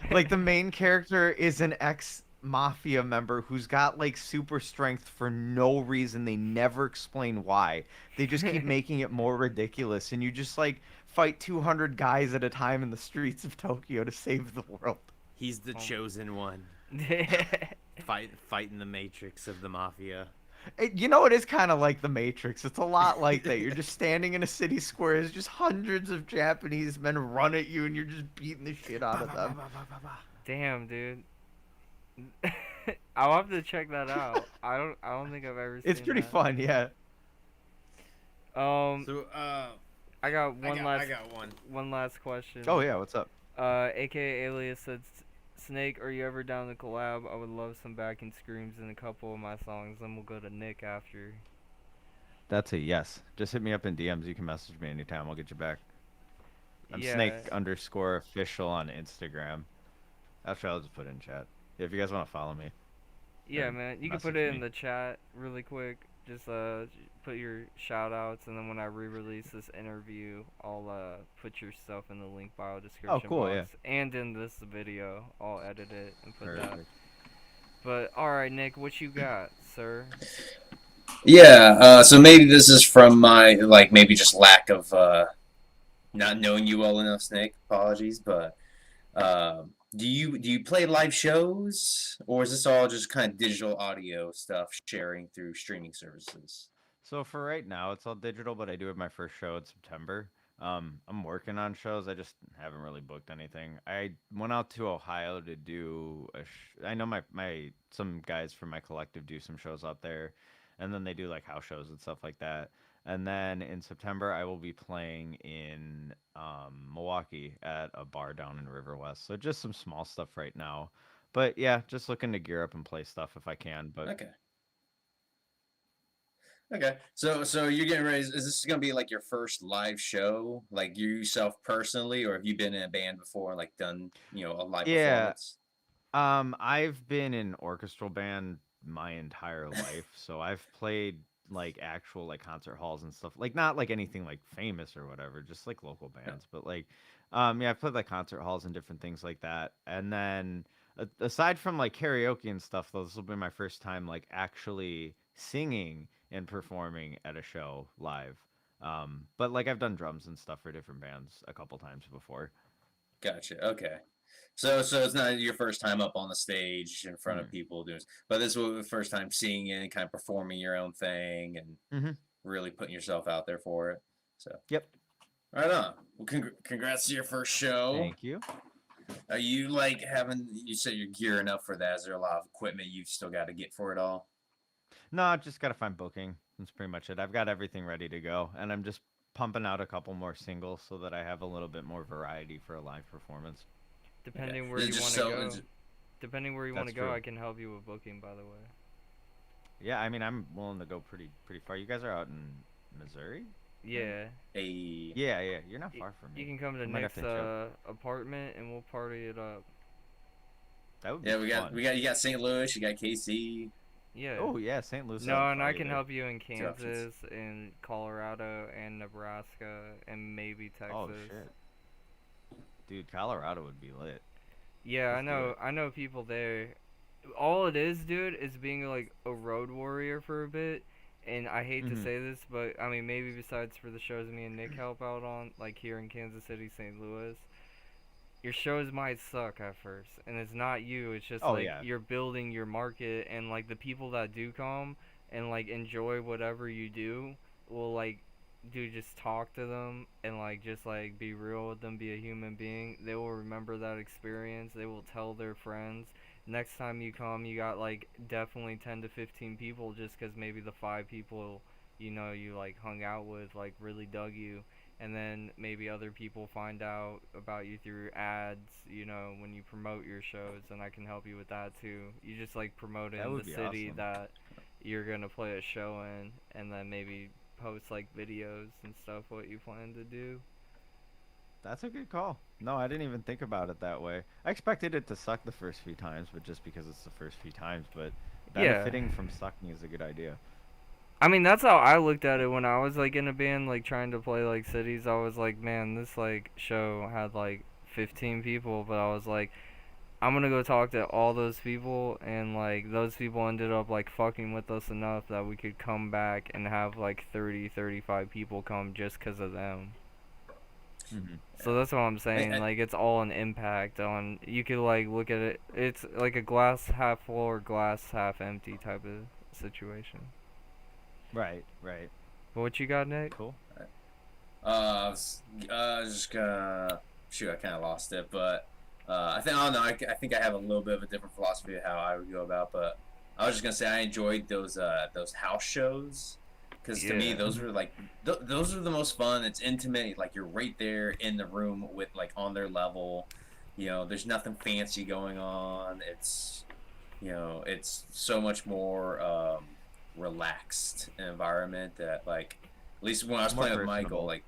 Like the main character is an ex-mafia member who's got like super strength for no reason. They never explain why. They just keep making it more ridiculous, and you just like fight 200 guys at a time in the streets of Tokyo to save the world. He's the chosen one. Fighting the matrix of the mafia. You know, it is kind of like the Matrix. It's a lot like that. You're just standing in a city square. There's just hundreds of Japanese men run at you, and you're just beating the shit out of them. Damn, dude. I'll have to check that out. I don't think I've ever seen It's pretty that. fun, yeah. So, I got one last question. Oh yeah, what's up? AKA Alias said, Snake, are you ever down to collab? I would love some backing screams in a couple of my songs. Then we'll go to Nick after. That's a yes. Just hit me up in DMs. You can message me anytime. I'll get you back. I'm Yeah. Snake_official on Instagram. Actually, I'll just put it in chat. If you guys want to follow me. Yeah, then man. You can message put it me. in the chat really quick. Just put your shout outs, and then when I re-release this interview, I'll put your stuff in the link bio description cool, box and in this video. I'll edit it and put that. Perfect. But all right, Nick, what you got, sir? Yeah, so maybe this is from my, like, maybe just lack of not knowing you well enough, Snake. Apologies, but do you play live shows, or is this all just kind of digital audio stuff sharing through streaming services? So for right now, it's all digital, but I do have my first show in September. I'm working on shows. I just haven't really booked anything. I went out to Ohio to do I know some guys from my collective do some shows out there, and then they do like house shows and stuff like that. And then in September, I will be playing in Milwaukee at a bar down in River West. So just some small stuff right now. But yeah, just looking to gear up and play stuff if I can. But Okay. Okay, so you're getting ready. Is this gonna be like your first live show, like you yourself personally, or have you been in a band before and like done, a live yeah, performance? I've been in orchestral band my entire life, so I've played like actual like concert halls and stuff. Like not like anything like famous or whatever, just like local bands. But like, yeah, I've played like concert halls and different things like that. And then aside from like karaoke and stuff, though, this will be my first time like actually singing and performing at a show live. But like I've done drums and stuff for different bands a couple times before. Gotcha. Okay. So it's not your first time up on the stage in front of people doing, but this was the first time seeing it and kind of performing your own thing and really putting yourself out there for it. So yep, right on. Well, congrats to your first show. Thank you. Are you like having? You said you're gearing up for that. Is there a lot of equipment you've still got to get for it all? No, I just gotta find booking. That's pretty much it. I've got everything ready to go, and I'm just pumping out a couple more singles so that I have a little bit more variety for a live performance. Depending where you want to go. Depending where you want to go, I can help you with booking, by the way. Yeah, I mean, I'm willing to go pretty far. You guys are out in Missouri? Yeah. Yeah, you're not far from me. You can come to Nick's apartment and we'll party it up. That would be fun. You got St. Louis, you got KC. Yeah. Oh yeah, St. Louis. No, and I can help you in Kansas, in Colorado, and Nebraska, and maybe Texas. Oh shit. Dude, Colorado would be lit. Yeah, I know people there. All it is, dude, is being like a road warrior for a bit. And I hate to say this, but I mean, maybe besides for the shows me and Nick help out on, like here in Kansas City, St. Louis, your shows might suck at first, and it's not you. It's just you're building your market, and like the people that do come and like enjoy whatever you do will like, dude, just talk to them and like just like be real with them, be a human being. They will remember that experience. They will tell their friends. Next time you come, you got like definitely 10 to 15 people, just because maybe the 5 people you like hung out with like really dug you, and then maybe other people find out about you through ads, when you promote your shows, and I can help you with that too. You just like promote it in the city that you're gonna play a show in, and then maybe post like videos and stuff what you plan to do. That's a good call. No, I didn't even think about it that way. I expected it to suck the first few times, but just because it's the first few times. But benefiting from sucking is a good idea. I mean, that's how I looked at it when I was like in a band, like trying to play like cities. I was like, man, this like show had like 15 people, but I was like, I'm gonna go talk to all those people, and like those people ended up like fucking with us enough that we could come back and have like 35 people come just because of them. So that's what I'm saying. Like, it's all an impact on. You could like look at it. It's like a glass half full or glass half empty type of situation. Right. What you got, Nick? Cool. I was just gonna shoot. I kind of lost it, but I don't know. I think I have a little bit of a different philosophy of how I would go about. But I was just gonna say I enjoyed those house shows. Because to me, those were like, those are the most fun. It's intimate. Like, you're right there in the room with, like, on their level. There's nothing fancy going on. It's, it's so much more relaxed environment that, like, at least when I was playing with Michael, like,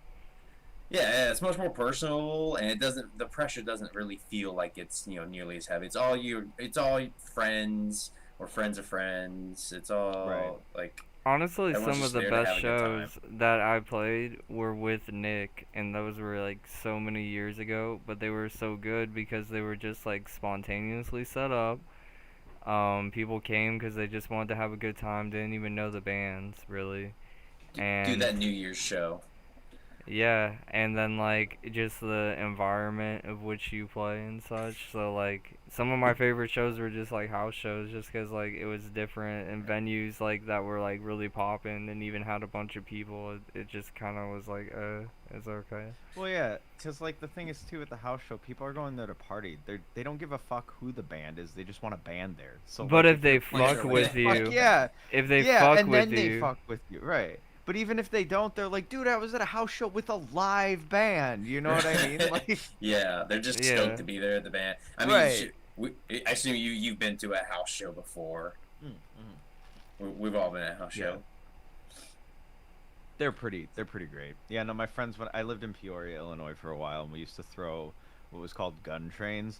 yeah, it's much more personal, and the pressure doesn't really feel like it's, nearly as heavy. It's all friends or friends of friends. It's all, like... Honestly, some of the best shows that I played were with Nick, and those were like so many years ago, but they were so good because they were just like spontaneously set up. People came because they just wanted to have a good time, didn't even know the bands really. And do that New Year's show. Yeah, and then like just the environment of which you play and such. So like some of my favorite shows were just like house shows, just because like it was different, and venues like that were like really popping and even had a bunch of people. It just kind of was like it's okay. Well, yeah, because like the thing is too with the house show, people are going there to party. They don't give a fuck who the band is. They just want a band there. So but like, if they fuck with you, if they fuck with you, right? But even if they don't, they're like, dude, I was at a house show with a live band. You know what I mean? Like, yeah, they're just stoked to be there at the band. I mean, I assume you've been to a house show before. We've all been at a house show. They're pretty great. Yeah, no, my friends, when I lived in Peoria, Illinois for a while, and we used to throw what was called gun trains,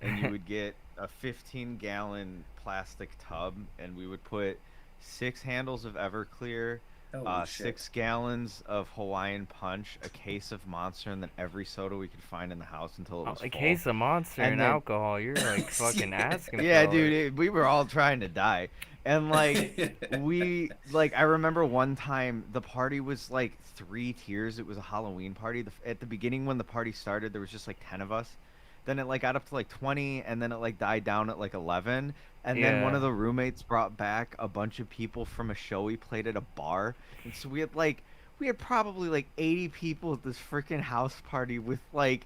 and you would get a 15-gallon plastic tub, and we would put 6 handles of Everclear, 6 gallons of Hawaiian Punch, a case of Monster, and then every soda we could find in the house until it was full. Case of Monster and alcohol. You're like fucking asking. Yeah, for dude, we were all trying to die. And like I remember one time the party was like 3 tiers. It was a Halloween party. At the beginning when the party started, there was just like 10 of us. then it like got up to like 20, and then it like died down at like 11. And then one of the roommates brought back a bunch of people from a show we played at a bar, and so we had probably like 80 people at this freaking house party with like,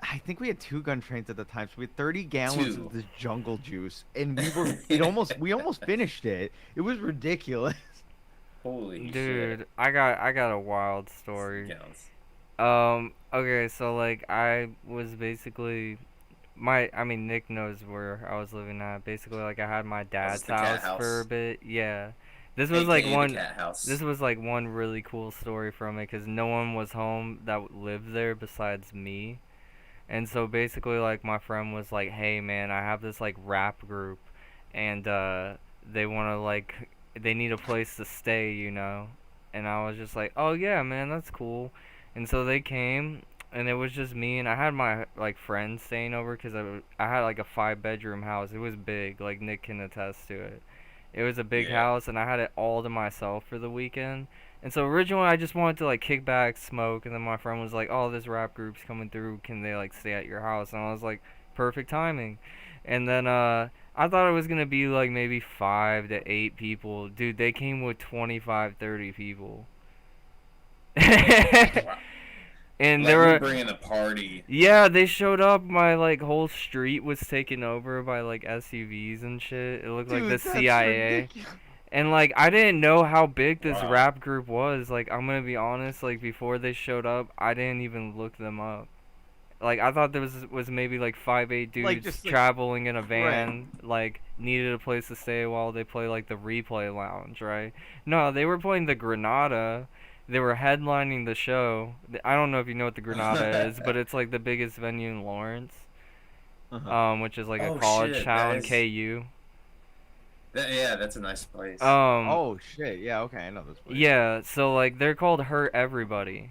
I think we had 2 gun trains at the time, so we had 30 gallons of this jungle juice, and we almost finished it. It was ridiculous. Holy Dude, shit. I got a wild story. Okay, so like I was basically Nick knows where I was living at. Basically, like I had my dad's house for a bit. Yeah. This was like this was like one really cool story from it, cuz no one was home that lived there besides me. And so basically like my friend was like, "Hey man, I have this like rap group and they want to like they need a place to stay, you know." And I was just like, "Oh yeah, man, that's cool." And so they came, and it was just me, and I had my like friends staying over because I had like a 5-bedroom house. It was big, like Nick can attest to it. It was a big house, and I had it all to myself for the weekend. And so originally I just wanted to like kick back, smoke, and then my friend was like, "Oh, this rap group's coming through. Can they like stay at your house?" And I was like, "Perfect timing." And then I thought it was gonna be like maybe 5 to 8 people. Dude, they came with 25, 30 people. And they were bringing the party. Yeah, they showed up. My like whole street was taken over by like SUVs and shit. It looked like the CIA. Ridiculous. And like I didn't know how big this rap group was. Like I'm gonna be honest. Like before they showed up, I didn't even look them up. Like I thought there was maybe like 5-8 dudes Like, just, like, traveling in a van. Like needed a place to stay while they play like the replay lounge, right? No, they were playing the Granada. They were headlining the show. I don't know if you know what the Granada is, but it's like the biggest venue in Lawrence, which is like a college town, KU. Yeah, that's a nice place. Oh shit! Yeah, okay, I know this place. Yeah, so like they're called Hurt Everybody.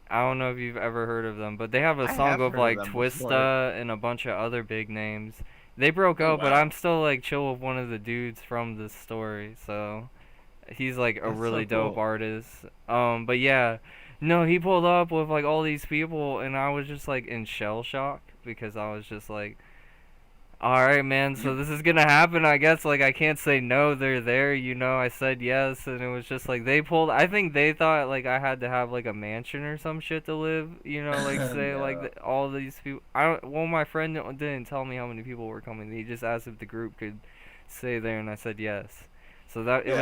I don't know if you've ever heard of them, but they have a song of like Twista and a bunch of other big names. They broke up, but I'm still like chill with one of the dudes from this story, so. He's like a really dope artist. But yeah, no, he pulled up with like all these people, and I was just like in shell shock because I was just like, all right, man, so this is gonna happen, I guess. Like I can't say no, they're there, you know. I said yes, and it was just like they pulled. I think they thought like I had to have like a mansion or some shit to live, you know, like say like all these people. Well, my friend didn't tell me how many people were coming. He just asked if the group could stay there, and I said yes. So that it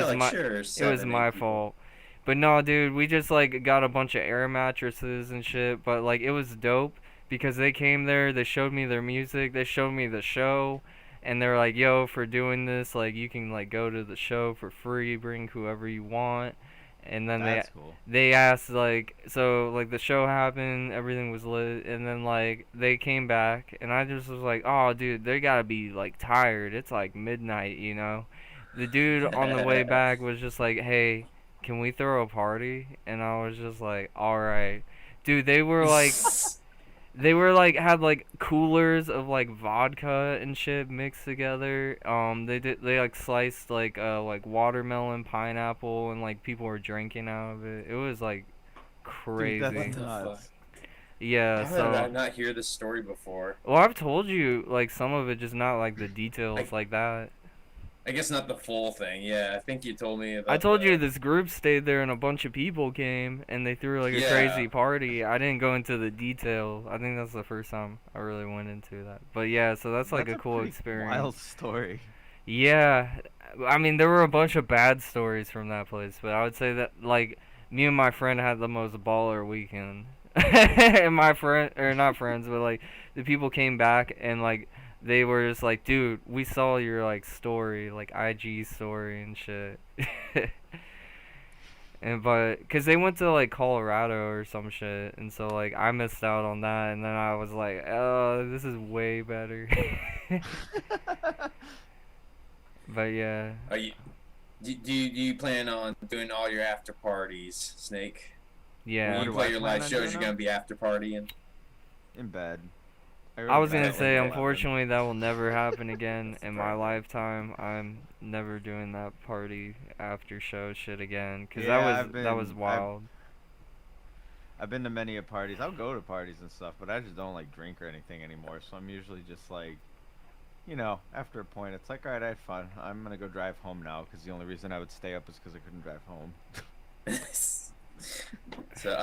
was my fault. But no, dude, we just like got a bunch of air mattresses and shit, but like it was dope because they came there, they showed me their music, they showed me the show, and they're like, "Yo, for doing this, like you can like go to the show for free, bring whoever you want." And then they asked like, so like the show happened, everything was lit, and then like they came back, and I just was like, "Oh, dude, they gotta be like tired. It's like midnight, you know." The dude on the way back was just like, "Hey, can we throw a party?" And I was just like, "Alright." Dude, they were like had like coolers of like vodka and shit mixed together. They like sliced like watermelon, pineapple, and like people were drinking out of it. It was like crazy. Dude, what the fuck? Yeah, How did I not hear this story before? Well, I've told you like some of it, just not like the details like that. I guess not the full thing. Yeah, I think you told me about I told you this group stayed there and a bunch of people came and they threw like a crazy party. I didn't go into the detail. I think that's the first time I really went into that. But yeah, so that's like a cool experience. Wild story. Yeah, I mean there were a bunch of bad stories from that place, but I would say that like me and my friend had the most baller weekend. And my friend, or not friends, but like the people came back and like they were just like, "Dude, we saw your like story, like IG story and shit." And cause they went to like Colorado or some shit, and so like I missed out on that, and then I was like, "Oh, this is way better." But yeah. Do you plan on doing all your after parties, Snake? Yeah. When you play your live shows, you're gonna be after partying. In bed. I was gonna say, unfortunately, that will never happen again in my lifetime. I'm never doing that party after show shit again, cause that was wild. I've been to many of parties. I'll go to parties and stuff, but I just don't like drink or anything anymore. So I'm usually just like, you know, after a point, it's like, all right, I had fun. I'm gonna go drive home now because the only reason I would stay up is because I couldn't drive home. So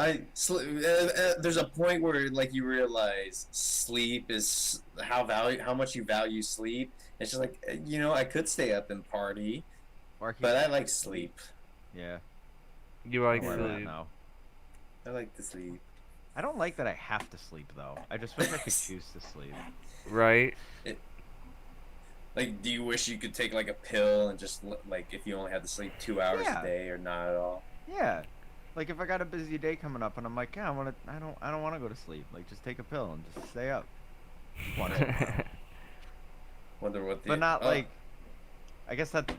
there's a point where like you realize sleep is how much you value sleep. It's just like, you know, I could stay up and party, but I like sleep. Yeah. You like Where I'm at sleep. now. I like to sleep. I don't like that I have to sleep though. I just wish I could choose to sleep. Right. Like, do you wish you could take like a pill and just like if you only had to sleep 2 hours Yeah. a day or not at all? Yeah. Like if I got a busy day coming up and I'm like, yeah, I don't want to go to sleep. Like just take a pill and just stay up. Want it. Wonder what the. But not like. I guess that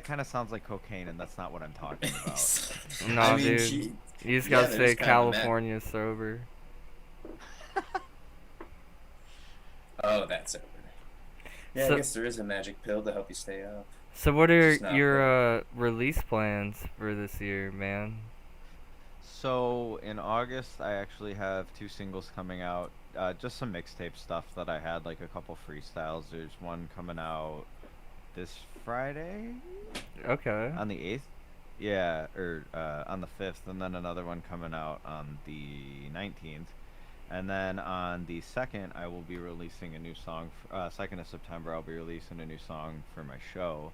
kind of sounds like cocaine, and that's not what I'm talking about. No, I mean, dude. You just gotta there's stay kind of a California sober. Oh, that's over. Yeah, So- I guess there is a magic pill to help you stay up. So what are Just not your release plans for this year, man? So in August, I actually have 2 singles coming out. Just some mixtape stuff that I had, like a couple freestyles. There's one coming out this Friday. Okay. On the 8th. Yeah, or on the 5th, and then another one coming out on the 19th. And then on the 2nd, I will be releasing a new song. 2nd of September, I'll be releasing a new song for my show,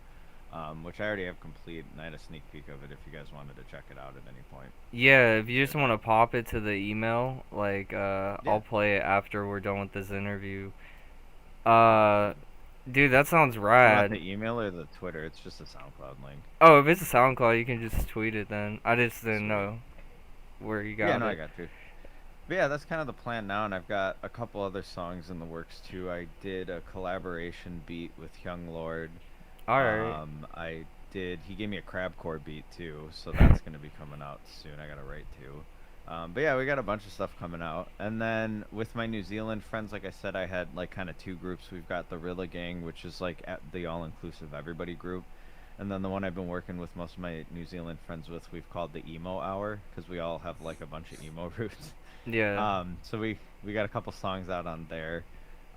which I already have complete, and I had a sneak peek of it if you guys wanted to check it out at any point. Yeah, if you just want to pop it to the email, like, I'll play it after we're done with this interview. Dude, that sounds Not rad. the email or the Twitter, it's just a SoundCloud link. Oh, if it's a SoundCloud, you can just tweet it then. I just didn't know where you got Yeah, it. no, I got you. But yeah, that's kind of the plan now, and I've got a couple other songs in the works too. I did a collaboration beat with Young Lord. Alright. He gave me a crabcore beat too, so that's gonna be coming out soon. I gotta write too. But yeah, we got a bunch of stuff coming out. And then with my New Zealand friends, like I said, I had like kind of 2 groups. We've got the Rilla Gang, which is like the all-inclusive everybody group. And then the one I've been working with most of my New Zealand friends with, we've called the Emo Hour, because we all have like a bunch of emo roots. Yeah. So we got a couple songs out on there.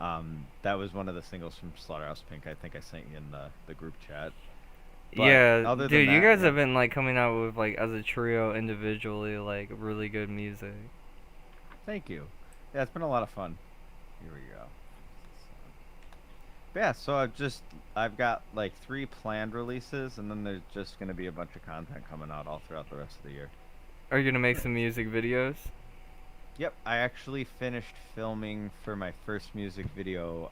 That was one of the singles from Slaughterhouse Pink. I think I sent you in the group chat. But yeah, other dude, than you that, guys yeah. have been like coming out with like as a trio individually, like really good music. Thank you. Yeah, it's been a lot of fun. Here we go. But yeah, so I've got like 3 planned releases, and then there's just gonna be a bunch of content coming out all throughout the rest of the year. Are you gonna make some music videos? Yep, I actually finished filming for my first music video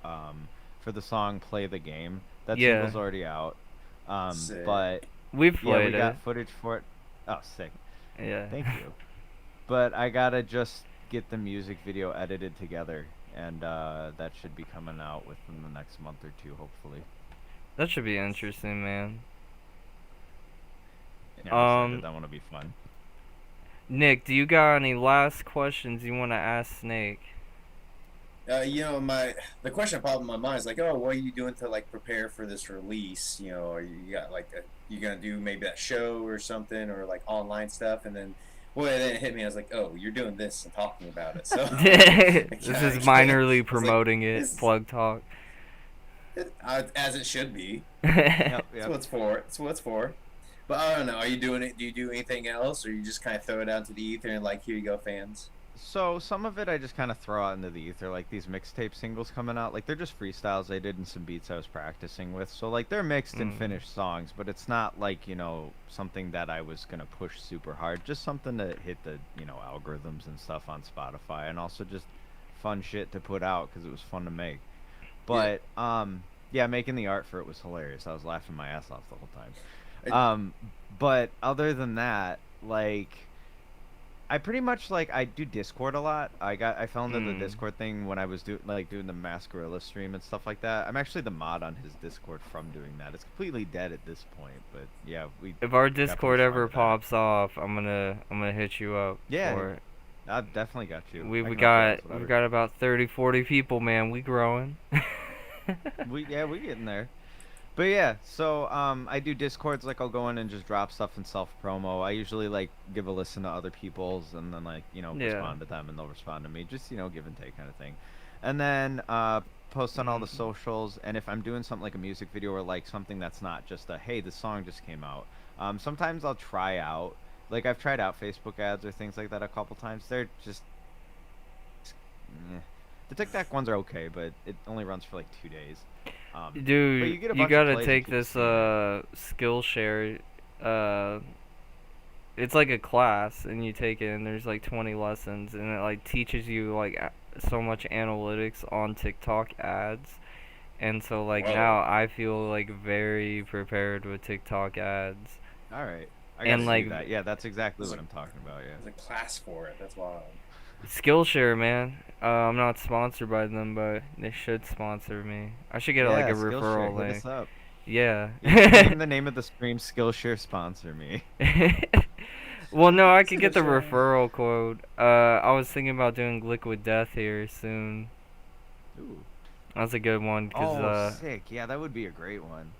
for the song "Play the Game." That Yeah. single's already out. Sick. But We've yeah, played we got it. footage for it. Oh, sick. Yeah. Thank you. But I gotta just get the music video edited together, and that should be coming out within the next month or 2, hopefully. That should be interesting, man. Yeah, I'm excited. That one will be fun. Nick, do you got any last questions you want to ask Snake? You know, the question that popped in my mind is like, oh, what are you doing to like prepare for this release? You know, are you got like you gonna do maybe that show or something, or like online stuff? And then, well, then it hit me. I was like, oh, you're doing this and talking about it. So This is minorly promoting it. Plug talk. As it should be. Yep. That's what it's for. It's what it's for. But I don't know. Are you doing it? Do you do anything else, or you just kind of throw it out to the ether and like, here you go, fans? So some of it I just kind of throw out into the ether, like these mixtape singles coming out. Like they're just freestyles I did and some beats I was practicing with. So like they're mixed and finished songs, but it's not like, you know, something that I was gonna push super hard. Just something to hit the, you know, algorithms and stuff on Spotify, and also just fun shit to put out because it was fun to make. But yeah, making the art for it was hilarious. I was laughing my ass off the whole time. But other than that, like, I pretty much like I do Discord a lot. I fell into the Discord thing when I was doing the Masquerilla stream and stuff like that. I'm actually the mod on his Discord from doing that. It's completely dead at this point, but yeah, If our Discord ever pops off, I'm gonna hit you up. Yeah, for it. I've definitely got you. We've got about 30-40 people, man. We growing. we getting there. But yeah, so I do Discords. Like I'll go in and just drop stuff in self promo. I usually like give a listen to other people's and then like Yeah. respond to them and they'll respond to me. Just give and take kind of thing. And then post on all the socials. And if I'm doing something like a music video or like something that's not just a hey, the song just came out. Sometimes I'll try out. Like I've tried out Facebook ads or things like that a couple times. They're just the TikTok ones are okay, but it only runs for like 2 days. Dude, but you, get a you bunch of gotta plays take and keep this seeing it. Skillshare. It's like a class, and you take it, and there's like 20 lessons, and it like teaches you like so much analytics on TikTok ads, and so like now I feel like very prepared with TikTok ads. All right, I and gotta like do that. Yeah, that's exactly what I'm talking about. Yeah. There's a class for it. That's wild. Skillshare, man. I'm not sponsored by them, but they should sponsor me. I should get like a referral Skillshare, link. hit us up. Yeah. Name the name of the stream. Skillshare sponsor me. Well, no, I could get the referral code. I was thinking about doing Liquid Death here soon. Ooh. That's a good one, cause sick. Yeah, that would be a great one.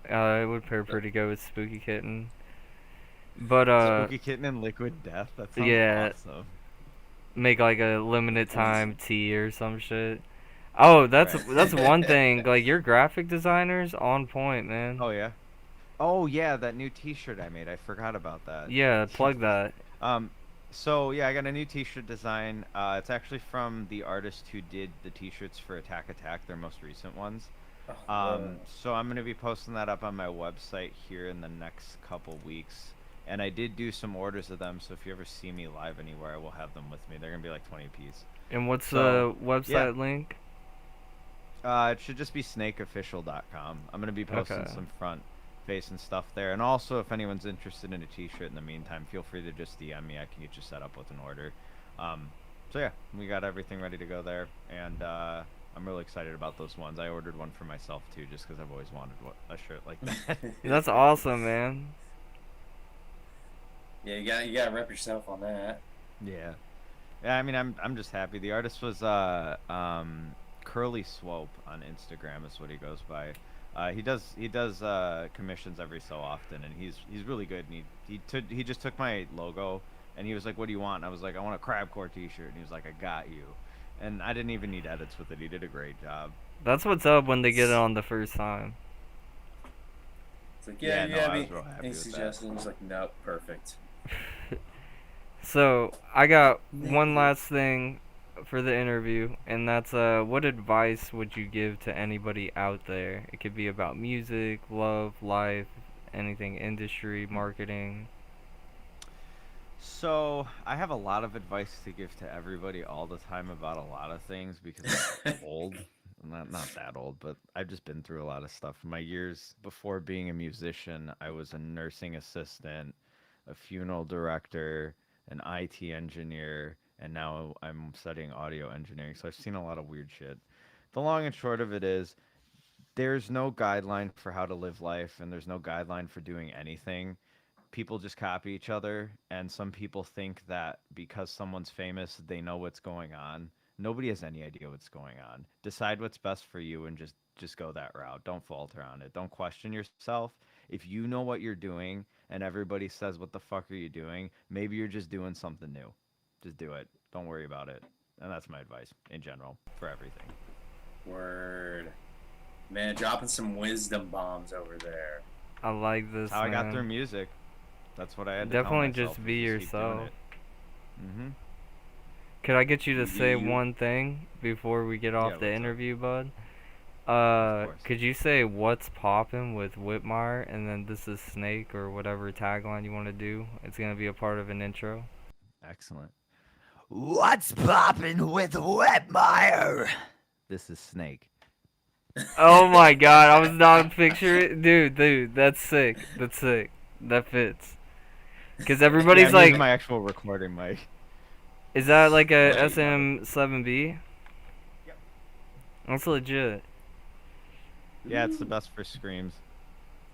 it would pair pretty good with Spooky Kitten. But Spooky Kitten and Liquid Death. That sounds awesome. Make like a limited time tea or some shit. Oh, that's one thing. Like your graphic designer's on point, man. Oh yeah. Oh yeah, that new T-shirt I made. I forgot about that. Yeah, plug that. So yeah, I got a new T-shirt design. It's actually from the artist who did the T-shirts for Attack Attack, their most recent ones. So I'm gonna be posting that up on my website here in the next couple weeks. And I did do some orders of them, so if you ever see me live anywhere, I will have them with me. They're gonna be like 20 apiece. And what's the website link? It should just be snakeofficial.com. I'm gonna be posting some front facing stuff there, and also if anyone's interested in a T-shirt in the meantime, feel free to just DM me. I can get you set up with an order. So yeah, we got everything ready to go there, and I'm really excited about those ones. I ordered one for myself too, just because I've always wanted a shirt like that. That's awesome, man. Yeah, you gotta rep yourself on that. Yeah. Yeah, I mean, I'm just happy. The artist was Curly Swope on Instagram is what he goes by. He does commissions every so often, and he's really good. And he just took my logo, and he was like, "What do you want?" And I was like, "I want a Crabcore T-shirt." And he was like, "I got you." And I didn't even need edits with it. He did a great job. That's what's up when they get it on the first time. It's like, I was real happy any with that. suggestions? Like, nope, perfect. So I got one last thing for the interview, and that's what advice would you give to anybody out there? It could be about music, love, life, anything, industry, marketing. So I have a lot of advice to give to everybody all the time about a lot of things because I'm old. Not that old, but I've just been through a lot of stuff. My years before being a musician, I was a nursing assistant, a funeral director, an IT engineer, and now I'm studying audio engineering. So I've seen a lot of weird shit. The long and short of it is there's no guideline for how to live life, and there's no guideline for doing anything. People just copy each other, and some people think that because someone's famous, they know what's going on. Nobody has any idea what's going on. Decide what's best for you and just go that route. Don't falter on it. Don't question yourself. If you know what you're doing and everybody says, "What the fuck are you doing?" maybe you're just doing something new. Just do it. Don't worry about it. And that's my advice in general for everything. Word. Man, dropping some wisdom bombs over there. I like this. How man. I got through music. That's what I had to Definitely tell myself, just be yourself. Mm-hmm. Could I get you to say one thing before we get off the interview, bud? Could you say what's poppin' with WHiTMiRE, and then this is Snake or whatever tagline you want to do? It's gonna be a part of an intro. Excellent. What's poppin' with WHiTMiRE? This is Snake. Oh my god, I was not picturing it. Dude, that's sick. That's sick. That fits. Because everybody's I'm using like... my actual recording mic. Is that like a SM7B? Yep. That's legit. Yeah, it's the best for screams.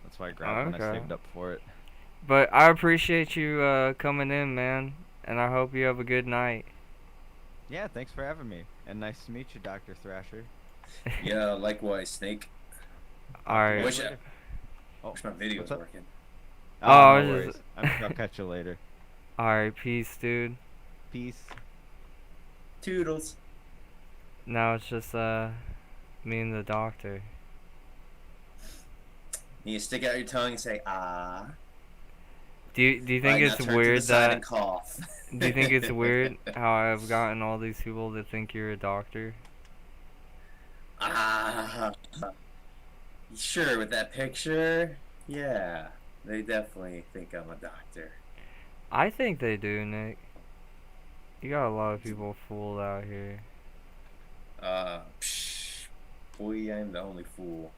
That's why I grabbed it and I saved up for it. But I appreciate you coming in, man. And I hope you have a good night. Yeah, thanks for having me. And nice to meet you, Dr. Thrasher. Yeah, likewise, Snake. Alright. Wish, Oh, wish my video what's was up? working. Oh, I no was worries. just- I'll catch you later. Alright, peace, dude. Peace. Toodles. Now it's just me and the doctor. You stick out your tongue and say ah. Do you think Right, now it's turn to the weird side and that cough. do you think it's weird how I've gotten all these people to think you're a doctor? Ah. Sure, with that picture, yeah, they definitely think I'm a doctor. I think they do, Nick. You got a lot of people fooled out here. Boy, I'm the only fool.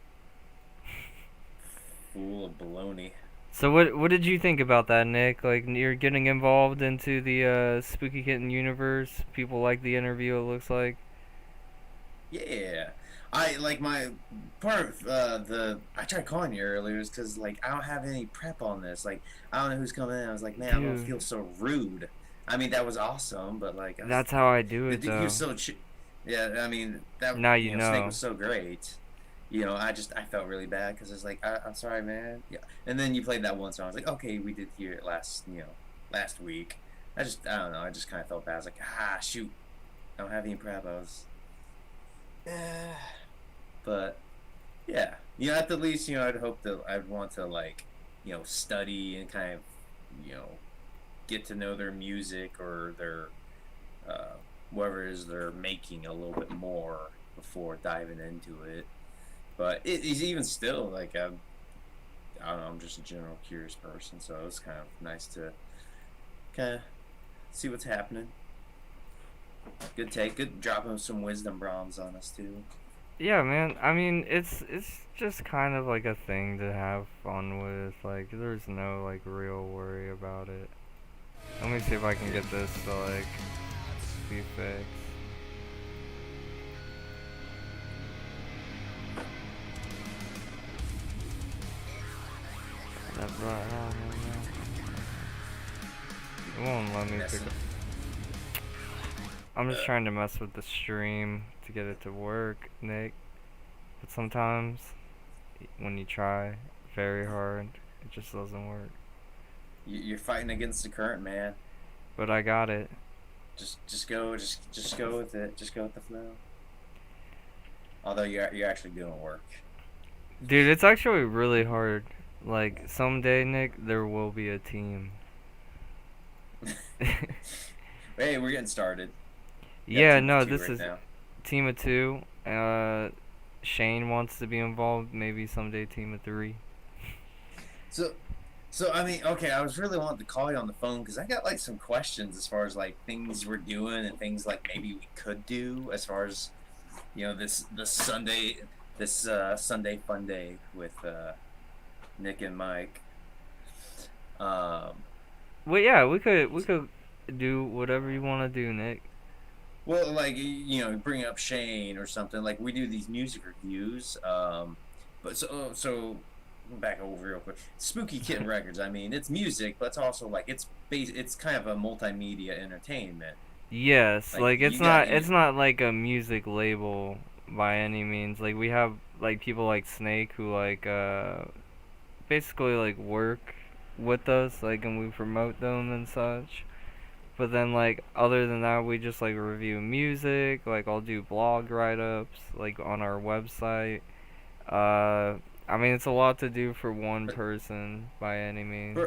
Fool of baloney. So what did you think about that, Nick? Like, you're getting involved into the Spooky Kitten universe. People like the interview, it looks like. Yeah, I like my part of I tried calling you earlier is because like I don't have any prep on this. Like I don't know who's coming in. I was like, man, I'm gonna Dude. feel so rude. I mean, that was awesome, but like That's how I do it, he though. was so yeah. I mean, that Now you Snake know. was so great. You know, I felt really bad because it's like I'm sorry, man. Yeah, and then you played that one song. I was like, okay, we did hear it last week. I don't know. I just kind of felt bad. I was like, shoot, I don't have any prep. I was. But yeah, at the least, I'd hope that I'd want to like, study and kind of, get to know their music or their whatever it is they're making a little bit more before diving into it. But it is even still like I don't know, I'm just a general curious person, so it's kind of nice to kind of see what's happening. Good take, good dropping some wisdom bombs on us too. Yeah, man. I mean, it's just kind of like a thing to have fun with. Like, there's no like real worry about it. Let me see if I can get this to like be fixed. It won't let me pick up. I'm just trying to mess with the stream to get it to work, Nick. But sometimes, when you try very hard, it just doesn't work. You're fighting against the current, man. But I got it. Just go with it. Just go with the flow. Although you're actually doing work. Dude, it's actually really hard. Like, someday, Nick, there will be a team. Hey, we're getting started. Yeah, no, Team of two this right is now. team of 2. Shane wants to be involved. Maybe someday team of 3. So I mean, okay, I was really wanting to call you on the phone because I got like some questions as far as like things we're doing and things like maybe we could do as far as this Sunday fun day with Nick and Mike. Well, yeah, we could do whatever you want to do, Nick. Well, like bring up Shane or something. Like we do these music reviews. But so back over real quick. Spooky Kitten Records. I mean, it's music, but it's also like it's kind of a multimedia entertainment. Yes, like you it's got- not like a music label by any means. Like we have like people like Snake who like basically like work with us, like, and we promote them and such. But then like other than that, we just like review music. Like I'll do blog write-ups like on our website. I mean, it's a lot to do for one person by any means.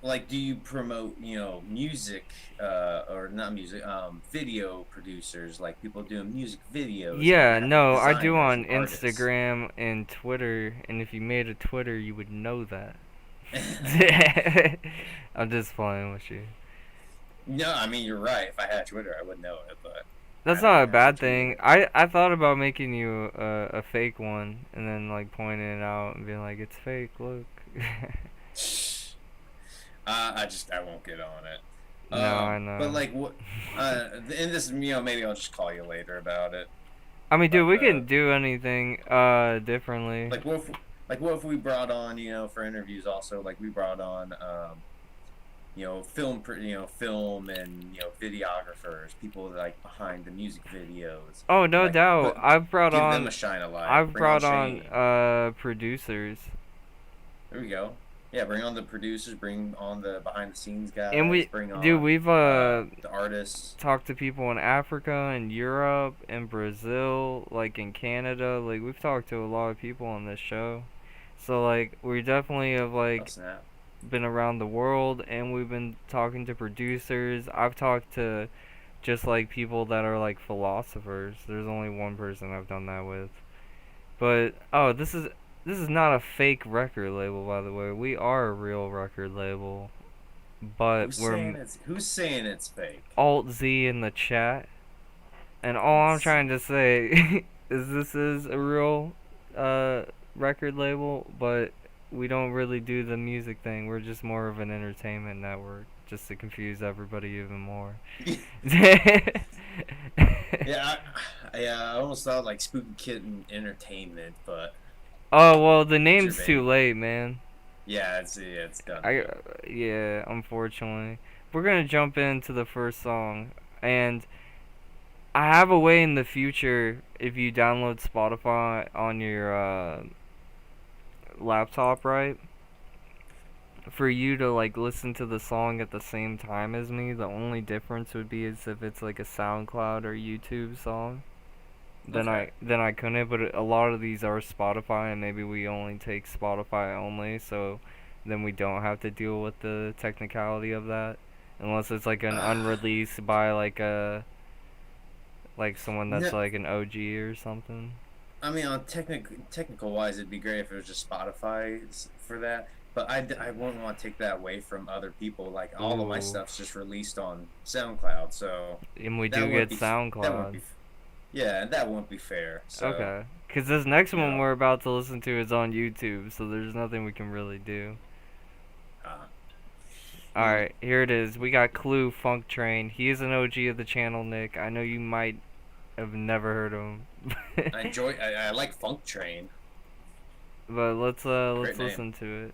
Like, do you promote music or not music video producers, like people doing music videos? Yeah, and no, I designers do on and artists? Instagram and Twitter, and if you made a Twitter, you would know that. I'm just playing with you. No, I mean you're right. If I had Twitter, I would know it, but That's not a bad thing. I thought about making you a fake one, and then like pointing it out and being like, it's fake, look. I won't get on it. No, I know. But like what? And this, maybe I'll just call you later about it. I mean, dude, we can do anything differently. Like what if we brought on for interviews also, like we brought on film and videographers, people like behind the music videos. Oh, no like, doubt. I've brought give on. them a shine of light. I've Bring on brought on Shane. producers. There we go. Yeah, bring on the producers, bring on the behind the scenes guys, And bring on we've the artists. talked to people in Africa and Europe and Brazil, like in Canada. Like we've talked to a lot of people on this show. So like we definitely have like been around the world, and we've been talking to producers. I've talked to just like people that are like philosophers. There's only one person I've done that with. But this is not a fake record label, by the way. We are a real record label, but Who's saying it's fake? Alt Z in the chat, and all I'm trying to say is this is a real record label, but we don't really do the music thing. We're just more of an entertainment network, just to confuse everybody even more. Yeah, I almost thought like Spooky Kitten Entertainment, but. Oh well, the name's too late, man. Yeah, it's done. Yeah, unfortunately. We're gonna jump into the first song, and I have a way in the future, if you download Spotify on your laptop, right, for you to like listen to the song at the same time as me. The only difference would be is if it's like a SoundCloud or YouTube song. Then I couldn't, but a lot of these are Spotify, and maybe we only take Spotify only, so then we don't have to deal with the technicality of that, unless it's like an unreleased by like someone that's like an OG or something. I mean, on technical wise, it'd be great if it was just Spotify for that, but I wouldn't want to take that away from other people. Like all of my stuff's just released on SoundCloud, so and we do get SoundCloud. Yeah, that won't be fair. So, okay, because this next one we're about to listen to is on YouTube, so there's nothing we can really do. Alright, here it is. We got Clue, Funk Train. He is an OG of the channel, Nick. I know you might have never heard of him. I like Funk Train. But let's listen to it.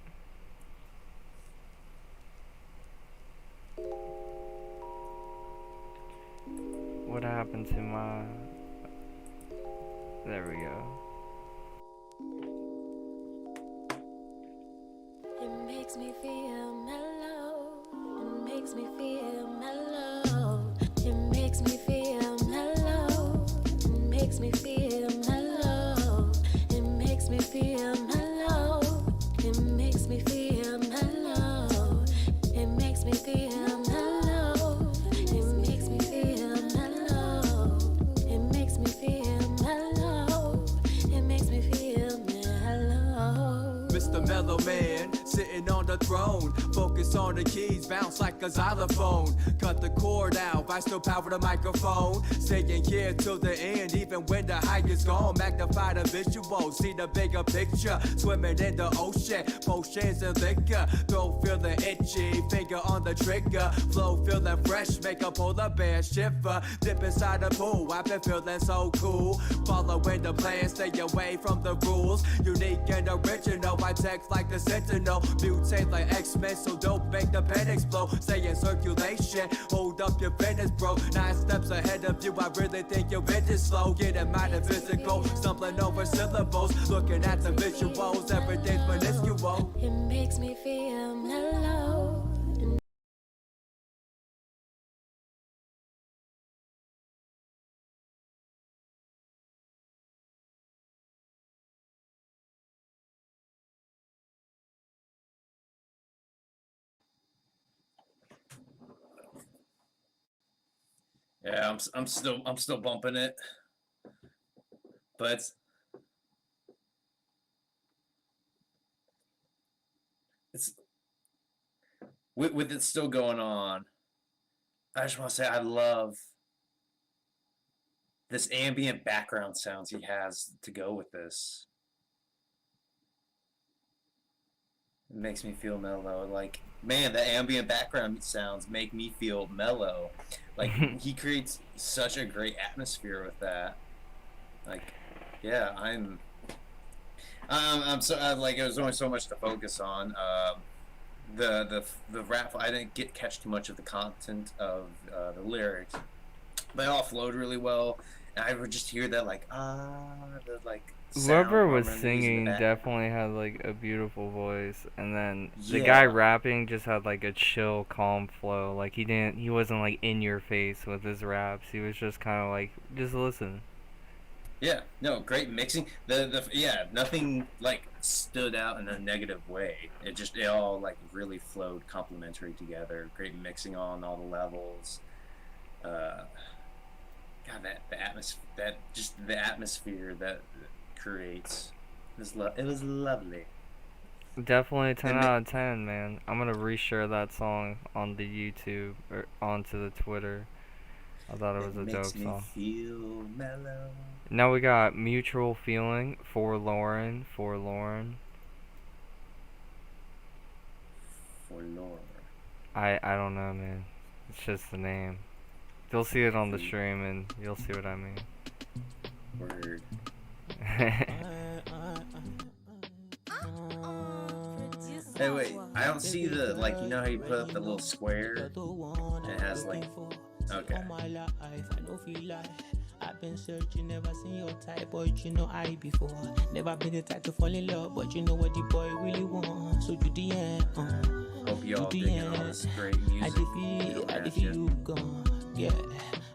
What happened to my... There we go. It makes me feel mellow. It makes me feel mellow. It makes me feel mellow. It makes me feel mellow. It makes me feel mellow. It makes me feel mellow. It makes me feel mellow. It makes me feel mellow. It makes me feel mellow. It makes me feel mellow. Mr. Mellow Man, sitting on the throne. Focus on the keys, bounce like a xylophone. Cut the cord out, I still power the microphone. Staying here till the end, even when the high is gone. Magnify the visual, see the bigger picture. Swimming in the ocean, potions and liquor. Throat feeling itchy, finger on the trigger. Flow feeling fresh, make a polar bear shiver. Dip inside the pool, I've been feeling so cool. Following the plan, stay away from the rules. Unique and original, I text like the sentinel. Mutate like X-Men, so don't make the pen explode. Stay in circulation, hold up your fitness, bro. 9 steps ahead of you, I really think your vision's slow. Getting mind and physical, stumbling over syllables. Looking at the visuals, everything's minuscule. It makes me feel mellow. Yeah, I'm still bumping it, but it's with it still going on. I just want to say I love this ambient background sounds he has to go with this. It makes me feel mellow. Like, man, the ambient background sounds make me feel mellow. Like, he creates such a great atmosphere with that. Like, yeah, I'm so like, there's only so much to focus on. the rap, I didn't catch too much of the content of the lyrics, but it all flowed really well, and I would just hear that like the like sound Whoever was harmonies in the singing back. definitely had like a beautiful voice, and then the Yeah. guy rapping just had like a chill, calm flow. Like he wasn't like in your face with his raps. He was just kind of like, just listen. Yeah, no, great mixing. Yeah, nothing like stood out in a negative way. It all like really flowed complementary together. Great mixing on all the levels. God, the atmosphere that creates it was lovely. Definitely a 10 It ma- out of 10, man. I'm gonna reshare that song on the YouTube or onto the Twitter. I thought it was a makes dope me song. feel mellow. Now we got Mutual Feeling for Lauren. Forlorn. I don't know, man. It's just the name. You'll see it on the stream and you'll see what I mean. Word. Hey, wait, I don't see the, like, you know how you put up the little square? And it has, like, okay. I've been searching, never seen your type, but you know I before. Never been the type to fall in love, but you know what the boy really wants. So do the end, Hope y'all digging all this great music. I feel you gone, yeah.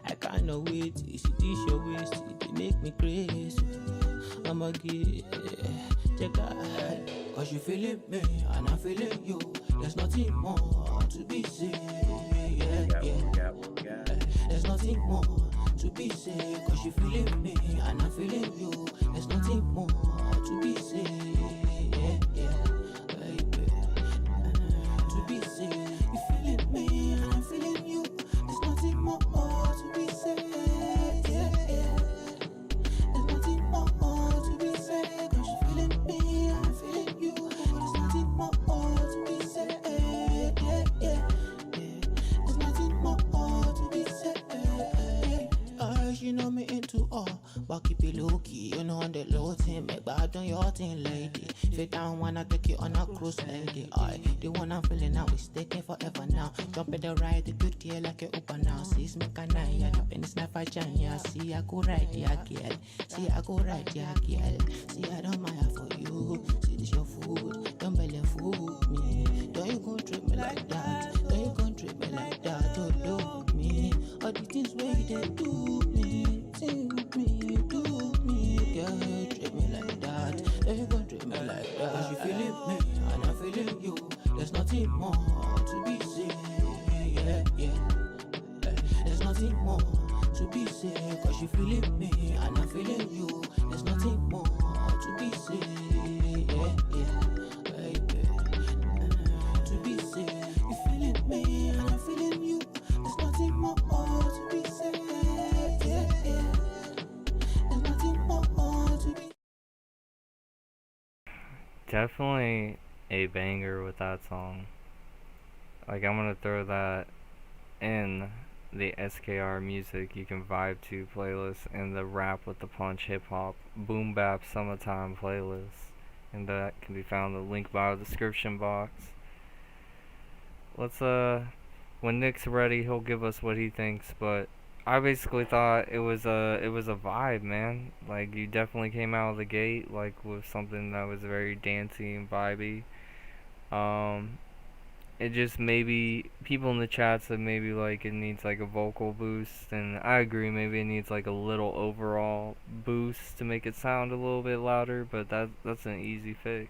I cannot wait to see this your waist, they make me crazy. I'ma get, check out, cause you feeling me, and I'm feeling you. There's nothing more to be said, yeah. There's nothing more to be said, cause you feeling me, and I'm feeling you. There's nothing more to be said, yeah, baby. To be said, you feeling me, and I'm feeling you. There's nothing more to be said, yeah. There's nothing more to be said, cause you feeling me, and I'm feeling you. There's nothing more to be said, yeah. There's nothing more to be said. You know me into all, but keep it low key. You know on the low thing, make bad on your thing, lady. If you don't wanna take you on a cruise, lady. The one I'm feeling now is taking forever now. Jump in the ride, the good deal like a Uber now. See, make a night, yeah, the penny's not for Janya. See, I go right, yeah, girl. See, I go right, yeah, girl. See, I don't mind for you. See, this your food, don't belly food me. Don't you go treat me like that. Don't you go treat me like that. Don't love me. All the things where you do me, sing with me, do me, girl, treat me like that. Don't you go treat me like that. Cause you feeling me, and I'm feeling you. There's nothing more to be said, yeah. There's nothing more to be said, cause you feeling me, and I'm feeling you. There's nothing more to be said, yeah, baby. To be said, you feeling me, and I'm feeling you. There's nothing more to be said, yeah. There's nothing more to be. Definitely a banger with that song. Like, I'm gonna throw that in the SKR music you can vibe to playlist and the rap with the punch hip hop boom bap summertime playlist, and that can be found in the link bio description box. Let's when Nick's ready, he'll give us what he thinks, but I basically thought it was a vibe, man. Like, you definitely came out of the gate like with something that was very dancey and vibey. It just, maybe people in the chat said maybe like it needs like a vocal boost, and I agree, maybe it needs like a little overall boost to make it sound a little bit louder, but that's an easy fix.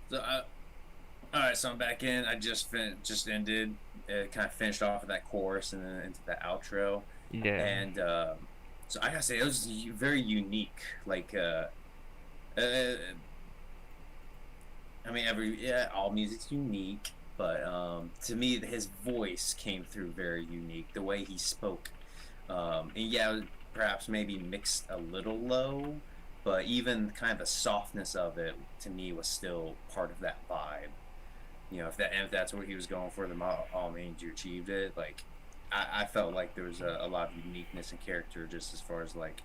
So alright, so I'm back in. I just ended. It kind of finished off with that chorus and then into the outro. Yeah. And so I gotta say, it was very unique. Like, I mean, all music's unique, but to me, his voice came through very unique. The way he spoke, and yeah, perhaps maybe mixed a little low, but even kind of the softness of it to me was still part of that vibe. You know, if that's what he was going for, then all means you achieved it. Like, I felt like there was a lot of uniqueness and character just as far as like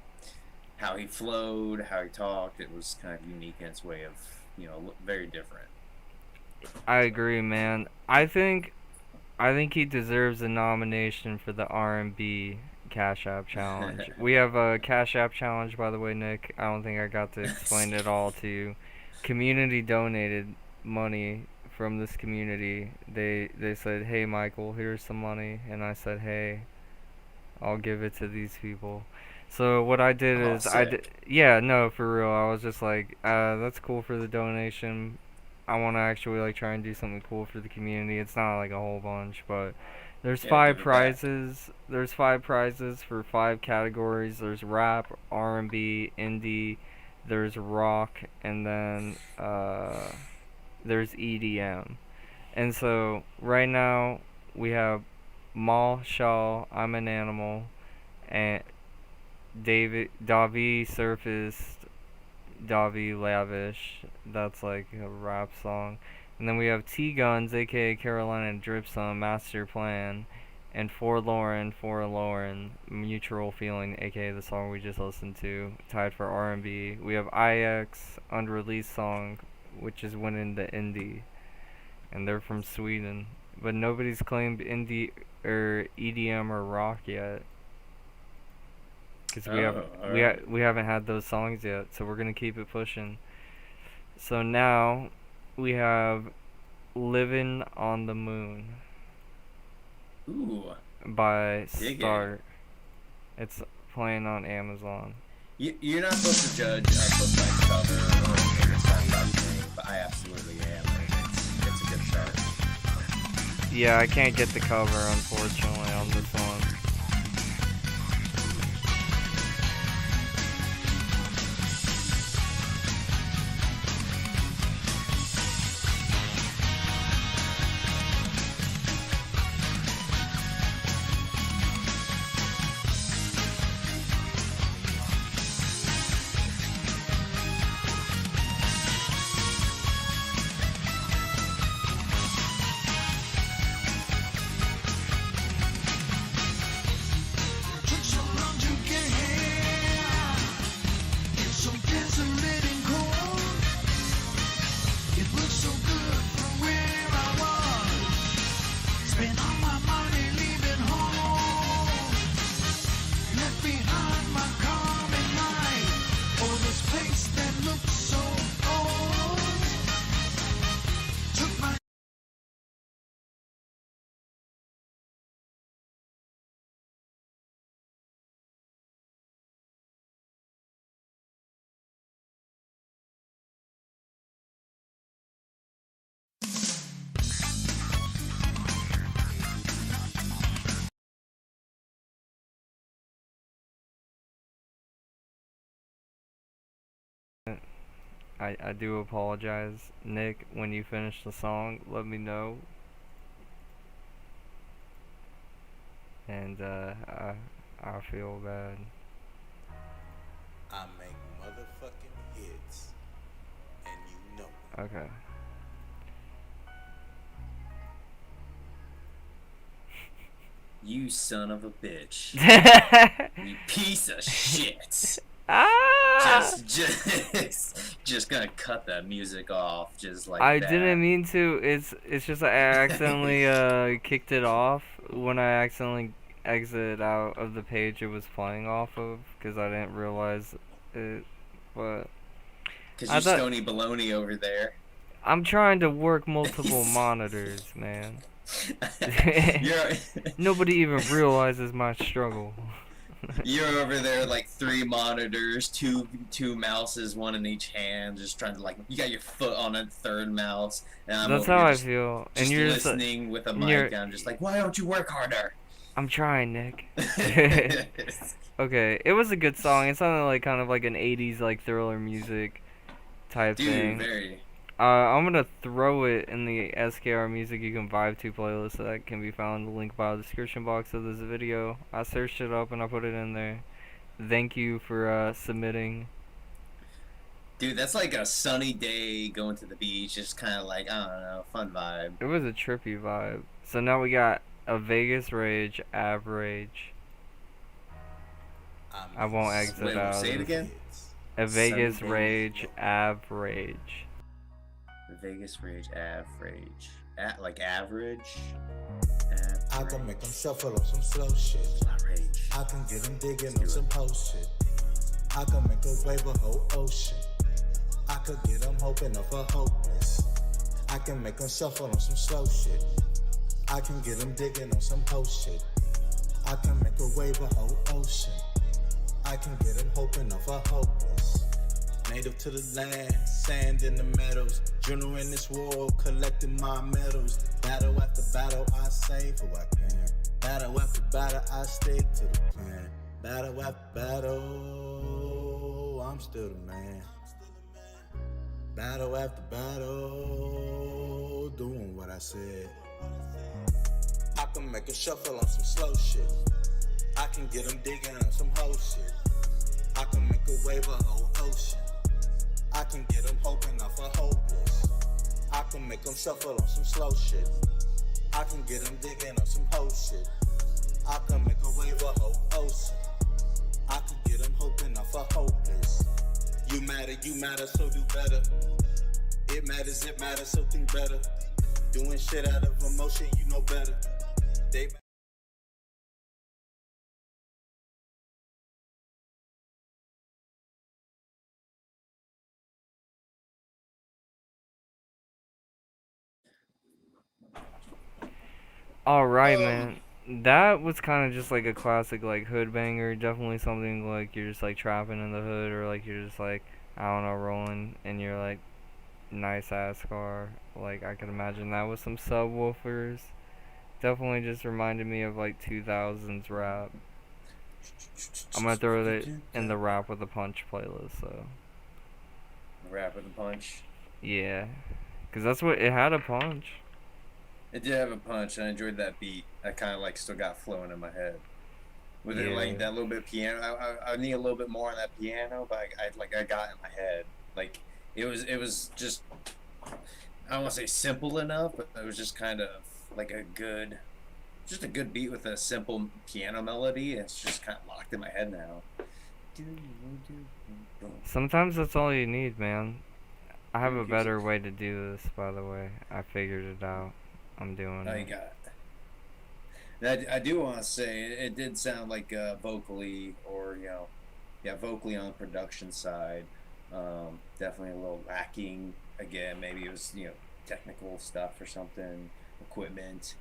how he flowed, how he talked. It was kind of unique in its way of, you know, very different. I agree, man. I think he deserves a nomination for the R&B Cash App Challenge. We have a Cash App Challenge, by the way, Nick. I don't think I got to explain it all to you. Community donated money from this community. They said, "Hey, Michael, here's some money," and I said, "Hey, I'll give it to these people." So what I did Oh, is I sick. did, yeah, no, for real. I was just like, that's cool for the donation. I want to actually like try and do something cool for the community. It's not like a whole bunch, but there's Yeah, five give it back. prizes. There's 5 prizes for 5 categories. There's rap, R&B, indie. There's rock, and then there's EDM. And so right now we have Mal Shaw, I'm an Animal, and Davi Surfaced, Davi Lavish. That's like a rap song. And then we have T Guns, aka Carolina Dripson, Master Plan, and Forlorn, Mutual Feeling, aka the song we just listened to, tied for R&B. We have IX, unreleased song, which is winning the indie, and they're from Sweden. But nobody's claimed indie or EDM or rock yet. Because Oh, alright. we haven't had those songs yet, so we're gonna keep it pushing. So now we have "Living on the Moon" Ooh. by Dig it. Start. It's playing on Amazon. You're not supposed to judge a book by its cover or anything that's not about the name, but I absolutely am. And it's a good start. Yeah, I can't get the cover unfortunately on this one. I do apologize, Nick. When you finish the song, let me know. And I feel bad. I make motherfucking hits, and you know it. Okay. You son of a bitch. You piece of shit. Just gonna cut that music off just like I that. didn't mean to. It's just I accidentally kicked it off when I accidentally exited out of the page it was playing off of because I didn't realize it. But Cause I you're thought stony baloney over there. I'm trying to work multiple monitors, man. Nobody even realizes my struggle. You're over there like 3 monitors, two mouses, one in each hand, just trying to like you got your foot on a 3rd mouse, and I'm That's over how here I just, feel. just And you're listening with a mic. And I'm just like, why don't you work harder? I'm trying, Nick. Okay, it was a good song. It sounded like kind of like an 80s like thriller music type Dude, thing. very. I'm gonna throw it in the SKR Music You Can Vibe to playlist that can be found in the link by the description box of this video. I searched it up and I put it in there. Thank you for submitting. Dude, that's like a sunny day going to the beach, just kind of like, I don't know, fun vibe. It was a trippy vibe. So now we got a Vegas Rage Average. I won't exit Wait, out. say it again? A Vegas Sunny day. Rage Average. Vegas Rage, average. Like average? I can make them shuffle on some slow shit. I can get them digging on some post shit. I can make a wave a whole ocean. I could get them hoping up a hopeless. I can make them shuffle on some slow shit. I can get them digging on some post shit. I can make a wave a whole ocean. I can get them hoping up a hopeless. Native to the land, sand in the meadows. General in this war, collecting my medals. Battle after battle, I save who I can. Battle after battle, I stick to the plan. Battle after battle, I'm still the man. Battle after battle, doing what I said. I can make a shuffle on some slow shit. I can get them digging on some whole shit. I can make a wave a whole ocean. I can get them hoping off a hopeless. I can make them shuffle on some slow shit. I can get them digging on some whole shit. I can make a wave a whole ocean. I can get them hoping off a hopeless. You matter, so do better. It matters, so think better. Doing shit out of emotion, you know better. They Alright, man. That was kind of just like a classic, like, hood banger. Definitely something like you're just like trapping in the hood, or like you're just like, I don't know, rolling in your like nice ass car. Like, I could imagine that with some subwoofers. Definitely just reminded me of like 2000s rap. I'm gonna throw it in the Rap with a Punch playlist, so. Rap with a Punch. Yeah. Because that's what, it had a punch. It did have a punch, and I enjoyed that beat. I kind of like still got flowing in my head. With it like that little bit of piano, I need a little bit more on that piano, but I got it in my head. Like it was just, I don't want to say simple enough, but it was just kind of like a good beat with a simple piano melody. And it's just kind of locked in my head now. Sometimes that's all you need, man. I have a better way to do this, by the way. I figured it out. I'm doing it. You got it. I do want to say it did sound like vocally, or vocally on the production side, definitely a little lacking. Again, maybe it was technical stuff or something, equipment.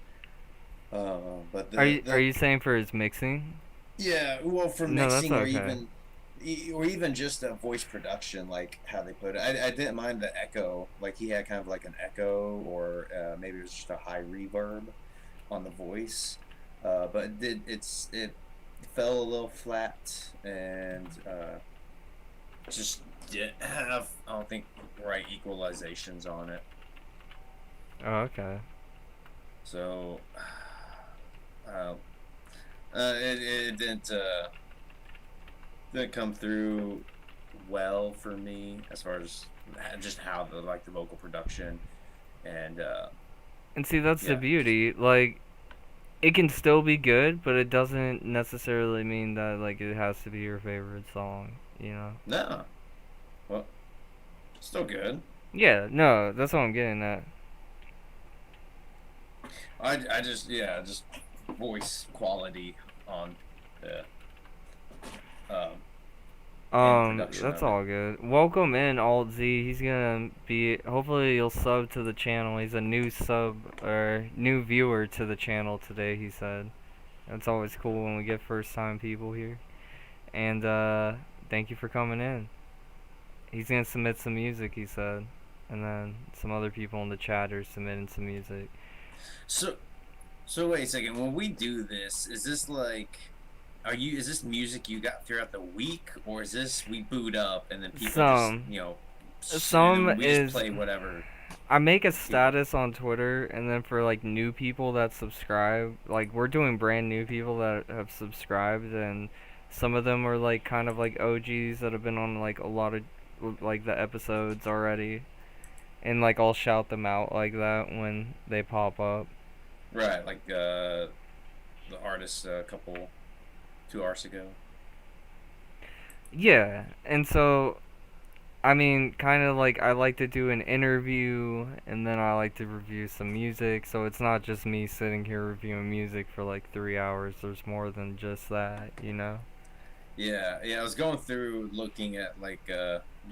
But are you saying for his mixing? Yeah, well, for mixing or even just a voice production, like how they put it. I didn't mind the echo. Like he had kind of like an echo, or maybe it was just a high reverb on the voice. But it fell a little flat, and just didn't have, I don't think, right equalizations on it. Oh, okay. So it didn't come through well for me as far as just how the vocal production and see, that's the beauty. Like, it can still be good, but it doesn't necessarily mean that like it has to be your favorite song, No. Well, still good. Yeah, no, that's what I'm getting at. I just voice quality on the that's all good. Welcome in, Alt Z. He's gonna be, hopefully you'll sub to the channel. He's a new sub, or new viewer to the channel today, he said. That's always cool when we get first time people here. And thank you for coming in. He's gonna submit some music, he said. And then some other people in the chat are submitting some music. So wait a second, when we do this, is this like, is this music you got throughout the week, or is this we boot up and then people some we is just play whatever? I make a status on Twitter, and then for like new people that subscribe, like we're doing brand new people that have subscribed, and some of them are like kind of like OGs that have been on like a lot of like the episodes already, and like I'll shout them out like that when they pop up. Right, like the artist a couple 2 hours ago. Yeah, and so I mean, kind of like I like to do an interview, and then I like to review some music, so it's not just me sitting here reviewing music for like 3 hours. There's more than just that, you know? Yeah, I was going through looking at like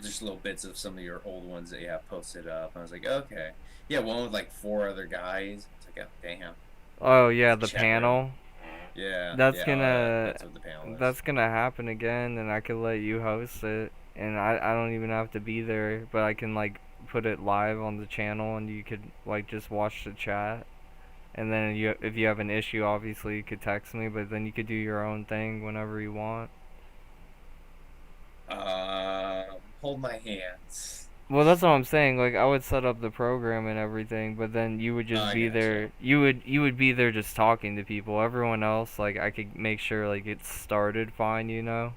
just little bits of some of your old ones that you have posted up. I was like, okay, yeah, one with like 4 other guys. It's like, oh, damn. Oh yeah, the Check panel. Yeah, That's yeah, gonna that's what the panel is. that's gonna happen again, and I could let you host it, and I don't even have to be there, but I can like put it live on the channel, and you could like just watch the chat, and then if you have an issue, obviously you could text me, but then you could do your own thing whenever you want. Hold my hands. Well, that's what I'm saying. Like, I would set up the program and everything, but then you would just be there. You would be there just talking to people. Everyone else, like, I could make sure like it started fine, you know.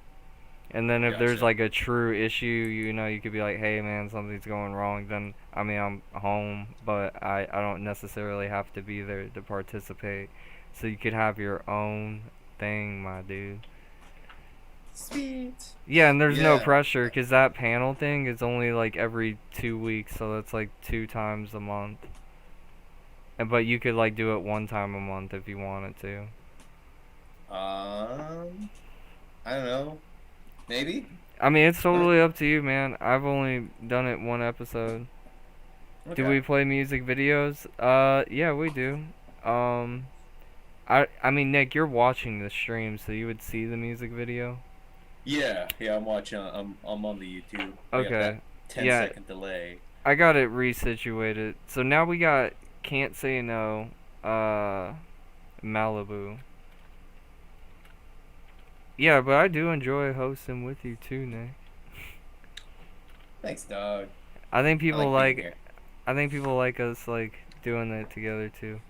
And then if there's like a true issue, you know, you could be like, hey man, something's going wrong. Then I mean, I'm home, but I don't necessarily have to be there to participate. So you could have your own thing, my dude. Sweet. Yeah, and there's no pressure because that panel thing is only like every 2 weeks, so that's like 2 times a month. But you could like do it 1 time a month if you wanted to. I don't know. Maybe. I mean, it's totally up to you, man. I've only done it 1 episode. Okay. Do we play music videos? Yeah, we do. I mean, Nick, you're watching the stream, so you would see the music video. Yeah, I'm watching. I'm on the YouTube. Okay. 10-second delay. I got it resituated. So now we got Can't Say No, Malibu. Yeah, but I do enjoy hosting with you too, Nick. Thanks, dog. I think people like being here. I think people like us like doing it together too.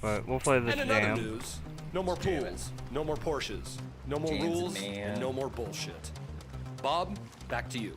But we'll play this And in other jam. news, no more pools, no more Porsches, no more James, rules, man. and no more bullshit. Bob, back to you.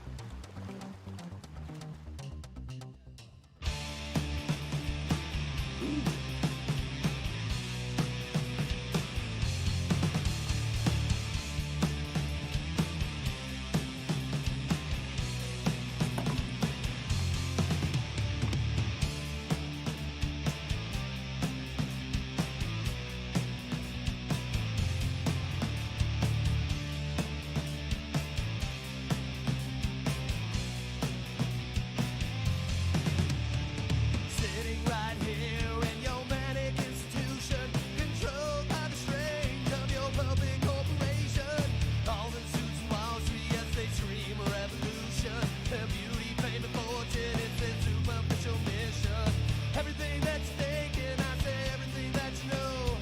Sitting right here in your manic institution, controlled by the strains of your public corporation. All the suits and Wall Street as they dream of revolution. Their beauty, fame, and fortune, it's their superficial mission. Everything that's taken, I say everything that you know,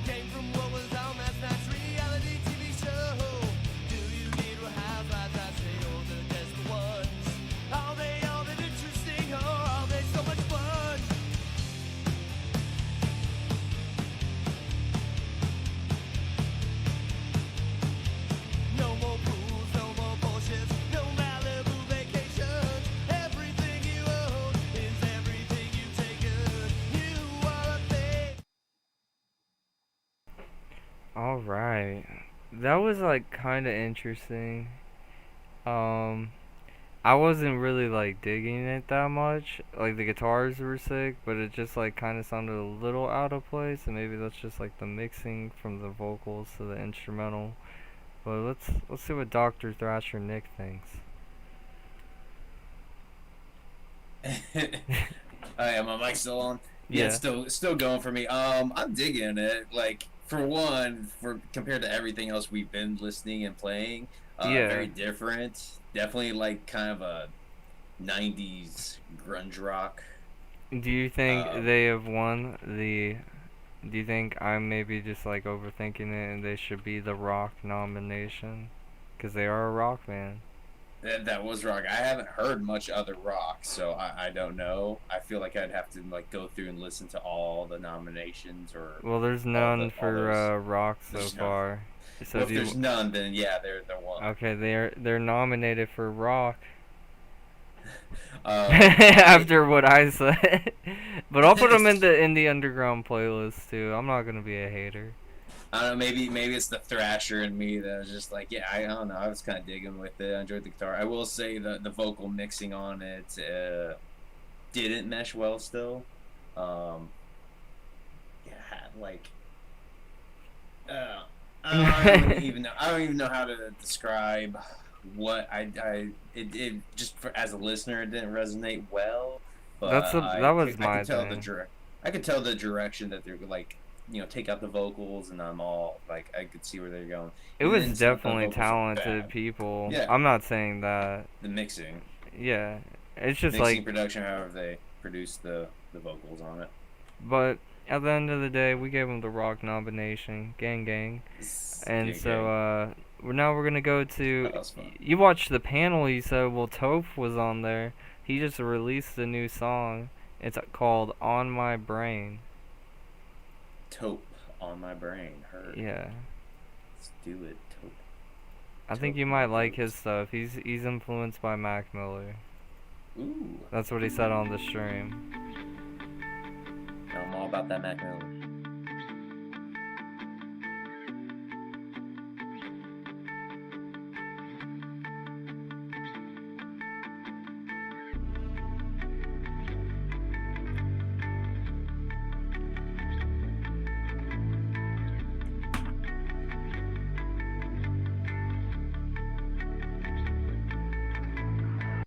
came from what was on last night's reality TV show. Do you need real housewives? I say, oh, the desperate ones. Are they all that interesting, or are they so much fun? No more pools, no more Porsches, no Malibu vacations. Everything you own is everything you've taken. You are a thing. Alright. That was like kinda interesting. I wasn't really like digging it that much. Like the guitars were sick, but it just like kinda sounded a little out of place, and maybe that's just like the mixing from the vocals to the instrumental. But let's see what Dr. Thrasher Nick thinks. Am my mic still on? Yeah. It's still going for me. I'm digging it. Like for one, compared to everything else we've been listening and playing, Yeah. very different. Definitely like kind of a 90s grunge rock. Do you think they have won the... Do you think I'm maybe just like overthinking it and they should be the rock nomination? Because they are a rock band. That was rock. I haven't heard much other rock, so I don't know. I feel like I'd have to like go through and listen to all the nominations or. Well, there's none for rock so far. So Well, if there's none, then yeah, they're one. Okay, they're nominated for rock. Um, After what I said, but I'll put them in the underground playlist too. I'm not gonna be a hater. I don't know, maybe it's the Thrasher in me that was just like, yeah, I don't know, I was kind of digging with it. I enjoyed the guitar. I will say the vocal mixing on it didn't mesh well still. Yeah, like I don't even know how to describe what it just as a listener it didn't resonate well. But that was I my could tell thing. I could tell the direction that they're like, take out the vocals, and I'm all like, I could see where they're going. It Even was then, some of the definitely vocals are talented bad. people. Yeah. I'm not saying that. The mixing. Yeah, it's just Mixing, like. production, however they produce the vocals on it. But at the end of the day, we gave them the rock nomination, gang gang, and Gang, so we're gonna go to. That was fun. You watched the panel. You said, well, Toph was on there. He just released a new song. It's called "On My Brain." Taupe on my brain. Heard. Yeah. Let's do it, Taupe. I think you might like his stuff. He's influenced by Mac Miller. Ooh. That's what he said on the stream. I'm all about that Mac Miller.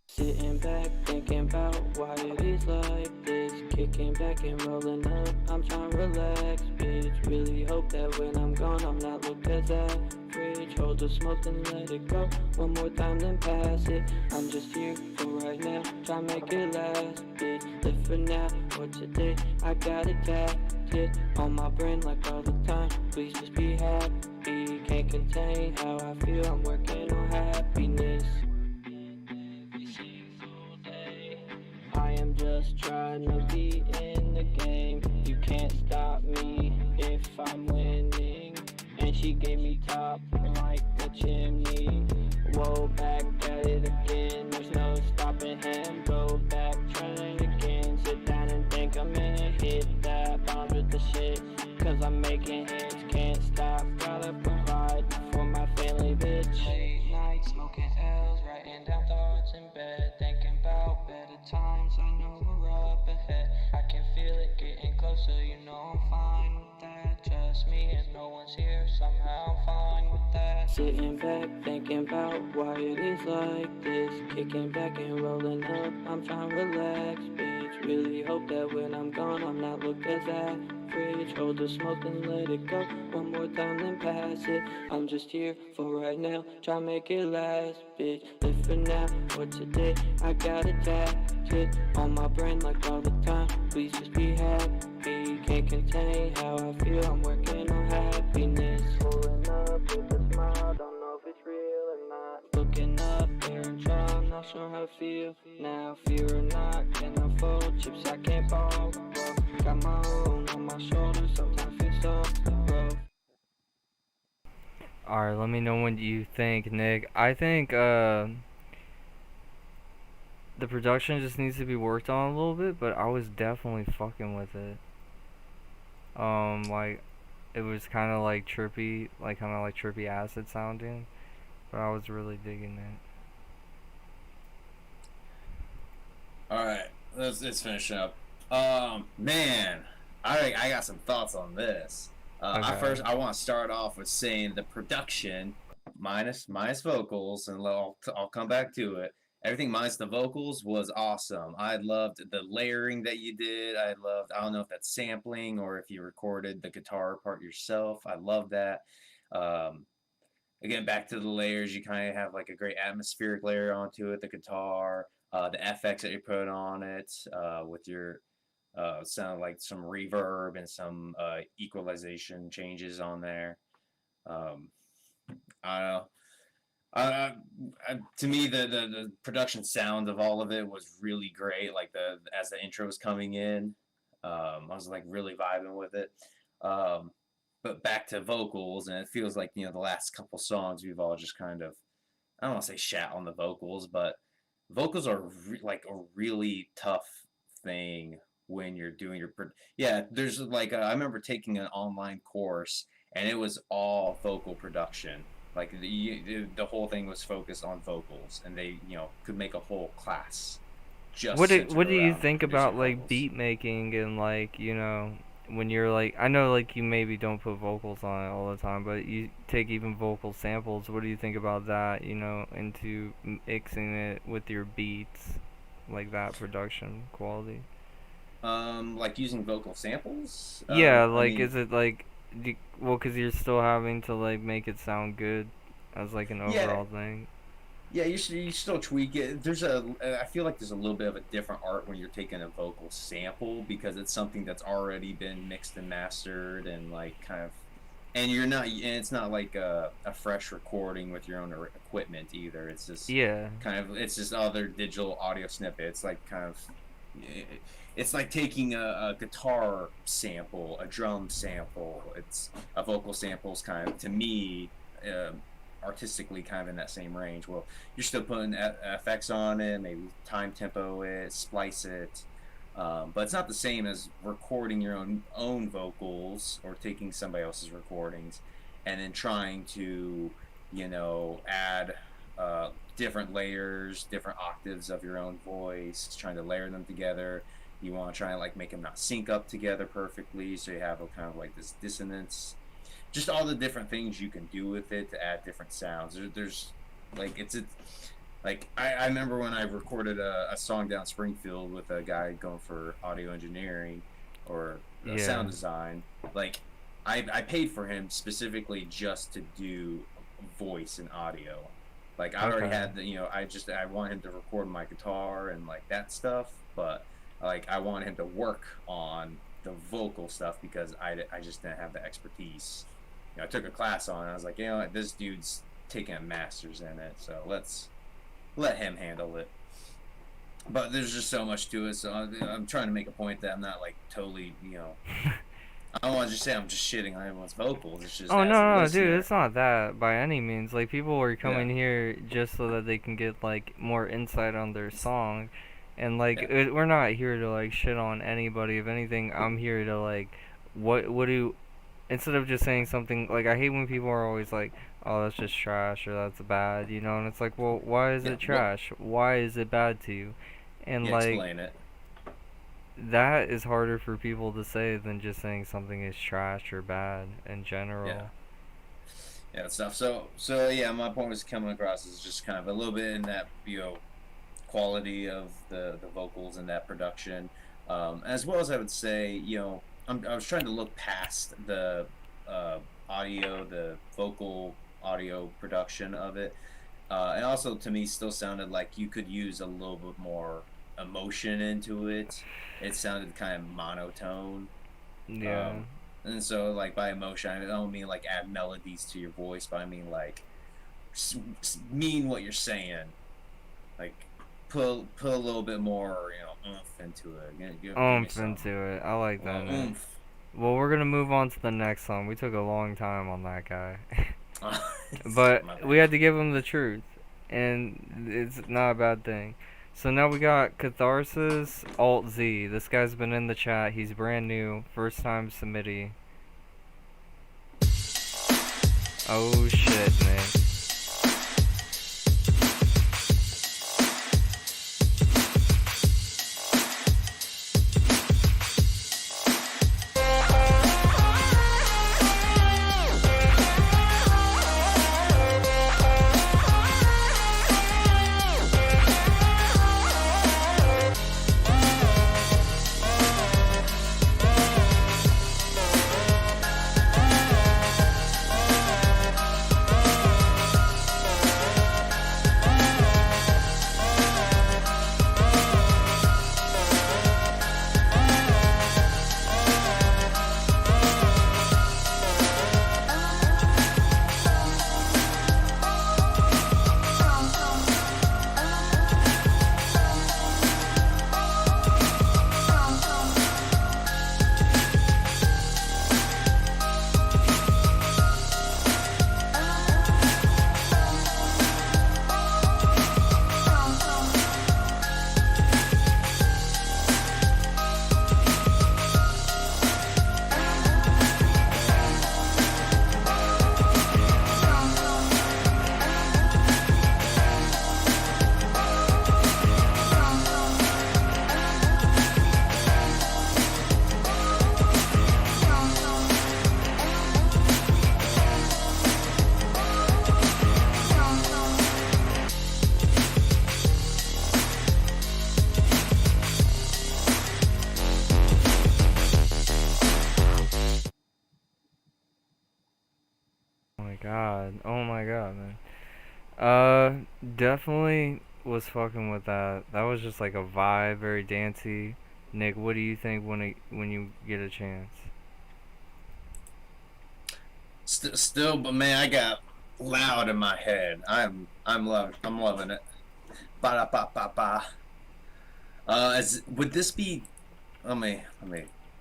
Sitting back, thinking about why it is like this. Kicking back and rolling up, I'm trying to relax, bitch. Really hope that when I'm gone, I'm not looked at that fridge. Hold the smoke and let it go. One more time, then pass it. I'm just here for right now, try to make it last, bitch. Live for now or today. I got it tapped on my brain like all the time. Please just be happy. Can't contain how I feel. I'm working on happiness. I am just trying to be in the game. You can't stop me if I'm winning. And she gave me top like a chimney. Whoa, back at it again. There's no stopping him. Go back, try it again. Sit down and think I'm gonna hit that bombs with the shit. Cause I'm making hits, can't stop. Gotta provide for my family, bitch. Late night, smoking L's, writing down thoughts in bed. Thinking about better times, I know we're up ahead. I can feel it getting closer, you know I'm fine with that. Just me and no one's here, somehow I'm fine with that. Sitting back, thinking about why it is like this. Kicking back and rolling up, I'm trying to relax, bitch. Really hope that when I'm gone, I'm not looked at that fridge. Hold the smoke and let it go. One more time, then pass it. I'm just here for right now, try to make it last, bitch. Live for now or today. I got it tapped on my brain like all the time. Please just be happy. Can't contain how I feel. I'm working on happiness. Pulling up with a smile, don't know if it's real or not. Looking up there and try, I'm not sure how I feel. Now fear or not, can I fold chips I can't borrow, bro. Got my own on my shoulders, sometimes feel so, bro. Alright, let me know what you think, Nick. I think the production just needs to be worked on a little bit, but I was definitely fucking with it. Like, it was kind of like trippy, trippy acid sounding, but I was really digging it. Alright, let's finish up. Man, I got some thoughts on this. Okay. I want to start off with saying the production, minus vocals, and I'll come back to it. Everything minus the vocals was awesome. I loved the layering that you did. I don't know if that's sampling or if you recorded the guitar part yourself. I love that. Again, back to the layers, you kind of have like a great atmospheric layer onto it, the guitar, the FX that you put on it, with your sound like some reverb and some equalization changes on there. I don't know. To me, the production sound of all of it was really great. Like as the intro was coming in, I was like really vibing with it. But back to vocals, and it feels like the last couple songs we've all just kind of, I don't want to say shat on the vocals, but vocals are like a really tough thing when you're doing your yeah. There's like I remember taking an online course, and it was all vocal production. Like the whole thing was focused on vocals, and they could make a whole class. Just What centered do you around think producing about like vocals. beat making and like when you're like, I know like you maybe don't put vocals on it all the time, but you take even vocal samples. What do you think about that? Into mixing it with your beats, like that production quality. Like using vocal samples. Yeah, I like mean, is it like, well, 'cause you're still having to like make it sound good as like an yeah, overall thing. yeah. You still tweak it. I feel like there's a little bit of a different art when you're taking a vocal sample because it's something that's already been mixed and mastered and like kind of, and it's not like a fresh recording with your own equipment either. It's just it's just other digital audio snippets, like kind of. It's like taking a guitar sample, a drum sample. It's a vocal sample's kind of, to me, artistically kind of in that same range. Well, you're still putting effects on it, maybe time tempo it, splice it, but it's not the same as recording your own vocals or taking somebody else's recordings and then trying to, add different layers, different octaves of your own voice, trying to layer them together. You want to try and like make them not sync up together perfectly, so you have a kind of like this dissonance. Just all the different things you can do with it to add different sounds. There's like I remember when I recorded a song down Springfield with a guy going for audio engineering or sound design. Like I paid for him specifically just to do voice and audio. Like I already had I want him to record my guitar and like that stuff, but like I want him to work on the vocal stuff because I just didn't have the expertise. I took a class on it. I was like, this dude's taking a master's in it, so let's let him handle it. But there's just so much to it, so I'm trying to make a point that I'm not like totally, I don't want to just say I'm just shitting on everyone's vocals. It's just No, dude, it's not that by any means. Like people are coming here just so that they can get like more insight on their song. And like we're not here to like shit on anybody. If anything, I'm here to like instead of just saying something like, I hate when people are always like, oh, that's just trash or that's bad, and it's like, well, why is it trash? Why is it bad to you? And like explain it. That is harder for people to say than just saying something is trash or bad in general. Yeah, stuff. So yeah, my point was coming across as just kind of a little bit in that quality of the vocals and that production, as well as I would say, I was trying to look past the audio, the vocal audio production of it, and also to me still sounded like you could use a little bit more emotion into it. It sounded kind of monotone. And so like by emotion, I don't mean like add melodies to your voice, but I mean like mean what you're saying, like put a little bit more oomph into it. Oomph into it. I like that. Oomph. Well, we're gonna move on to the next song. We took a long time on that guy, but we had to give him the truth, and it's not a bad thing. So now we got Catharsis Alt Z. This guy's been in the chat. He's brand new, first time submittee. Oh shit, man. god. Oh my god, man. Definitely was fucking with that. That was just like a vibe, very dancey. Nick, what do you think when you get a chance? Still, but man, I got loud in my head. I'm loving it. Ba da ba ba ba. Would this be? Let me.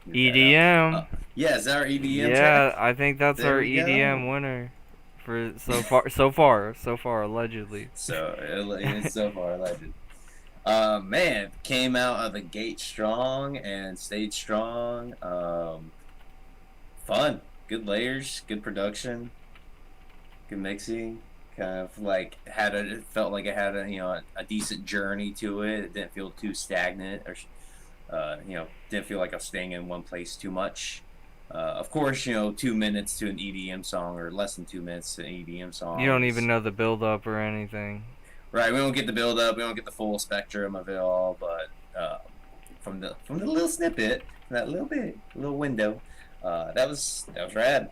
EDM. Yeah, is that our EDM Yeah, track? I think that's There our we go. EDM winner for so far, allegedly. So it's so far alleged. Man, came out of the gate strong and stayed strong. Fun, good layers, good production, good mixing. Kind of like it felt like it had a decent journey to it. It didn't feel too stagnant or didn't feel like I was staying in one place too much. Of course, 2 minutes to an EDM song or less than 2 minutes to an EDM song. You don't even know the build up or anything. Right, we don't get the build up, we don't get the full spectrum of it all, but from the little snippet, that little window, that was rad.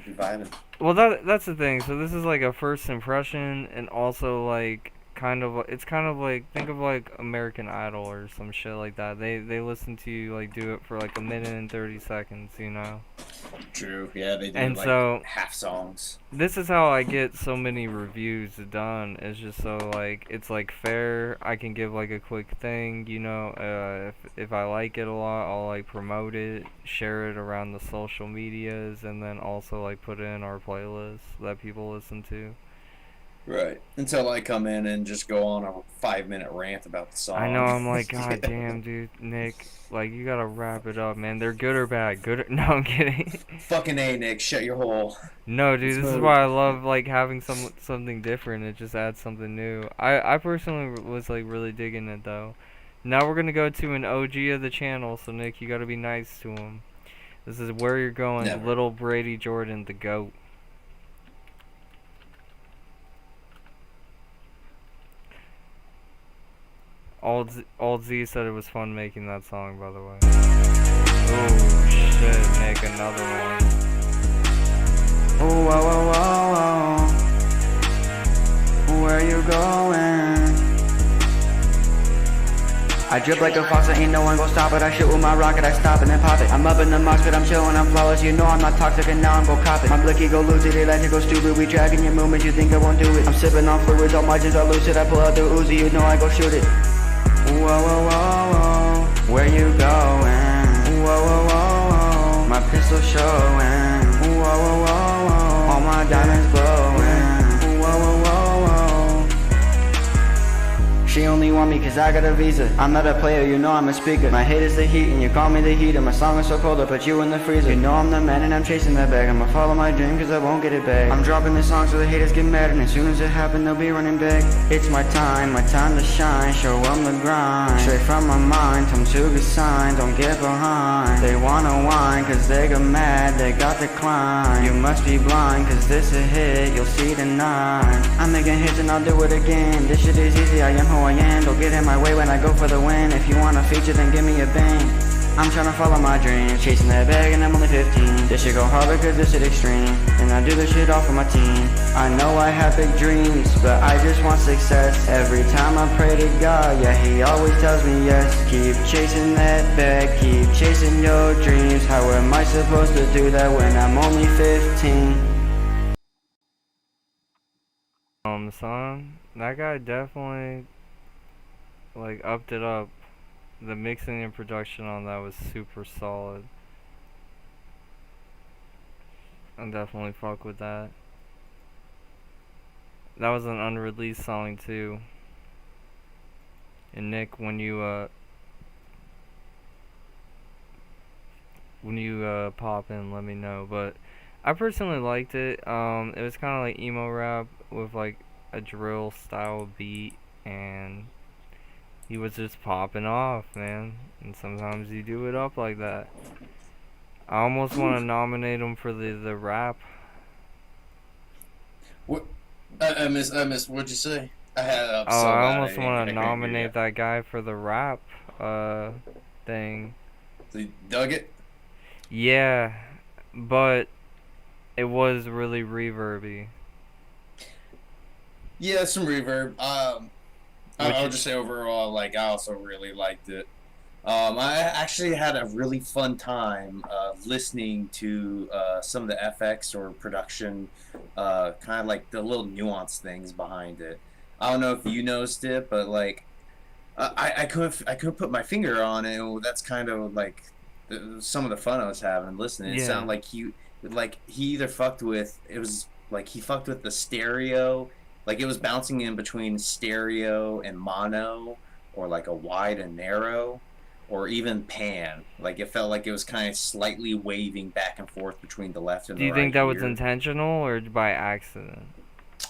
Vibing. Well, that's the thing. So this is like a first impression, and also like it's kind of like, think of like American Idol or some shit like that. They listen to you like do it for like a minute and 30 seconds, you know. True. Yeah, they do And like so half songs. this is how I get so many reviews done. It's just so like it's like fair. I can give like a quick thing, you know. If I like it a lot, I'll like promote it, share it around the social medias, and then also like put it in our playlist that people listen to. Right. Until I come in and just go on a 5-minute rant about the song. I know, I'm like, god damn, dude, Nick, like, you gotta wrap it up, man. They're good or bad? No, I'm kidding. Fucking A, Nick, shut your hole. No, dude, this is why I love, like, having something different. It just adds something new. I personally was, like, really digging it, though. Now we're gonna go to an OG of the channel, so, Nick, you gotta be nice to him. This is Where You're Going, Never. Little Brady Jordan, the GOAT. Old Z said it was fun making that song, by the way. Oh shit, Nick, another one. Oh, whoa, whoa, whoa, whoa. Where you going? I drip like a fox, ain't no one gon' stop it. I shoot with my rocket, I stop and then pop it. I'm up in the mox, but I'm chillin', I'm flawless. You know I'm not toxic, and now I'm gon' cop it. My blicky go lose it, they like to go stupid. We dragging your movements, you think I won't do it. I'm sipping on fluids, all margins are lucid. I pull out the Uzi, you know I go shoot it. Whoa, whoa, whoa, whoa. Where you going? Whoa, whoa, whoa, whoa. My pistol showing. Whoa, whoa, whoa, whoa. All my diamonds glowing. Whoa, whoa, whoa, whoa. She only want me cause I got a visa. I'm not a player, you know I'm a speaker. My hate is the heat and you call me the heater. My song is so cold I put you in the freezer. You know I'm the man and I'm chasing that bag. I'ma follow my dream cause I won't get it back. I'm dropping this song so the haters get mad, and as soon as it happens they'll be running back. It's my time to shine. Show them the grind. Straight from my mind, come to the sign. Don't get behind. They wanna whine cause they got mad, they got the climb. You must be blind cause this a hit, you'll see tonight. I'm making hits and I'll do it again. This shit is easy, I am who I am. Don't get in my way when I go for the win. If you want a feature then give me a bang. I'm tryna follow my dreams, chasing that bag and I'm only 15. This shit go hard because this shit extreme, and I do this shit all for my team. I know I have big dreams, but I just want success. Every time I pray to God, yeah, he always tells me yes. Keep chasing that bag, keep chasing your dreams. How am I supposed to do that when I'm only 15? Son, that guy definitely, like, upped it up. The mixing and production on that was super solid. I definitely fuck with that. That was an unreleased song too. And Nick, when you pop in, let me know. But I personally liked it. It was kind of like emo rap with like a drill style beat, and he was just popping off, man. And sometimes you do it up like that. I almost want to nominate him for the rap. What? I missed. What'd you say? I had it up so I bad, almost want to I couldn't hear nominate that guy for the rap thing. you. So you dug it? Yeah, but It was really reverby. Yeah, some reverb. I would Which just say overall, like, I also really liked it. I actually had a really fun time listening to some of the FX or production, kind of like the little nuanced things behind it. I don't know if you noticed it, but like I couldn't put my finger on it. And that's kind of like some of the fun I was having listening. It Yeah. sounded like he either fucked with it was like he fucked with the stereo, like it was bouncing in between stereo and mono, or like a wide and narrow, or even pan. Like it felt like it was kind of slightly waving back and forth between the left and Do the you right think that was ear. intentional or by accident?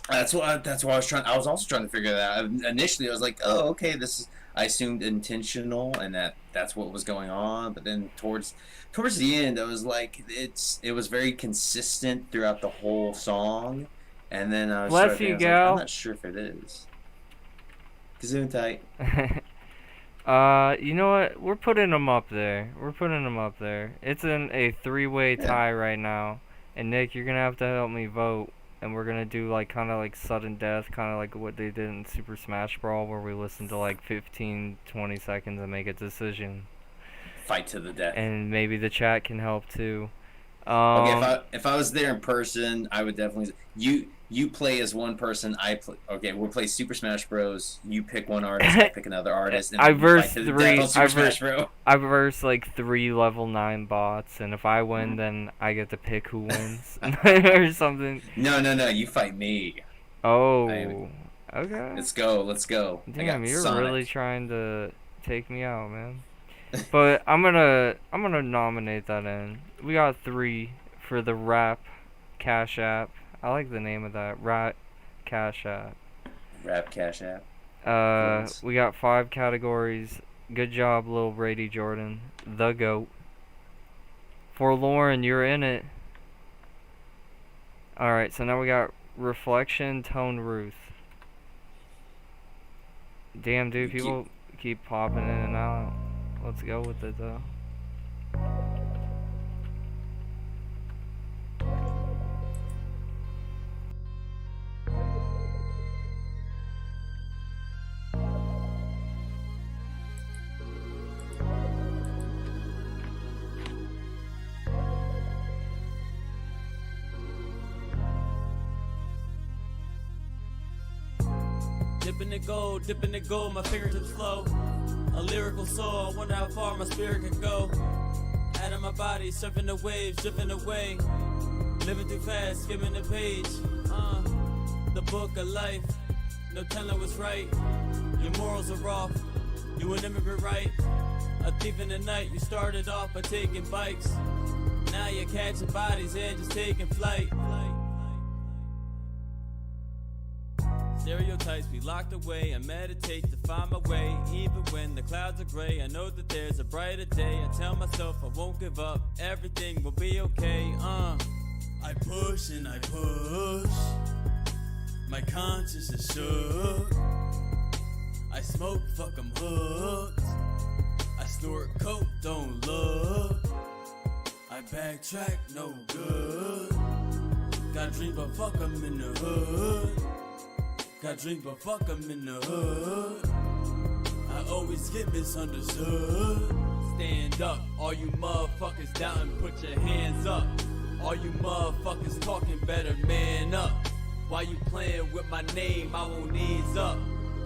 That's what I was trying. I was also trying to figure that out. Initially, I was like, "Oh, okay, this is." I assumed intentional, and that's what was going on. But then towards the end, I was like, it was very consistent throughout the whole song. And then I was Bless starting, you, I was like, gal. I'm not sure if it is. Gesundheit. You know what? We're putting them up there. We're putting them up there. It's in a three-way tie right now. And Nick, you're gonna have to help me vote. And we're gonna do like kind of like sudden death, kind of like what they did in Super Smash Brawl, where we listen to like 15, 20 seconds and make a decision. Fight to the death. And maybe the chat can help too. Okay, if I was there in person, I would definitely. You play as one person. I play. Okay, we'll play Super Smash Bros. You pick one artist. I pick another artist. And I then we verse fight to the three. death on Super Smash Bros. I verse like 3 level 9 bots, and if I win, then I get to pick who wins or something. No. You fight me. Oh. Okay. Let's go. Damn, you're really trying to take me out, man. But I'm gonna nominate that in. We got 3 for the rap Cash App. I like the name of that, Rap Cash App. Rap Cash App. We got 5 categories. Good job, Lil Brady Jordan, the GOAT. Forlorn, you're in it. All right, so now we got Reflection, Tone Ruth. Damn, dude, people keep popping in and out. Let's go with it, though. Dipping the gold, my fingertips flow. A lyrical soul, I wonder how far my spirit can go. Out of my body, surfing the waves, drifting away. Living too fast, skimming the page. The book of life, no telling what's right. Your morals are off, you will never be right. A thief in the night, you started off by taking bikes. Now you're catching bodies and just taking flight. Stereotypes be locked away. I meditate to find my way. Even when the clouds are gray, I know that there's a brighter day. I tell myself I won't give up, everything will be okay. I push and I push. My conscience is shook. I smoke, fuck, I'm hooked. I snort coke, don't look. I backtrack, no good. Got dreams, but fuck, I'm in the hood. Got dreams, but fuck, I'm in the hood. I always get misunderstood. Stand up, all you motherfuckers doubting, put your hands up. All you motherfuckers talking, better man up. Why you playing with my name, I won't ease up.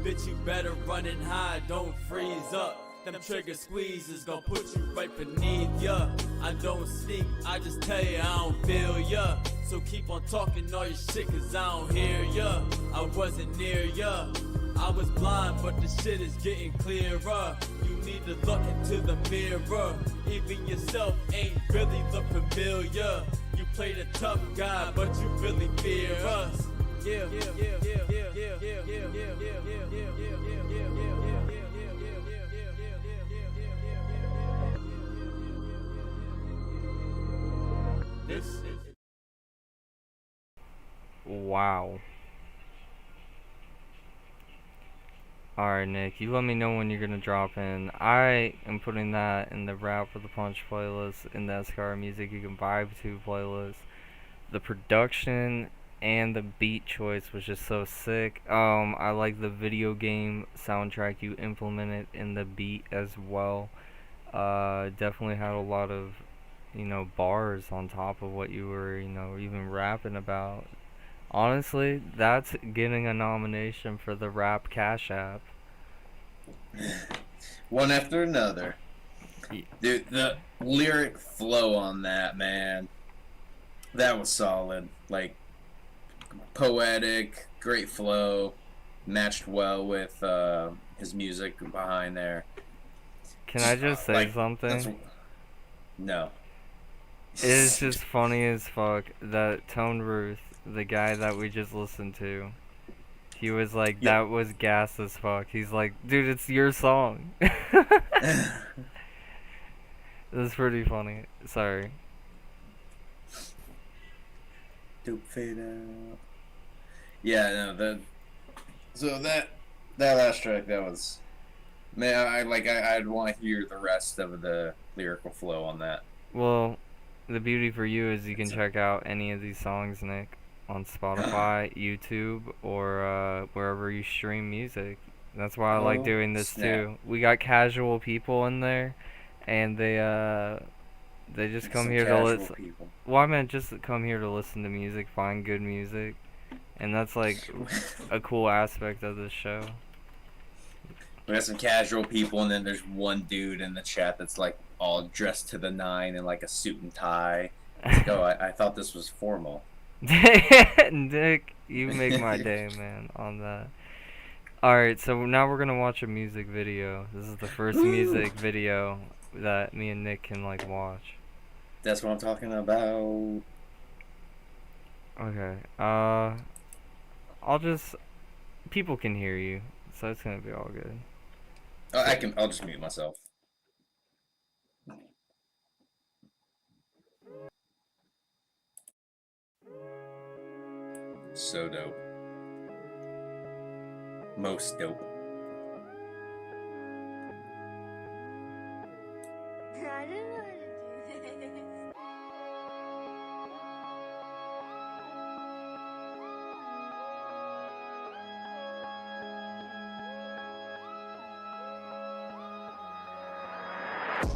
Bitch, you better run and hide, don't freeze up. Them trigger squeezes gon' put you right beneath ya. I don't sneak, I just tell ya I don't feel ya. So keep on talking all your shit cause I don't hear ya. I wasn't near ya. I was blind but the shit is getting clearer. You need to look into the mirror. Even yourself ain't really look familiar. You play the tough guy but you really fear us. Yeah, yeah, yeah, yeah, yeah, yeah, yeah, yeah, yeah, yeah, Wow. Alright, Nick, you let me know when you're gonna drop in. I am putting that in the Rap for the Punch playlist, in the SKR Music You Can Vibe to playlist. the production and the beat choice was just so sick. I like the video game soundtrack you implemented in the beat as well. Definitely had a lot of, bars on top of what you were, even rapping about. Honestly, that's getting a nomination for the Rap Cash App. One after another. Dude, the lyric flow on that, man, that was solid. Like, poetic, great flow, matched well with his music behind there. Can I just say something? No. It is just funny as fuck that Tone Ruth, the guy that we just listened to, he was like, that was gas as fuck. He's like, dude, it's your song. That's pretty funny. Sorry. Dope fade out. Yeah, no, that last track, that was, man, I'd want to hear the rest of the lyrical flow on that. Well, the beauty for you is you can check out any of these songs, Nick, on Spotify, YouTube, or wherever you stream music. That's why I like doing this too. We got casual people in there, and they just come here to listen. Well, I meant just come here to listen to music, find good music, and that's like a cool aspect of this show. We got some casual people, and then there's one dude in the chat that's like all dressed to the nine in like a suit and tie. Like, oh, I thought this was formal. Nick, you make my day, man, on that. Alright, so now we're gonna watch a music video. This is the first music video that me and Nick can like watch. That's what I'm talking about. Okay, people can hear you, so it's gonna be all good. I'll just mute myself. So dope. Most dope. I didn't know how to do this.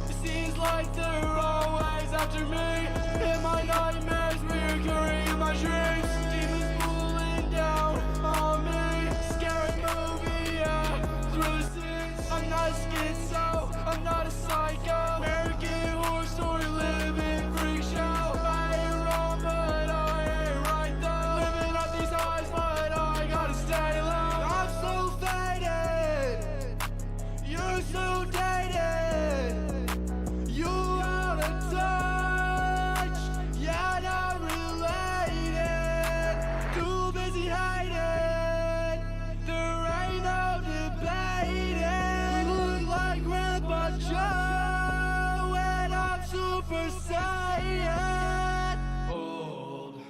It seems like they're always after me. In my nightmares, reoccurring in my dreams. Demons pulling down on me. Scary movie, yeah. Through the scenes. I'm not a schizo, I'm not a psycho. American horror story, living freak show. I ain't wrong, but I ain't right though. Living up these highs, but I gotta stay low. I'm so faded. You're so dated. You out of touch, yeah, not related. Too busy hiding, there ain't no debating. You look like Grandpa Joe, and I'm Super Saiyan. Old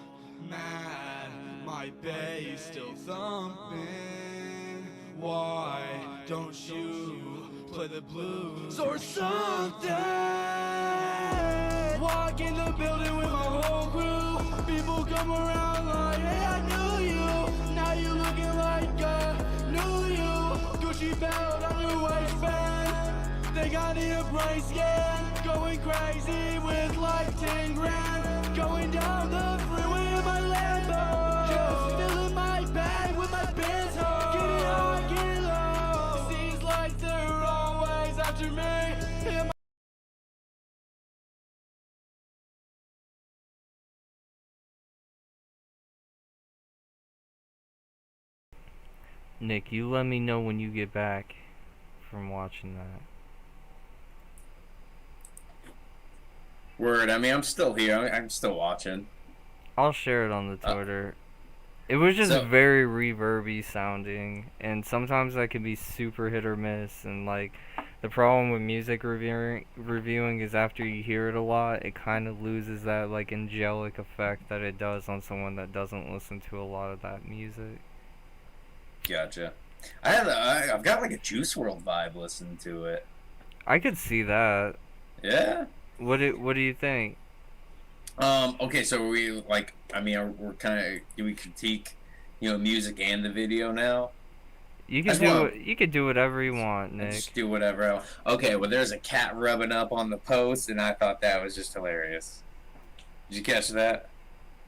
man, my bass still thumping. Why don't you play the blues or something? Walk in the building with my whole crew. People come around like, hey, I knew you. Now you looking like knew you. Gucci belt on your waistband. They got a brain scan. Going crazy with like 10 grand. Going down the freeway in my Lambo. Just filling my bag with my bands home. Get it high, get it low. Seems like they're always after me. In my Nick, you let me know when you get back from watching that. Word, I mean, I'm still here. I'm still watching. I'll share it on the Twitter. It was just very reverby sounding, and sometimes that can be super hit or miss. And like, the problem with music reviewing is after you hear it a lot, it kind of loses that like angelic effect that it does on someone that doesn't listen to a lot of that music. Gotcha. I've got like a Juice WRLD vibe listening to it. I could see that. Yeah. What do you think? Okay, so we like, I mean, we're kind of, do we critique, music and the video now? You I can just do want it. You can do whatever you want, to Nick. just do whatever. Okay, well, there's a cat rubbing up on the post, and I thought that was just hilarious. Did you catch that?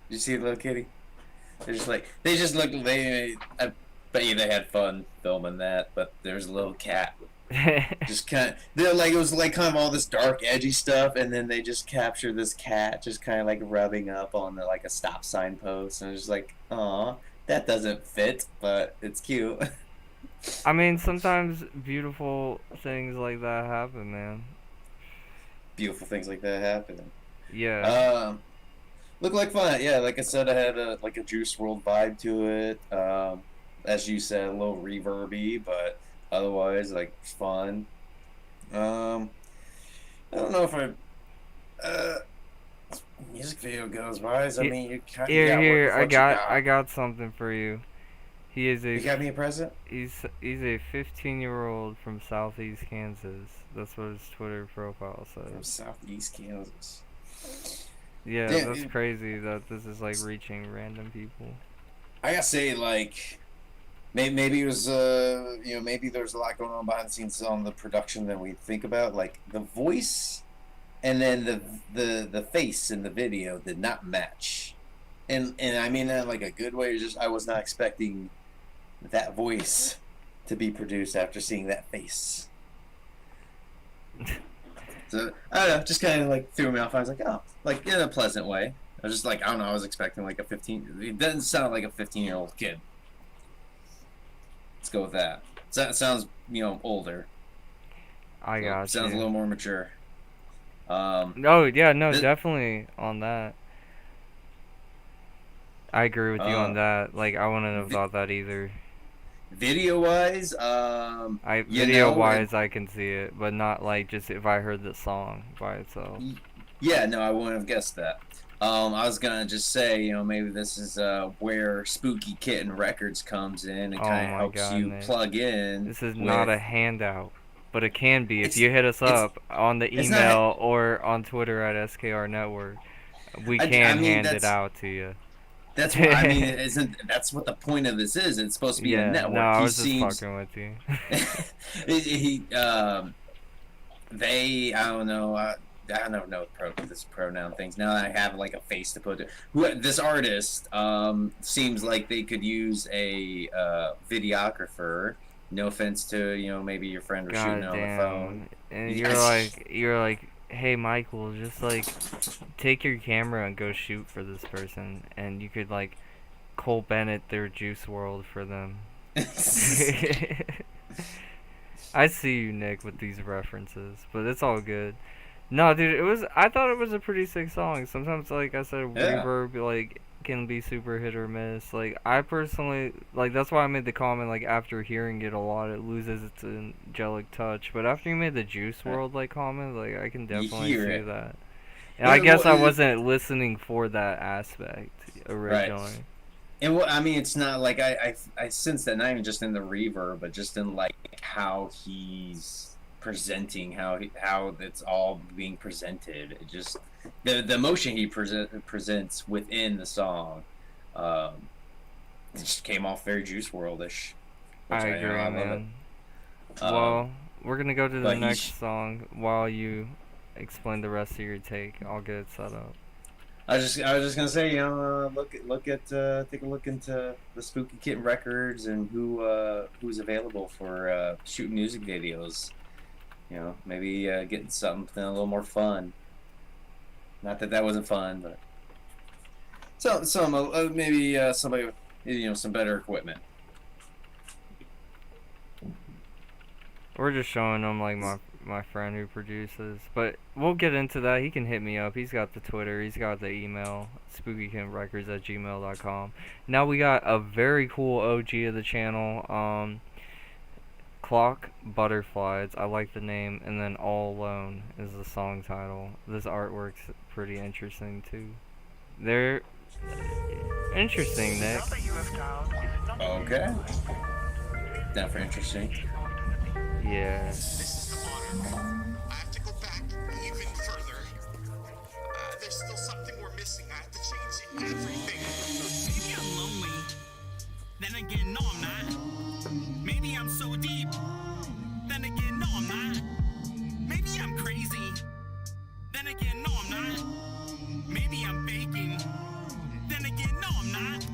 Did you see the little kitty? They're just like, they just look, I bet you they had fun filming that, but there's a little cat. Just kind of, they're like, it was like kind of all this dark, edgy stuff, and then they just capture this cat just kind of like rubbing up on like a stop sign post, and it's just like, aw, that doesn't fit, but it's cute. I mean, sometimes beautiful things like that happen, man. Beautiful things like that happen. Yeah. Look like fun. Yeah, like I said, I had a Juice World vibe to it. As you said, a little reverby, but otherwise like fun. I don't know if music video goes wise. I mean, you kind of Here, I got something for you. He is a. You got me a present? He's a 15-year-old from Southeast Kansas. That's what his Twitter profile says. From Southeast Kansas. Yeah, Damn, that's dude. crazy that this is like reaching random people. I gotta say, like, maybe it was, maybe there's a lot going on behind the scenes on the production than we think about. Like, the voice and then the face in the video did not match. And I mean that like a good way. Just I was not expecting that voice to be produced after seeing that face. So I don't know, just kind of like threw me off. I was like, oh, like in a pleasant way. I was just like, I don't know, I was expecting like a 15. It doesn't sound like a 15-year-old kid. Let's go with that. So that sounds, older. I got Sounds you. a little more mature. No, yeah, no, definitely on that. I agree with you on that. Like, I wouldn't have thought that either. Video-wise, Video-wise, I can see it, but not like just if I heard the song by itself. Yeah, no, I wouldn't have guessed that. I was gonna just say, maybe this is where Spooky Kitten Records comes in and kind of helps you Nick. plug in. This is not a handout, but it can be if you hit us it's- up on the it's email or on Twitter at SKRNetwork. We I can mean, hand it that's- out to you. That's what I mean. That's what the point of this is? It's supposed to be a network. No, I He was just seems, fucking with you. I don't know. I don't know this pronoun things. Now that I have like a face to put it. This artist seems like they could use a videographer. No offense to maybe your friend was shooting on the phone. And you're like, hey Michael, just like take your camera and go shoot for this person, and you could like Cole Bennett their Juice World for them. I see you, Nick, with these references, but it's all good. No, dude, I thought it was a pretty sick song. Sometimes, like I said, reverb like can be super hit or miss. Like I personally like that's why I made the comment like after hearing it a lot, it loses its angelic touch. But after you made the Juice World like comment, like I can definitely see that. And I guess I wasn't listening for that aspect originally. Right. And I mean, it's not like I sense that not even just in the reverb, but just in like how he's presenting, how it's all being presented. It just the emotion he presents within the song, it just came off very Juice WRLD-ish. I agree, man. Well, we're gonna go to the next song while you explain the rest of your take. I'll get it set up. I was just gonna say, take a look into the Spooky Kitten Records and who's available for shooting music videos. Maybe getting something a little more fun. Not that wasn't fun, but maybe somebody with some better equipment. We're just showing them like my friend who produces, but we'll get into that. He can hit me up. He's got the Twitter, he's got the email, spookykittenrecords@gmail.com. Now we got a very cool OG of the channel, Clock Butterflies, I like the name, and then All Alone is the song title. This artwork's pretty interesting too. They're interesting, Nick. Okay. Definitely interesting. Yeah. I have to go back even further. There's still something we're again, no, I'm not. Maybe I'm so deep. Then again, no, I'm not. Maybe I'm crazy. Then again, no, I'm not. Maybe I'm faking. Then again, no, I'm not.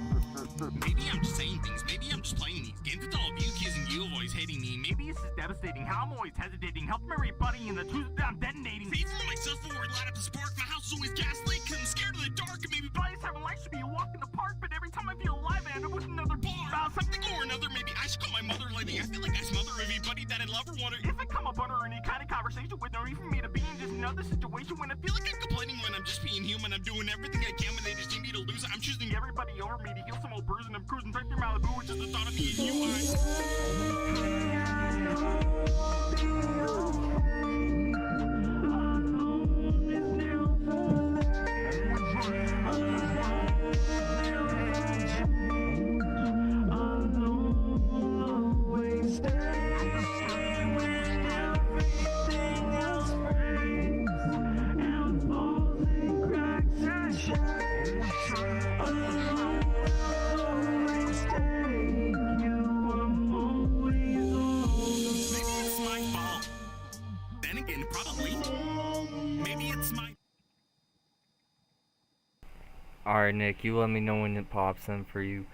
Maybe I'm just saying things. Maybe I'm just playing these games. It's all of you accusing you of always hating me. Maybe this is devastating. How I'm always hesitating. Help me everybody in the truth that I'm detonating. Paid for myself a word, light up the spark. My house is always gaslit cause I'm scared of the dark. And maybe bodies having life should be a walk in the park. But every time I feel alive, I end up with another bar. About something or another. Maybe I should call my mother lately. I feel like I smother everybody that I love or want to. If I come up under any kind of conversation with no need for me to be in just another situation when I feel like I'm complaining when I'm just being human. I'm doing everything I can when they just need me to lose. I'm choosing everybody over me to heal some old bruise. And I'm cruising right through Malibu with just the thought of me and you. Alright, Nick, you let me know when it pops in for you.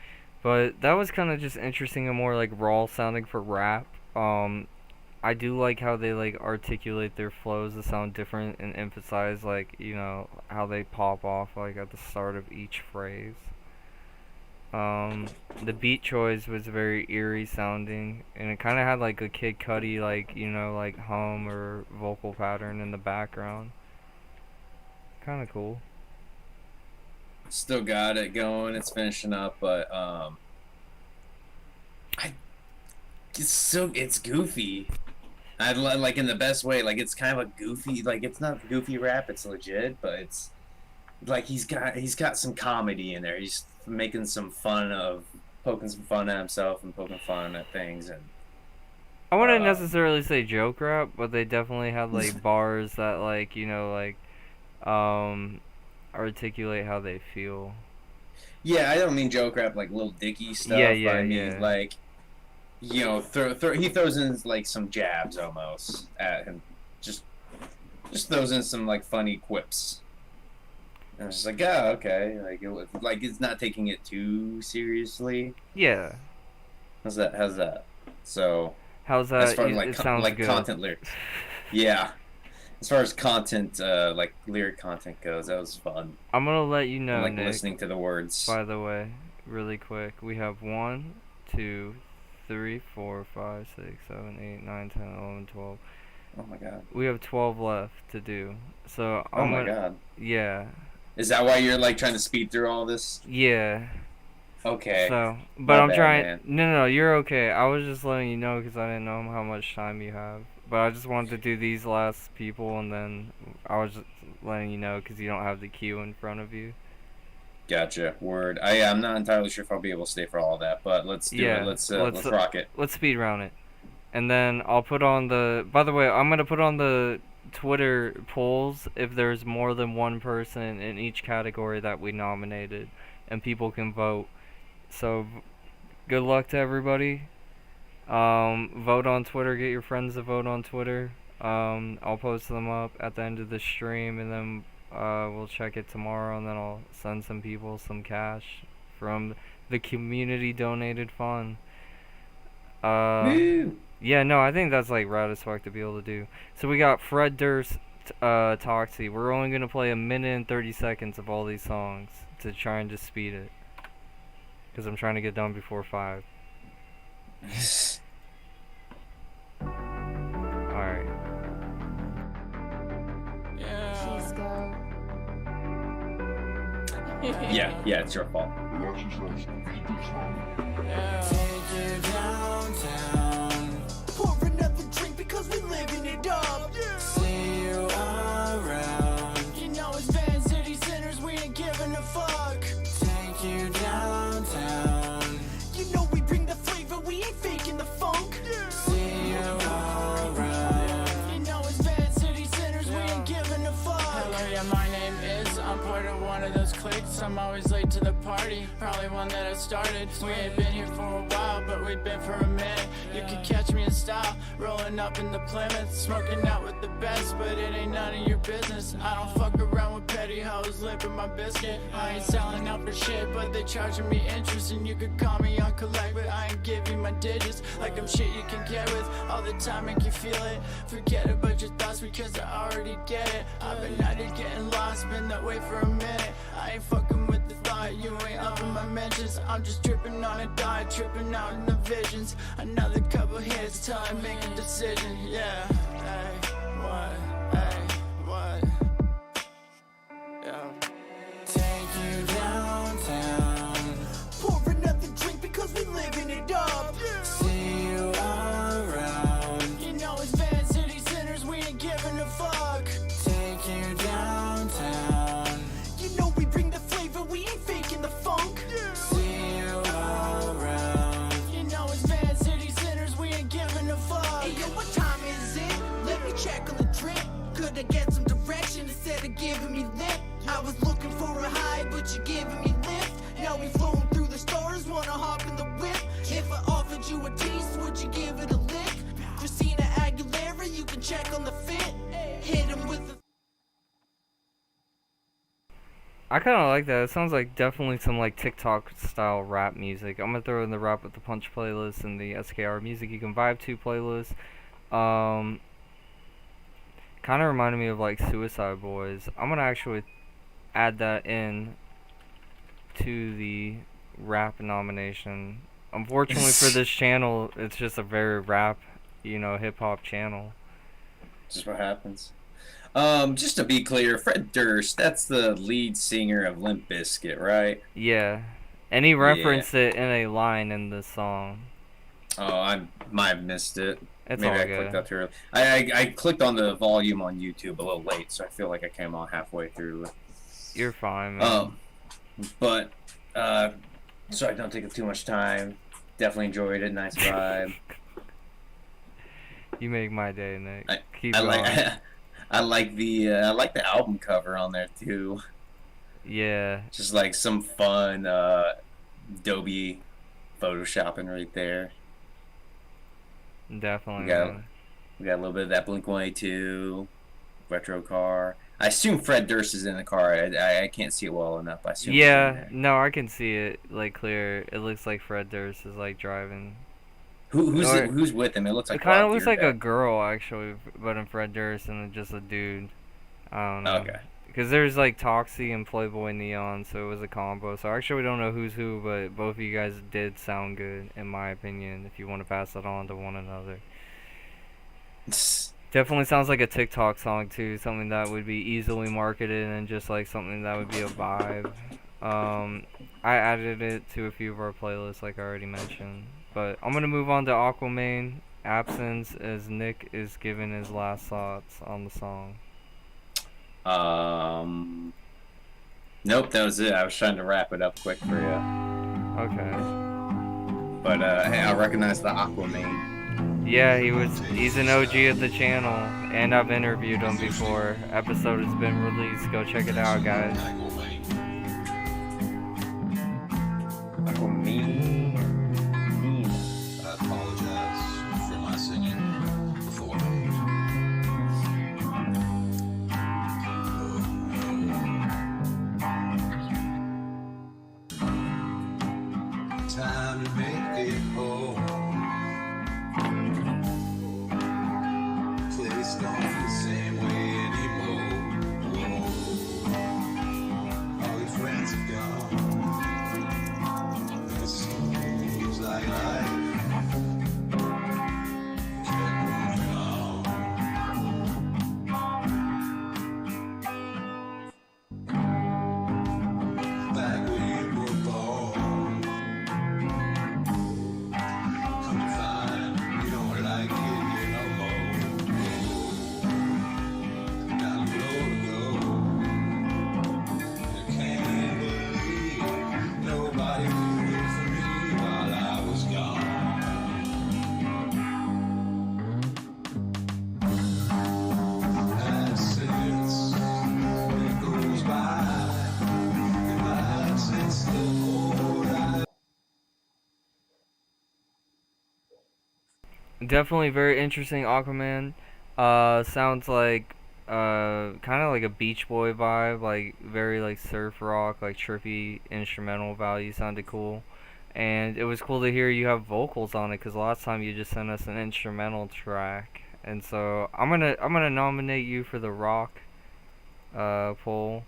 But that was kind of just interesting and more like raw sounding for rap. I do like how they like articulate their flows to sound different and emphasize like, you know, how they pop off like at the start of each phrase. The beat choice was very eerie sounding, and it kind of had like a Kid Cudi like, you know, like hum or vocal pattern in the background. Kind of cool. Still got it going. It's finishing up, but it's goofy. I like in the best way. Like it's kind of a goofy. Like it's not goofy rap. It's legit, but it's like he's got some comedy in there. He's making some fun of poking some fun at himself and poking fun at things. And I wouldn't necessarily say joke rap, but they definitely had like bars that like, you know, like articulate how they feel. Yeah, I don't mean joke rap like Lil Dicky stuff. Yeah, but I mean yeah. like, you know, he throws in like some jabs almost at him. Just throws in some like funny quips. And I was just like, oh, okay. Like it's not taking it too seriously. Yeah. How's that? So. How's that? As far as It sounds like good. content lyrics. Yeah. As far as content, like lyric content goes, that was fun. I'm gonna let you know, I like Nick, listening to the words. By the way, really quick, we have 1, 2, 3, 4, 5, 6, 7, 8, 9, 10, 11, 12. Oh my god. We have 12 left to do. So Oh my god. Yeah. Is that why you're like trying to speed through all this? Yeah. Okay. So, but My I'm bad, trying. man. No, you're okay. I was just letting you know because I didn't know how much time you have. But I just wanted to do these last people, and then I was just letting you know because you don't have the queue in front of you. Gotcha. Word. I'm not entirely sure if I'll be able to stay for all of that, but let's do it. Let's rock it. Let's speed round it, and then I'll put on the. By the way, I'm gonna put on the Twitter polls if there's more than one person in each category that we nominated, and people can vote. So, good luck to everybody. Vote on Twitter. Get your friends to vote on Twitter. I'll post them up at the end of the stream, and then we'll check it tomorrow, and then I'll send some people some cash from the community donated fund. Woo! Yeah, no, I think that's like rad as fuck to be able to do. So we got Fred Durst, Toxie. We're only gonna play 1 minute and 30 seconds of all these songs to try and just speed it, because I'm trying to get done before 5. Alright. Yeah, it's your fault. Take you downtown. Pour another drink because we living it up. See you around. You know it's Van City Centers, we ain't giving a fuck. Take you downtown. You know we bring the flavor, we ain't faking the funk. See you around. You know it's Van City Centers, we ain't giving a fuck. Hello, yeah, my name is. I'm part of one of those cliques. I'm always late to the party, probably one that I started. We ain't been here for a while, but we've been for a minute. You can catch me in style, rolling up in the Plymouth, smoking out with the best, but it ain't none of your business. I don't fuck around with petty hoes, lipping my biscuit. I ain't selling out for shit, but they charging me interest, and you could call me on collect, but I ain't giving my digits like I'm shit you can get with all the time, make you feel it. Forget about your thoughts because I already get it. I've been out here getting lost, been that way for a minute. I ain't fucking with the thought, you ain't up in my mentions. I'm just tripping on a diet, tripping out in the visions. Another couple hits till I make a decision. Yeah, hey, what, hey, what? Yeah. Take you downtown, Pour another drink because we living it up. see you around. You know it's Van City Centers, we ain't giving a fuck. Take you downtown, You know we bring the flavor, we ain't faking the funk. see you around. You know it's Van City Centers, we ain't giving a fuck. Hey yo, what time is it? Let me check on the drip. Could I get some direction instead of giving me lip? I was looking for a high, but you're giving me lift. Now we flowing through the stars, wanna hop in the whip. If I offered you a taste, would you give it a lick? Christina Aguilera, you can check on the fit. Hit him with the I kind of like that. It sounds like definitely some like TikTok style rap music. I'm gonna throw in the Rap with the Punch playlist and the SKR Music You Can Vibe to playlist. Kind of reminded me of like Suicide Boys. I'm gonna actually add that in to the rap nomination. Unfortunately for this channel, it's just a very rap, hip hop channel. Just what happens. Just to be clear, Fred Durst, that's the lead singer of Limp Bizkit, right? Yeah. And he referenced it in a line in the song. Oh, I might have missed it. It's Maybe all I good. clicked up too early. I clicked on the volume on YouTube a little late, so I feel like I came on halfway through. You're fine, man. But so I don't take up too much time. Definitely enjoyed it. Nice vibe. You make my day, Nick. Keep I going. like I like the album cover on there too. Yeah. Just like some fun Adobe photoshopping right there. Definitely. We got a little bit of that Blink-182 retro car. I assume Fred Durst is in the car. I can't see it well enough. I assume he's in Yeah, there. no, I can see it like clear. It looks like Fred Durst is like driving. Who's with him? It looks like it kind of Rob looks like Dyrdek. a girl actually, but in Fred Durst and just a dude. I don't know. Okay. Because there's like Toxie and Playboy Neon, so it was a combo. So I actually don't know who's who, but both of you guys did sound good in my opinion. If you want to pass it on to one another. Definitely sounds like a TikTok song too, something that would be easily marketed and just like something that would be a vibe. I added it to a few of our playlists like I already mentioned. But I'm gonna move on to Aquaman Absence as Nick is giving his last thoughts on the song. Nope, that was it. I was trying to wrap it up quick for you. Okay. But hey, I recognize the Aquaman. Yeah, he's an OG of the channel, and I've interviewed him before. Episode has been released. Go check it out, guys. Aquaman. I apologize for my singing before. Time to make it home. Place don't feel the same way anymore. All your friends are gone. It seems like life kept moving on. Back where you were born. Definitely very interesting, Aquaman. Sounds like kind of like a Beach Boy vibe, like very like surf rock, like trippy instrumental value. Sounded cool, and it was cool to hear you have vocals on it. Cause last time you just sent us an instrumental track, and so I'm gonna nominate you for the rock poll.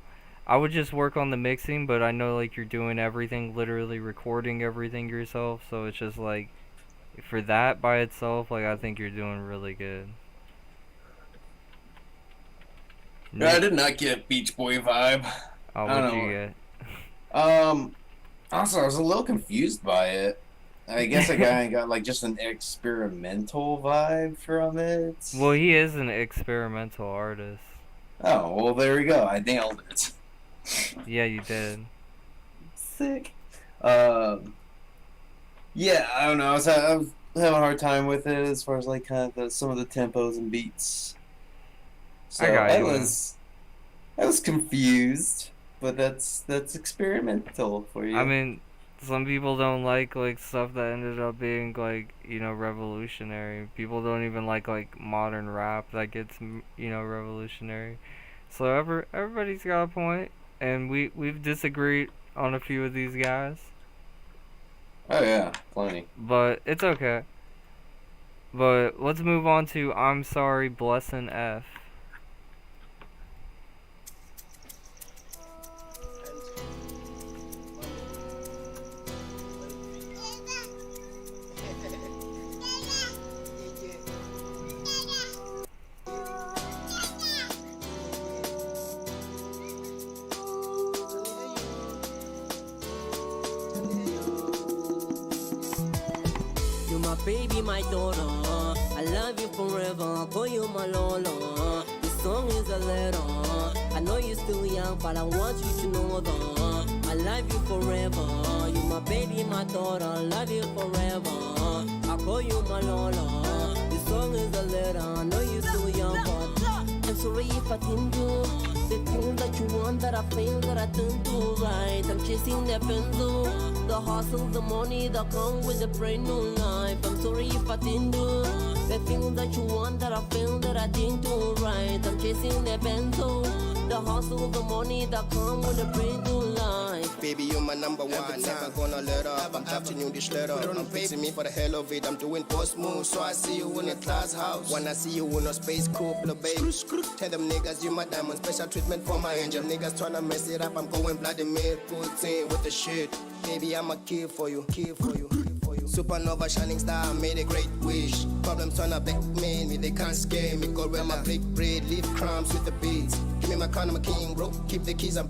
I would just work on the mixing, but I know like you're doing everything, literally recording everything yourself. So it's just like for that by itself, like I think you're doing really good. No, I did not get Beach Boy vibe. Oh, I don't what'd you know. get? Also, I was a little confused by it. I guess I got like just an experimental vibe from it. Well, he is an experimental artist. Oh, well, there we go. I nailed it. Yeah, you did. Sick. Yeah, I don't know. I was having a hard time with it as far as like kind of some of the tempos and beats. So I got I you, man. was confused, but that's experimental for you. I mean, some people don't like stuff that ended up being like revolutionary. People don't even like modern rap that gets revolutionary. So everybody's got a point, and we've disagreed on a few of these guys, Oh yeah, plenty. but it's okay. But let's move on to I'm Sorry, Blessin' F. You my baby, my daughter. I love you forever. Call you my Lola. This song is a letter. I know you're still young, but I want you to know that I love you forever. You my baby, my daughter. I love you forever. I call you my Lola. This song is a letter. I know you're still young, but I'm sorry if I didn't do the thing that you want, that I feel that I didn't do right. I'm chasing that pencil, the hustle, the money that come with a brand new life. I'm sorry if I didn't do the thing that you want, that I feel that I didn't do right. I'm chasing that pencil, the hustle, the money that come with a brand new life. Baby, you're my number one, never gonna let up. I'm drafting you this letter. I'm fixing me for the hell of it. I'm doing post moves, so I see you in a class house. When I see you in a space coupe, baby. Tell them niggas you my diamond, special treatment for my angel. Niggas tryna mess it up, I'm going Vladimir Putin with the shit. Baby, I'm a kid for you, kid for you. Supernova shining star, made a great wish. Problems tryna blackmail me, they can't scare me. Gorilla, break bread, leave crumbs with the beats. Give me my crown, I'm a king, bro. Keep the keys, I'm.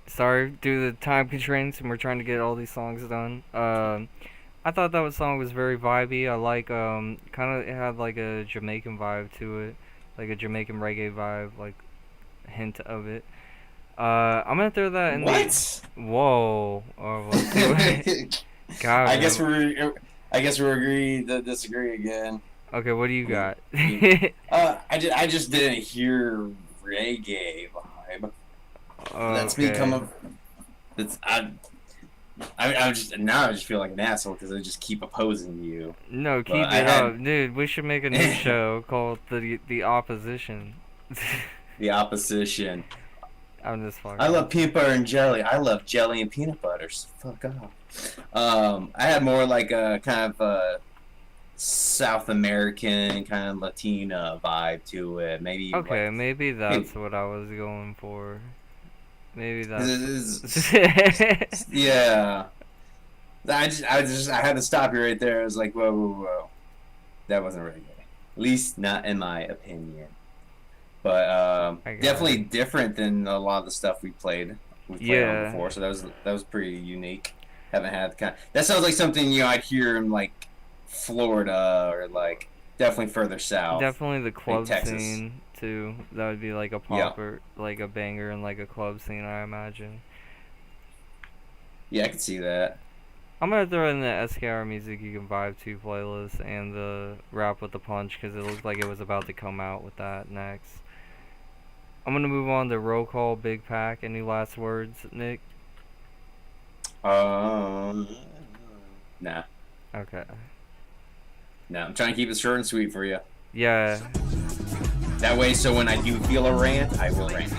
Sorry, due to the time constraints, and we're trying to get all these songs done. I thought that song was very vibey. I like kind of it had like a Jamaican vibe to it, like a Jamaican reggae vibe, like hint of it. I'm gonna throw that in What? Whoa. Oh, God. I guess we're agree to disagree again. Okay, what do you got? I just didn't hear reggae vibe. That's me Okay. coming. That's I just now I just feel like an asshole because I just keep opposing you. No, But keep I it had up, dude. We should make a new show called the Opposition. the opposition. I'm just fucking. I love peanut butter and jelly. I love jelly and peanut butter. So fuck off. I had more like a kind of a South American kind of Latina vibe to it. Maybe Okay, like, maybe that's what I was going for. Maybe This that's. yeah. I had to stop you right there. I was like, whoa. That wasn't reggae. At least not in my opinion. But I got definitely it. different than a lot of the stuff we played on Yeah. before. So that was pretty unique. Haven't had that sounds like something I'd hear in like Florida or like definitely further south. Definitely the club Texas. scene too. That would be like a pop or like a banger in like a club scene, I imagine. Yeah, I could see that. I'm gonna throw in the SKR music you can vibe to playlist and the rap with the punch because it looked like it was about to come out with that next. I'm gonna move on to roll call, Big Pack. Any last words, Nick? Nah. Okay. No, I'm trying to keep it short and sweet for you. Yeah. That way, so when I do feel a rant, I will rant.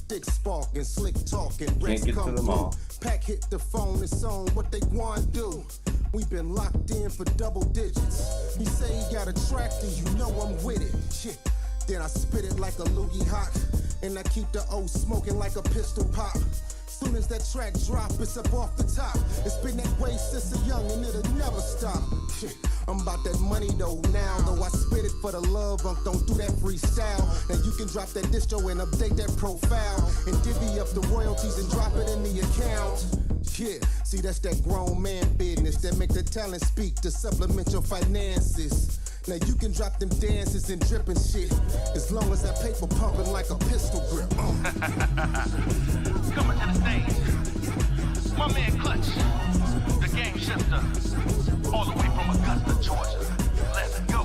Dick sparking, slick talking, Can't get to them all. Pack hit the phone, it's on, what they want do. We been locked in for double digits. He say he got a track, then you know I'm with it. Shit. Then I spit it like a loogie hot, and I keep the O smoking like a pistol pop. Soon as that track drop, it's up off the top. It's been that way since a young and it'll never stop. Shit, I'm about that money though now, though I spit it for the love, don't do that freestyle. Now you can drop that distro and update that profile, and divvy up the royalties and drop it in the account. Yeah, see that's that grown man business that make the talent speak to supplement your finances. Now you can drop them dances and dripping shit, as long as that paper pumping like a pistol grip. Coming to the stage, my man Clutch, the game shifter, all the way from Augusta, Georgia. Let's go.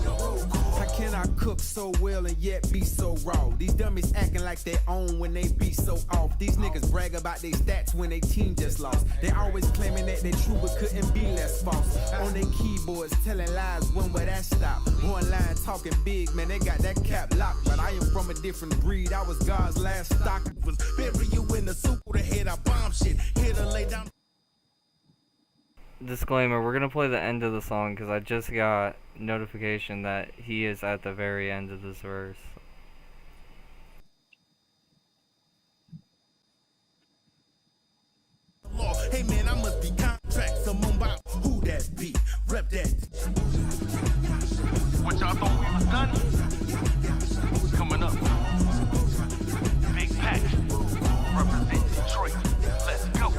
How can I cook so well and yet be so raw? These dummies acting like they own when they be so off. These niggas brag about their stats when they team just lost. They always claiming that they true but couldn't be less false. On their keyboards telling lies, when will that stop? Online talking big, man, they got that cap locked. But I am from a different breed, I was God's last stock. Was bury you in the soup with a head, I bomb shit. Here to lay down. Disclaimer, we're gonna play the end of the song because I just got notification that he is at the very end of this verse. Hey man, I must be contract some about who that be, rep that. What y'all thought we was done? Coming up, Big Pack, represent Detroit. Let's go.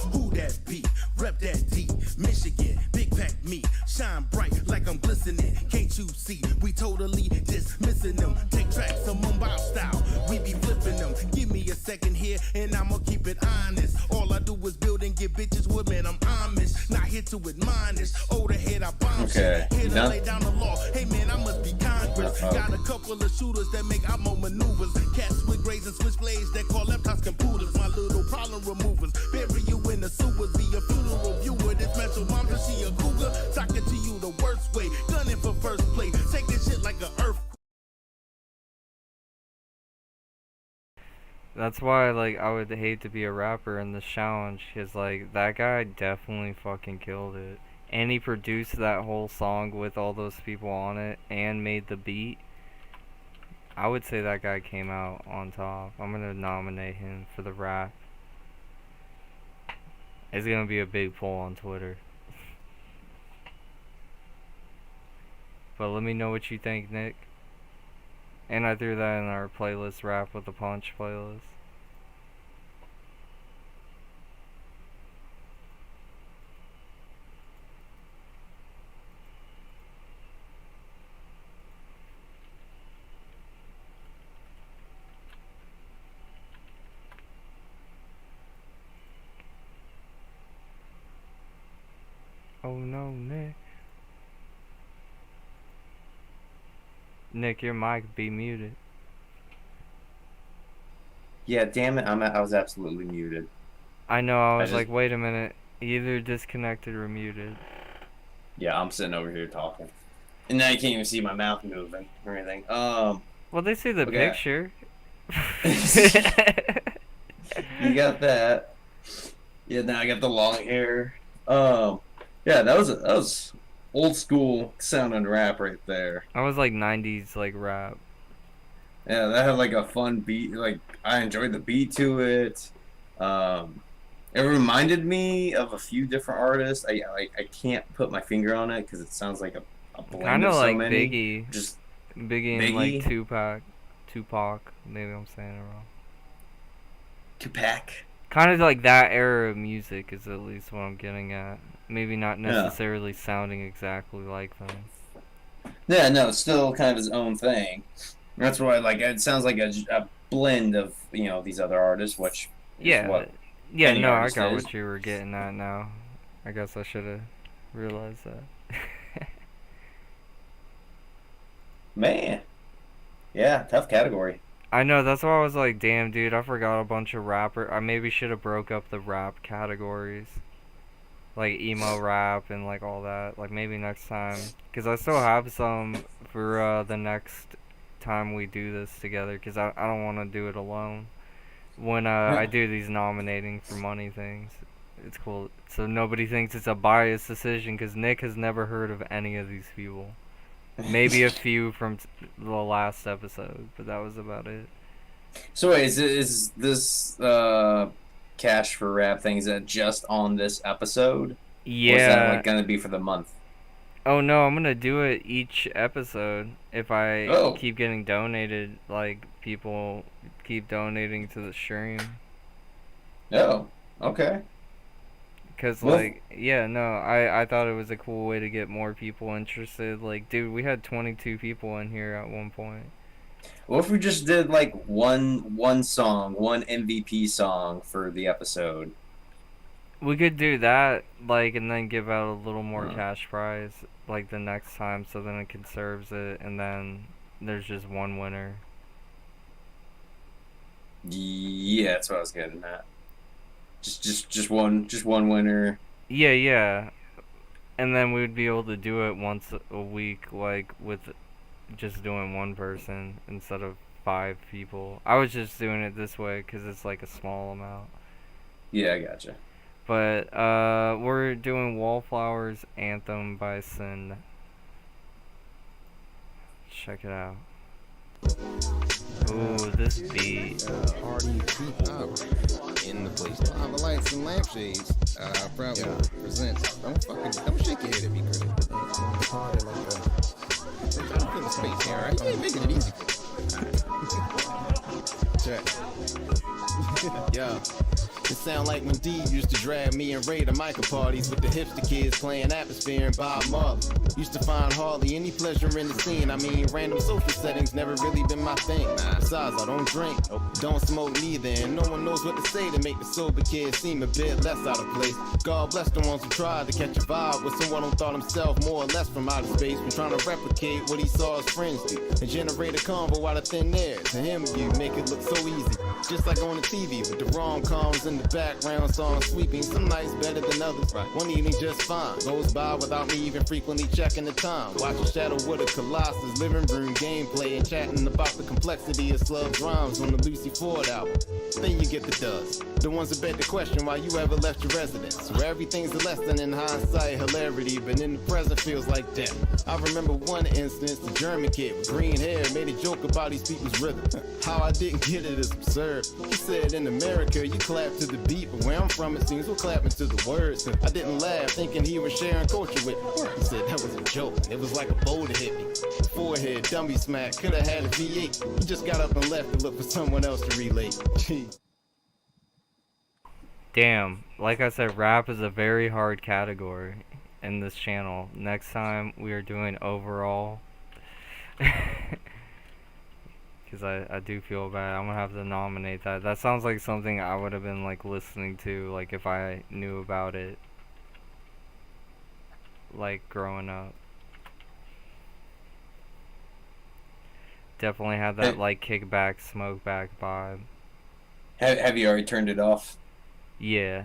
Who that be, rep that D, Michigan, Big Pack me, shine bright like I'm glistening. Can't you see? We totally dismissing them. Take tracks, some mobile style. We be flipping them. Give me a second here, and I'ma keep it honest. All I do is build and get bitches with, man, I'm Amish. Not here to admonish. Older head, I bomb Okay. shit. Here to Done? lay down the law. Hey man, I must be Congress. Got a couple of shooters that make opmo maneuvers. Cats with grades and switchblades that call laptops computers. My little problem removers. Bury you in the sewers. Be a funeral viewer. This mental mom, she a cougar. Talking to you the worst way. Gunning for first place. Take this shit like a earth. That's why, like, I would hate to be a rapper in this challenge, because, like, that guy definitely fucking killed it. And he produced that whole song with all those people on it, and made the beat. I would say that guy came out on top. I'm gonna nominate him for the rap. It's gonna be a big poll on Twitter. But let me know what you think, Nick. And I threw that in our playlist, Rap with the Punch playlist. Oh no, Nick. Nick, your mic be muted. Yeah, damn it, I was absolutely muted. I know, I was just- like, wait a minute. Either disconnected or muted. Yeah, I'm sitting over here talking. And now you can't even see my mouth moving or anything. Well, they see the okay. picture. You got that. Yeah, now I got the long hair. Yeah, that was old school sounding rap right there. I was like 90s like rap. Yeah, that had like a fun beat. Like I enjoyed the beat to it. It reminded me of a few different artists. I can't put my finger on it because it sounds like a blend Kind of of so like many. Biggie. Just Biggie and like Tupac. Maybe I'm saying it wrong. Tupac. Kind of like that era of music is at least what I'm getting at. Maybe not necessarily sounding exactly like them. Yeah, no, it's still kind of his own thing. That's why, like, it sounds like a blend of, you know, these other artists, which is what Yeah, any no, I artist got is. what you were getting at now. I guess I should have realized that. Man. Yeah, tough category. I know, that's why I was like, damn, dude, I forgot a bunch of rapper. I maybe should have broke up the rap categories. Like emo rap and like all that. Like maybe next time. Because I still have some for the next time we do this together. Because I don't want to do it alone. When I do these nominating for money things. It's cool. So nobody thinks it's a biased decision. Because Nick has never heard of any of these people. Maybe a few from the last episode. But that was about it. So wait, is this cash for rap thing, is that just on this episode? Yeah. Or is that like gonna be for the month? Oh no, I'm gonna do it each episode if I keep getting donated. Like people keep donating to the stream. Oh, okay. Cause Well, like yeah, no, I thought it was a cool way to get more people interested. Like, dude, we had 22 people in here at one point. what if we just did like one song, one MVP song for the episode? We could do that, like, and then give out a little more Huh. cash prize, like the next time, so then it conserves it, and then there's just one winner. Yeah, that's what I was getting at. Just one winner. Yeah, yeah. And then we would be able to do it once a week, like, with just doing one person instead of 5 people. I was just doing it this way because it's, like, a small amount. Yeah, I gotcha. But, we're doing Wallflowers Anthem by Sin. Check it out. Ooh, this beat. Party in the place. Lava lights and lampshades. Probably presents. Don't shake your head at me, Chris. Party like that. I'm trying to fill the space here, alright? You ain't making it easy. Check. Yeah. It sound like when D used to drag me and Ray to Michael parties with the hipster kids playing Atmosphere and Bob Marley. Used to find hardly any pleasure in the scene. I mean, random social settings never really been my thing. Besides, I don't drink, don't smoke neither, and no one knows what to say to make the sober kid seem a bit less out of place. God bless the ones who tried to catch a vibe with someone who thought himself more or less from outer space, when trying to replicate what he saw his friends do and generate a convo out of thin air. To him, you make it look so easy, just like on the TV with the rom-coms in the background, songs sweeping. Some nights better than others. One evening just fine goes by without me even frequently checking the time. Watching Shadow with a Colossus living room gameplay and chatting about the complexity of Slug's rhymes on the Lucy Ford album. Then you get the dust, the ones that beg the question why you ever left your residence, where everything's a lesson in hindsight, hilarity, but in the present feels like death. I remember one instance, the German kid with green hair made a joke about these people's rhythm. How I didn't get it is absurd. He said in America you clap to the beat, but where I'm from it seems we're clapping to the words. I didn't laugh thinking he was sharing culture with me. He said that was a joke, and it was like a boulder hit me. Forehead, dummy smack, could've had a V8. He just got up and left to look for someone else to relate. Jeez. Damn, like I said, rap is a very hard category in this channel. Next time we are doing overall. Because I do feel bad. I'm gonna have to nominate that. That sounds like something I would have been like listening to, like if I knew about it, like growing up. Definitely had that like kickback, smoke back vibe. Have you already turned it off? Yeah.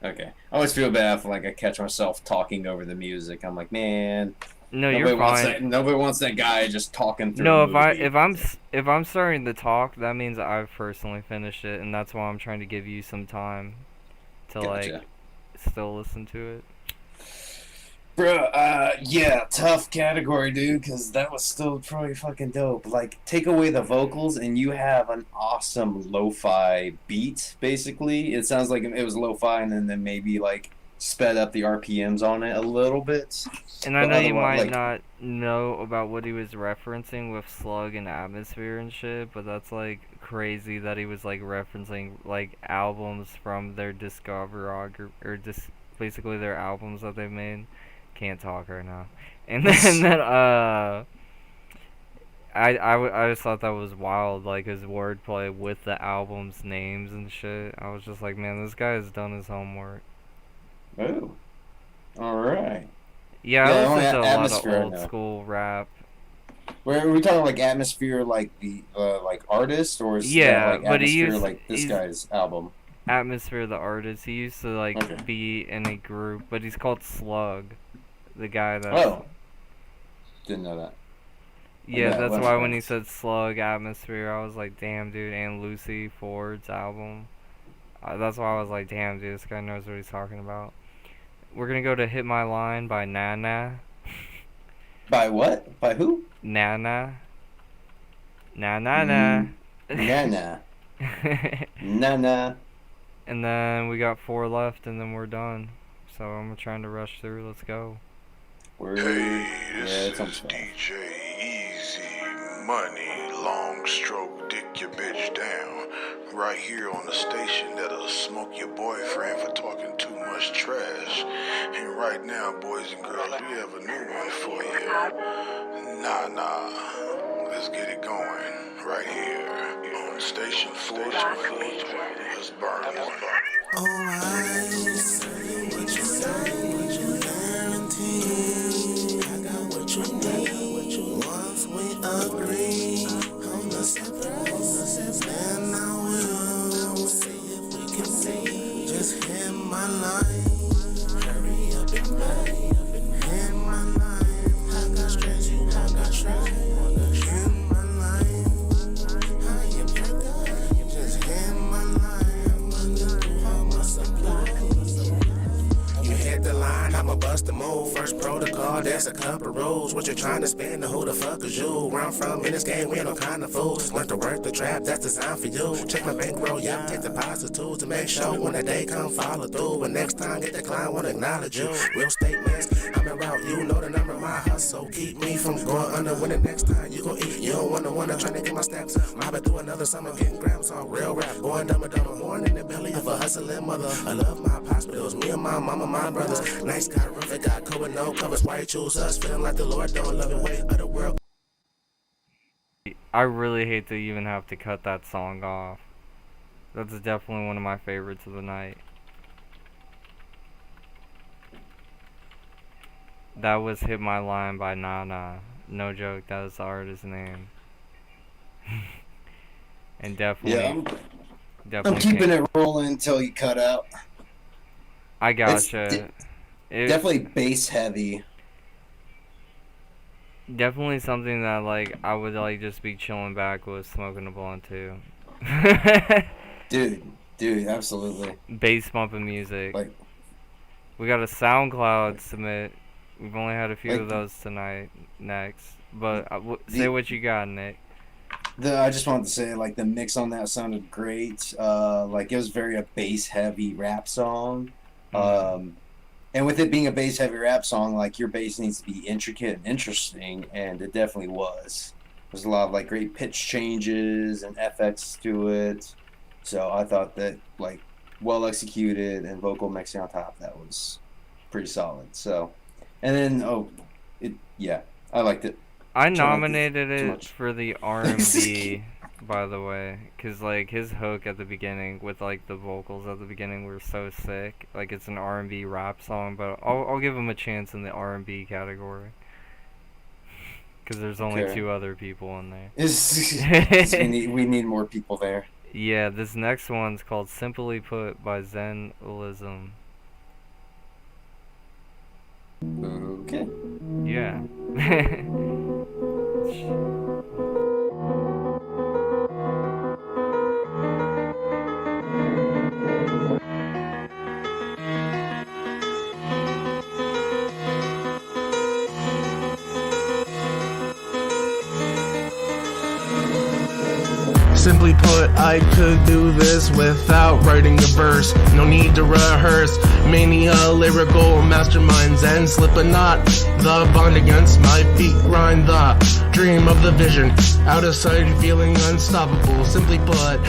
Okay. I always feel bad if like I catch myself talking over the music. I'm like, man. No, you're fine. Nobody wants that guy just talking through. No, a if I'm starting to talk, that means I've personally finished it, and that's why I'm trying to give you some time to like still listen to it. Bro, yeah, tough category, dude, because that was still probably fucking dope. Like, take away the vocals, and you have an awesome lo-fi beat, basically. It sounds like it was lo-fi, and then maybe, like, sped up the RPMs on it a little bit. And I know you might not know about what he was referencing with Slug and Atmosphere and shit, but that's, like, crazy that he was, like, referencing, like, albums from their discography, or basically their albums that they've made. Can't talk right now. And then I just thought that was wild, like his wordplay with the album's names and shit. I was just like, man, this guy has done his homework. Oh, all right. Yeah, I listen to a lot of old school rap. Are we talking like Atmosphere, like the like artist, or is Yeah, that, like but he Atmosphere, used like this he's guy's album? Atmosphere, the artist. He used to like Okay. be in a group, but he's called Slug, the guy that. Oh, didn't know that. Yeah, Yeah, that's well, why when he said Slug Atmosphere, I was like, damn, dude. And Lucy Ford's album. That's why I was like, damn, dude, this guy knows what he's talking about. We're gonna go to Hit My Line by Nana. By what? By who? Nana. Nana. Nana. Nana. And then we got 4 left, and then we're done. So I'm trying to rush through. Let's go. Hey, this is DJ Easy Money, long stroke, dick your bitch down. Right here on the station that'll smoke your boyfriend for talking too much trash. And right now, boys and girls, we have a new one for you. Nah, let's get it going. Right here on station 420. Let's burn one. Alright, say what you say, what you guarantee. I got what you need. Once we agree on the surprise, then I will see if we can see. Just hit my line, hurry up and buy. Hit my line, I got stress, you I got try. Hit my line, I am your guy. Just hit my line, running all my supply. You hit the line, I'ma bust the move. First protocol, that's a couple rules. What you trying to spend, who the fuck is you? Where I'm from in this game, we ain't no kind of fools. Learn to work the trap, that's designed for you. Check my bankroll, yeah, take deposits too, to make sure when the day come, follow through. And next time, get the client, wanna acknowledge you. Real statements, I'm about you, know the number of my hustle. Keep me from going under when the next time you gon' eat. You don't wanna trying to get my steps up. Mobbing through another summer, getting grams on real rap. Going dumber, born in the belly of a hustling mother. I love my pops, but it was me and my mama, my brothers. Nice guy, rough, it got cover, no covers. Why you choose us? Feeling like the Lord don't love it, way of the world. I really hate to even have to cut that song off. That's definitely one of my favorites of the night. That was Hit My Line by Nana. No joke, that was the artist's name. And definitely... Yeah, I'm keeping it rolling until you cut out. I gotcha. Definitely bass heavy. Definitely something that like I would like just be chilling back with, smoking a blunt too. Dude, absolutely. Bass bumping music. Like, we got a SoundCloud submit. We've only had a few like of those tonight. Next, but say what you got, Nick. I just wanted to say, like, the mix on that sounded great. Like, it was very a bass heavy rap song. And with it being a bass heavy rap song, like, your bass needs to be intricate and interesting, and it definitely was. There's a lot of like great pitch changes and FX to it. So I thought that, like, well executed and vocal mixing on top, that was pretty solid. So, and then I liked it. I nominated it for the R&B, by the way, because like his hook at the beginning with like the vocals at the beginning were so sick. Like, it's an R&B rap song, but I'll give him a chance in the R&B category because there's only 2 other people in there. we need more people there. Yeah, this next one's called Simply Put by Zen-Lism. Okay. Yeah. Simply put, I could do this without writing a verse. No need to rehearse. Mania, lyrical masterminds, and slip a knot. The bond against my feet grind. The dream of the vision, out of sight, feeling unstoppable. Simply put,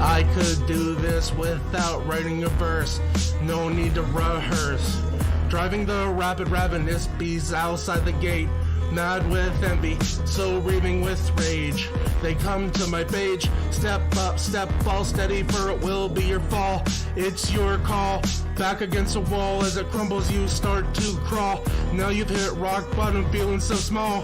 I could do this without writing a verse. No need to rehearse. Driving the rapid ravenous bees outside the gate. Mad with envy, so raving with rage. They come to my page. Step up, step fall steady, for it will be your fall. It's your call. Back against a wall, as it crumbles you start to crawl. Now you've hit rock bottom, feeling so small.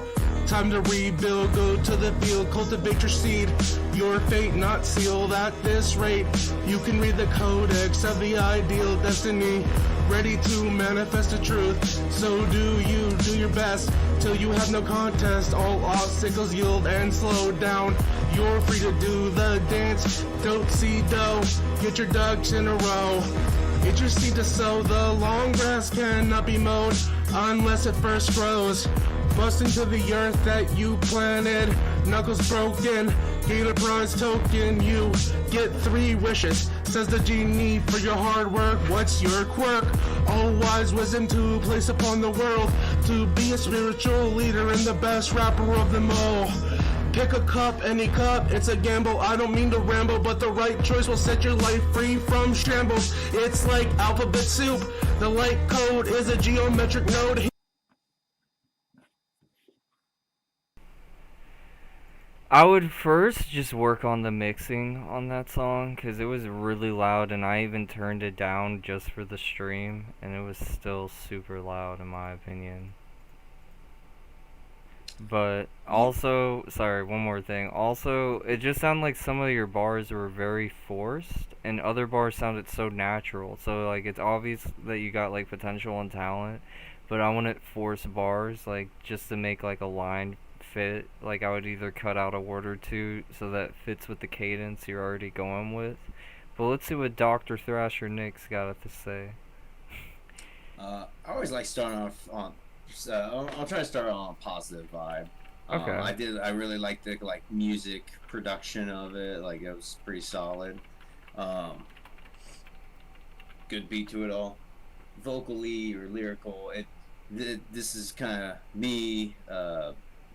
Time to rebuild, go to the field, cultivate your seed. Your fate not sealed at this rate. You can read the codex of the ideal destiny, ready to manifest the truth. So do your best till you have no contest. All obstacles yield and slow down. You're free to do the dance. Don't see dough, get your ducks in a row. Get your seed to sow. The long grass cannot be mowed unless it first grows. Bust into the earth that you planted. Knuckles broken, gain a prize token. You get 3 wishes, says the genie, for your hard work. What's your quirk? All wise wisdom to place upon the world, to be a spiritual leader and the best rapper of them all. Pick a cup, any cup, it's a gamble. I don't mean to ramble, but the right choice will set your life free from shambles. It's like alphabet soup. The light code is a geometric node. I would first just work on the mixing on that song, because it was really loud, and I even turned it down just for the stream, and it was still super loud in my opinion. But also, sorry, one more thing. Also, it just sounded like some of your bars were very forced, and other bars sounded so natural. So, like, it's obvious that you got, like, potential and talent, but I wouldn't force bars, like, just to make, like, a line fit. Like, I would either cut out a word or two so that fits with the cadence you're already going with. But let's see what Dr. Thrasher Nick's got to say. I always like starting off on. I'll try to start on a positive vibe. Okay. I really liked the music production of it. Like, it was pretty solid. Good beat to it all. Vocally or lyrical, this is kind of me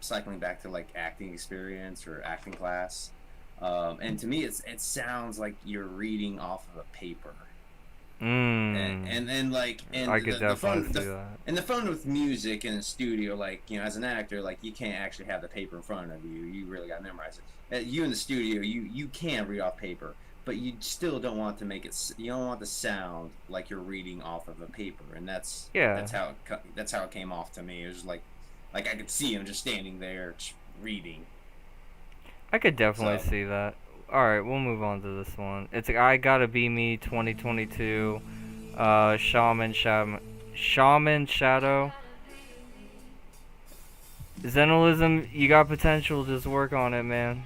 cycling back to like acting experience or acting class. And to me, it sounds like you're reading off of a paper. And I could definitely see that. And the fun with music in a studio, like, you know, as an actor, like, you can't actually have the paper in front of you. You really got to memorize it. You in the studio, you can read off paper, but you still don't want to make it. You don't want the sound like you're reading off of a paper, and that's how it came off to me. It was like I could see him just standing there just reading. I could definitely see that. Alright, we'll move on to this one. It's I Gotta Be Me 2022. Shaman Shadow. Xenolism, you got potential, just work on it, man.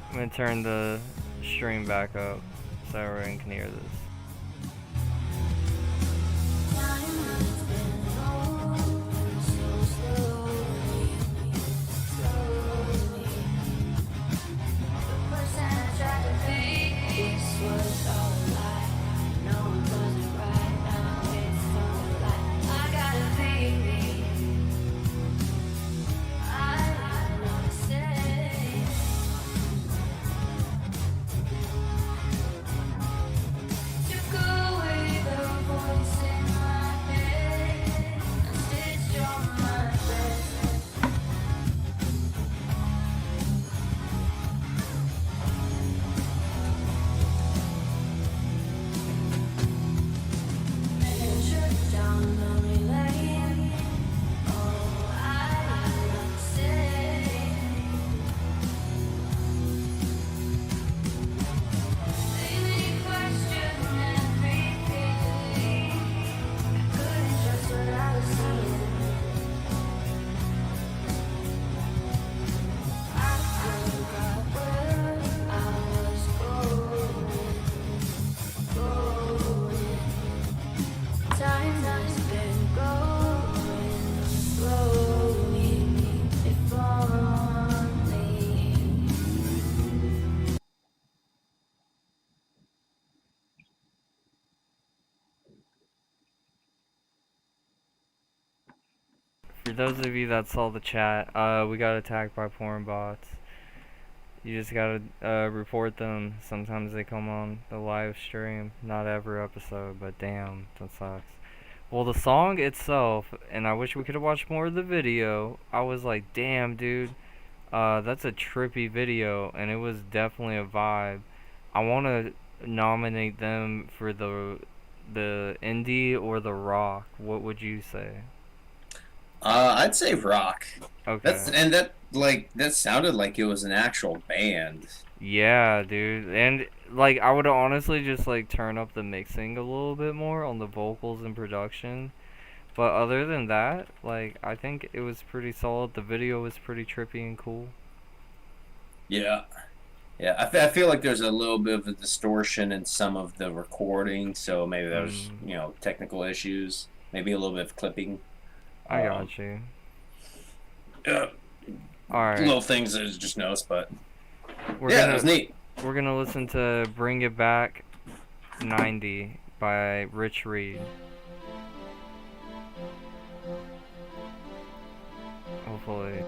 I'm gonna turn the stream back up so everyone can hear this. For those of you that saw the chat, we got attacked by porn bots. You just gotta report them. Sometimes they come on the live stream. Not every episode, but damn, that sucks. Well, the song itself, and I wish we could have watched more of the video. I was like, damn, dude, that's a trippy video, and it was definitely a vibe. I want to nominate them for the indie or the rock. What would you say? I'd say rock. Okay. That sounded like it was an actual band. Yeah, dude. And like I would honestly just like turn up the mixing a little bit more on the vocals and production. But other than that, like I think it was pretty solid. The video was pretty trippy and cool. Yeah. Yeah, I feel like there's a little bit of a distortion in some of the recording, so maybe there's, technical issues, maybe a little bit of clipping. I got you. Yeah. Alright. Little things that I just noticed, but That was neat. We're gonna listen to Bring It Back 90 by Rich Reed. Hopefully.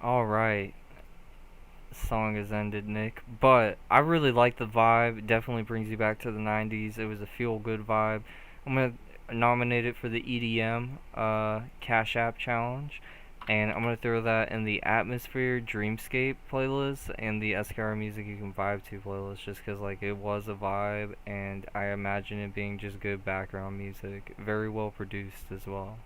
Alright. Song has ended, Nick. But I really like the vibe. It definitely brings you back to the 90s. It was a feel-good vibe. I'm going to nominate it for the EDM Cash App Challenge. And I'm going to throw that in the Atmosphere Dreamscape playlist and the SKR Music You Can Vibe To playlist, just because like, it was a vibe, and I imagine it being just good background music. Very well produced as well.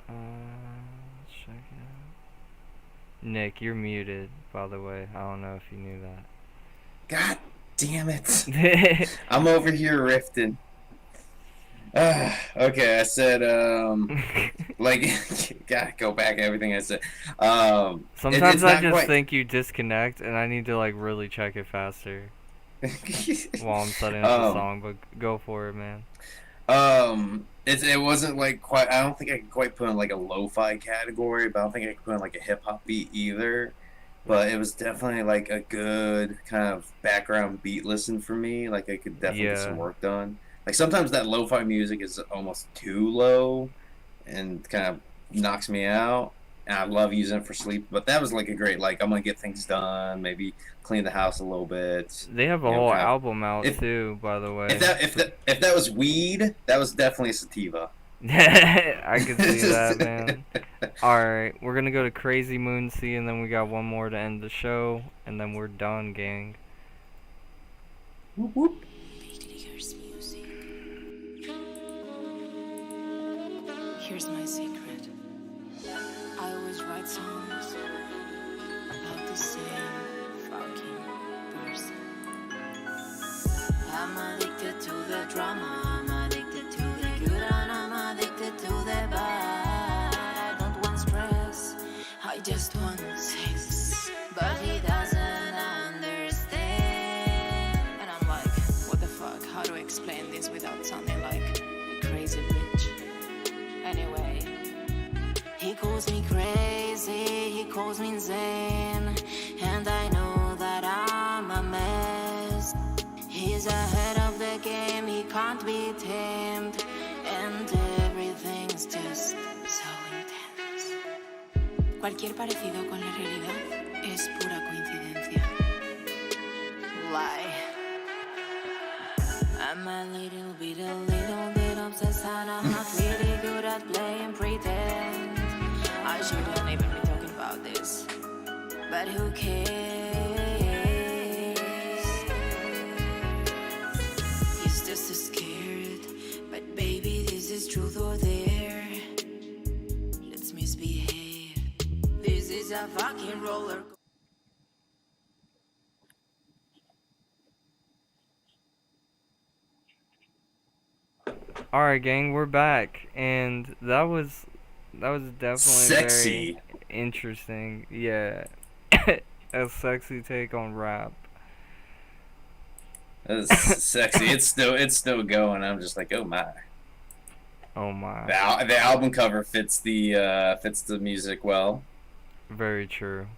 Let's check it out. Nick, you're muted, by the way. I don't know if you knew that. God damn it. I'm over here rifting. Okay, I said, gotta go back to everything I said. Sometimes I just think you disconnect, and I need to, like, really check it faster while I'm setting up the song, but go for it, man. It wasn't like quite. I don't think I could quite put in like a lo-fi category, but I don't think I could put in like a hip hop beat either. But it was definitely like a good kind of background beat listen for me. Like I could definitely get some work done. Like sometimes that lo-fi music is almost too low, and kind of knocks me out. And I love using it for sleep. But that was like a great I'm gonna get things done. Maybe clean the house a little bit. They have a whole album out too, by the way. If that was weed, that was definitely a sativa. I can see that, man. Alright, we're gonna go to Crazy Moon Sea, and then we got one more to end the show, and then we're done, gang. Whoop whoop. Here's my secret. I always write songs about the same fucking person. I'm addicted to the drama, I'm addicted to the good, and I'm addicted to the bad. I don't want stress, I just want sex. But he doesn't understand. And I'm like, what the fuck, how do I explain this without sounding like a crazy bitch? Anyway, he calls me crazy, he calls me insane, and I know that I'm a mess. He's ahead of the game, he can't be tamed, and everything's just so intense. Cualquier parecido con la realidad es pura coincidencia. and I'm not really good at playing pretend. I shouldn't even be talking about this, but who cares? He's just so scared, but baby, this is truth or dare. Let's misbehave. This is a fucking roller. Alright, gang, we're back, and that was definitely Sexy. very interesting. Yeah, a sexy take on rap. That's sexy. It's still going. I'm just like, oh my. Oh my. The album cover fits the music well. Very true.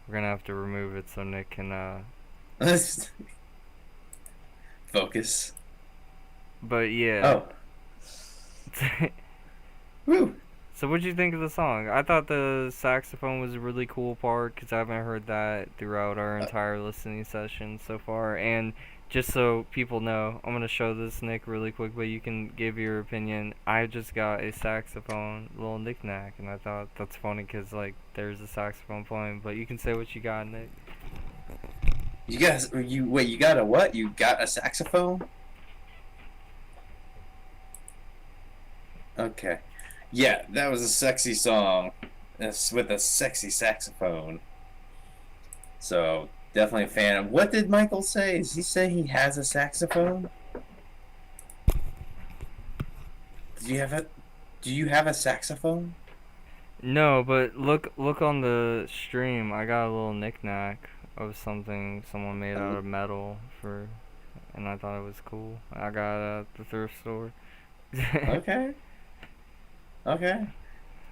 We're gonna have to remove it so Nick can focus. But yeah. Oh. Woo. So what'd you think of the song? I thought the saxophone was a really cool part because I haven't heard that throughout our entire listening session so far. And just so people know, I'm gonna show this Nick really quick, but you can give your opinion. I just got a saxophone little knick-knack, and I thought that's funny because like there's a saxophone playing. But you can say what you got, Nick. You guys, you got a what? You got a saxophone? Okay. Yeah, that was a sexy song. It's with a sexy saxophone. So, definitely a fan of. What did Michael say? Does he say he has a saxophone? Do you have a saxophone? No, but look on the stream. I got a little knick-knack of something someone made out of metal and I thought it was cool. I got it at the thrift store. Okay. Okay.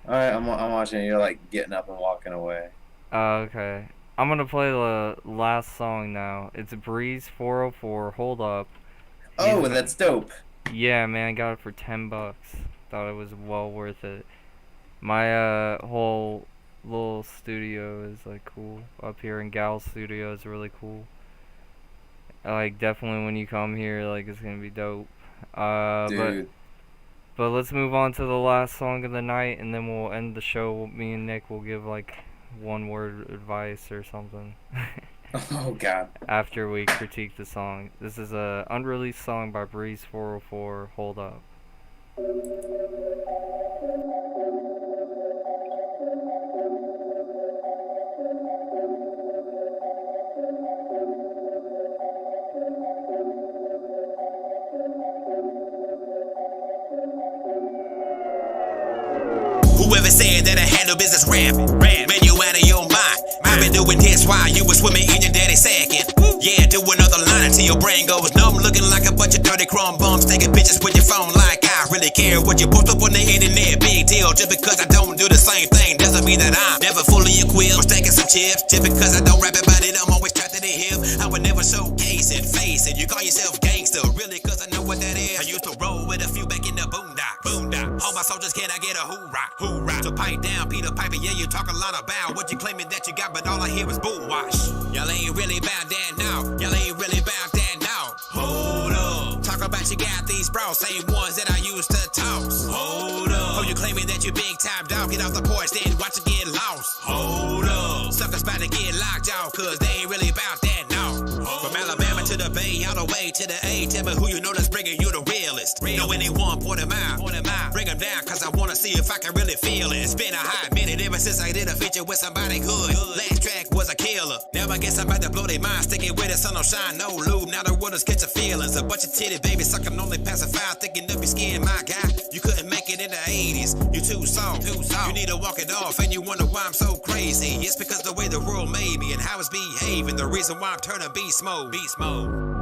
Alright, I'm watching. You're like getting up and walking away. Okay. I'm gonna play the last song now. It's Breeze 404. Hold up. Oh, that's dope. Yeah, man, I got it for $10. Thought it was well worth it. My whole little studio is like cool up here, in Gal's studio is really cool. Like definitely when you come here, like it's gonna be dope. Dude. But let's move on to the last song of the night, and then we'll end the show. Me and Nick will give like one word advice or something. Oh God. After we critique the song. This is a unreleased song by Breeze 404. Hold up. Whoever said that I handle business rap, man, you out of your mind. I've been doing this while you was swimming in your daddy's second. Yeah, do another line until your brain goes numb, looking like a bunch of dirty crumb bums, taking pictures with your phone like I really care what you post up on the internet. Big deal, just because I don't do the same thing doesn't mean that I'm never fully equipped or stacking some chips. Just because I don't rap about it, I'm always trapped to the hip. I would never showcase it, face it. You call yourself gangster, really, cause I know what that is. I used to roll with a few back in the boondock. All my soldiers, can I get a hoorah? Hoorah. So pipe down, Peter Piper, yeah, you talk a lot about what you claiming that you got, but all I hear is bull wash. Y'all ain't really about that now. Y'all ain't really about that now. Hold up. Talk about you got these bros, same ones that I used to toss. Hold up. Oh, you claiming that you big time dog, get off the porch, then watch it get lost. Hold up. Suckers about to get locked out, cause they ain't really about that now. From Alabama to the Bay, all the way to the A, tell me who you know that's bringing you the realest. Know anyone, point them out. Bring them down, cause I wanna see if I can really feel it. It's been a hot minute ever since I did a feature with somebody good. Last track was a killer. Now I guess I'm about to blow their mind, sticking with it, sun don't shine, no lube. Now the world is catching feelings. A bunch of titty babies sucking only pacified, thinking of your skin, my guy. You couldn't make it in the 80s. You too soft. You need to walk it off, and you wonder why I'm so crazy. It's because the way the world made me and how it's behaving. The reason why I'm turning beast mode.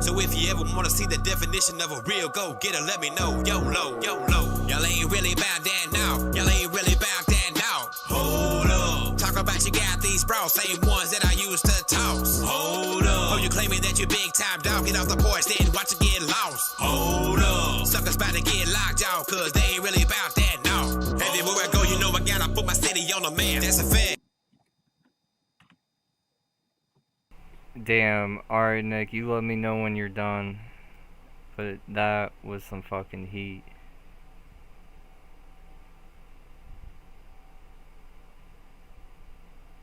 So if you ever wanna see the definition of a real go-getter, let me know. YOLO. Y'all ain't really about that now. Y'all ain't really about that now. Hold up. Talk about you got these bros, same ones that I used to toss. Hold up. Oh, you claiming that you big time dog, get off the porch, then watch it get lost. Hold up. Suckers about to get locked out, cause they ain't really about that now. Everywhere I go, you know I gotta put my city on the map. That's a fact. Damn. Alright, Nick, you let me know when you're done. But that was some fucking heat.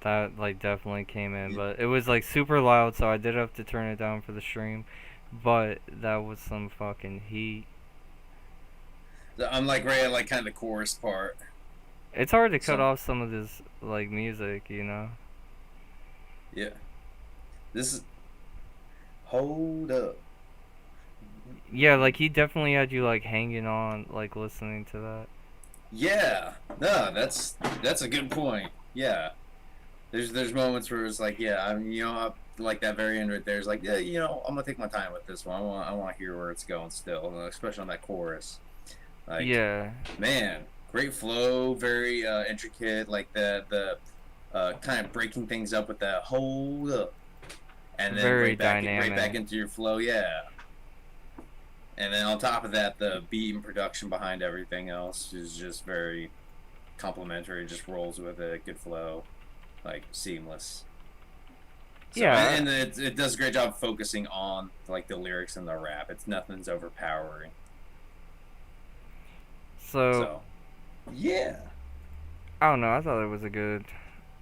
That like definitely came in, but it was like super loud, so I did have to turn it down for the stream. But that was some fucking heat. I'm like right at like kind of the chorus part. It's hard to cut off some of this like music, you know. Yeah. This is. Hold up. Yeah, like he definitely had you like hanging on, like listening to that. Yeah. No, that's a good point. Yeah. There's moments where it's like, yeah, like that very end right there is like, yeah, I'm gonna take my time with this one. I want to hear where it's going still, especially on that chorus. Like, yeah. Man, great flow, very intricate, like the kind of breaking things up with that hold up, and then Very right back into your flow, yeah. And then on top of that, the beat and production behind everything else is just very complimentary. Just rolls with it, good flow. Like seamless. So, Yeah, and it does a great job focusing on like the lyrics and the rap. Nothing's overpowering. So yeah. I don't know. I thought it was a good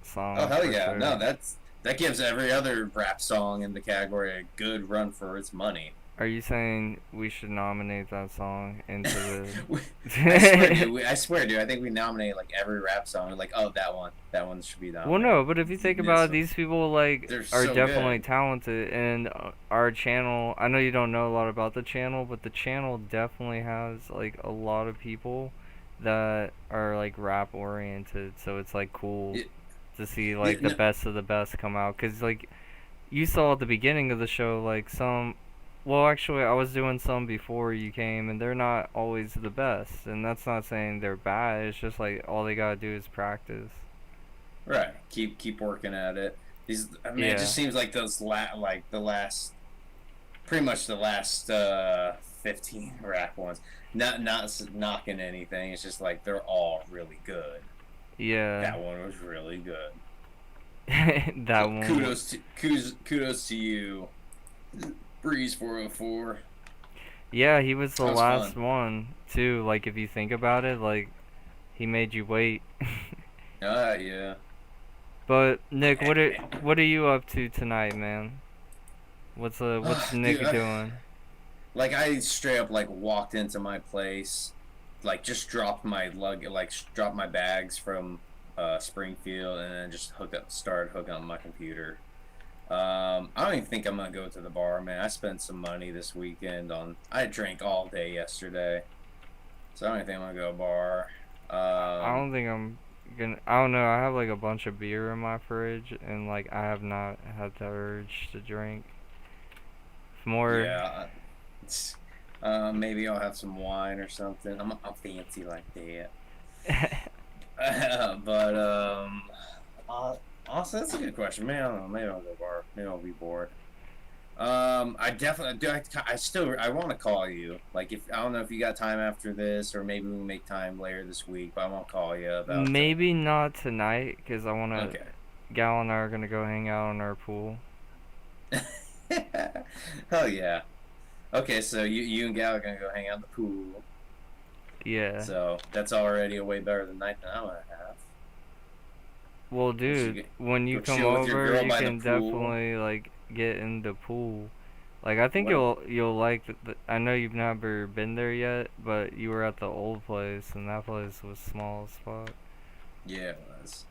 song. Oh hell yeah! Sure. No, that gives every other rap song in the category a good run for its money. Are you saying we should nominate that song into the? I swear, dude. I think we nominate like every rap song. We're like, oh, that one should be nominated. Well, no, but if you think about it, these people like They're are so definitely good. talented, and our channel. I know you don't know a lot about the channel, but the channel definitely has like a lot of people that are like rap oriented. So it's like cool to see like the best of the best come out. Cause like you saw at the beginning of the show, like some. Well, actually, I was doing some before you came, and they're not always the best. And that's not saying they're bad. It's just like all they gotta do is practice. Right. Keep working at it. It just seems like those pretty much the last 15 rap ones. Not knocking anything. It's just like they're all really good. Yeah. That one was really good. That so one. Kudos to you. Breeze 404. Yeah, he was the That was last fun. one too. Like if you think about it, like he made you wait. Yeah. But Nick, what are you up to tonight, man? What's Nick Dude, doing? Like I straight up like walked into my place, like just dropped my dropped my bags from Springfield, and then just started hooking up my computer. I don't even think I'm gonna go to the bar, man. I spent some money this weekend I drank all day yesterday, so I don't even think I'm gonna go to a bar. I don't think I'm gonna. I don't know. I have like a bunch of beer in my fridge, and like I have not had the urge to drink. More. Yeah. Maybe I'll have some wine or something. I'm fancy like that. But also, that's a good question. Maybe I don't know. Maybe I'll go bar. Maybe I'll be bored. I definitely do. I want to call you. Like, if I don't know if you got time after this, or maybe we can make time later this week. But I won't call you about. Maybe not tonight, cause I wanna. Okay. Gal and I are gonna go hang out in our pool. Hell yeah. Okay, so you and Gal are gonna go hang out in the pool. Yeah. So that's already a way better than night than I'm gonna have. Well, dude, when you go come chill with your over, girl you by the can pool. definitely like get in the pool. Like I think What? you'll like I know you've never been there yet, but you were at the old place, and that place was small as fuck. Yeah, it was.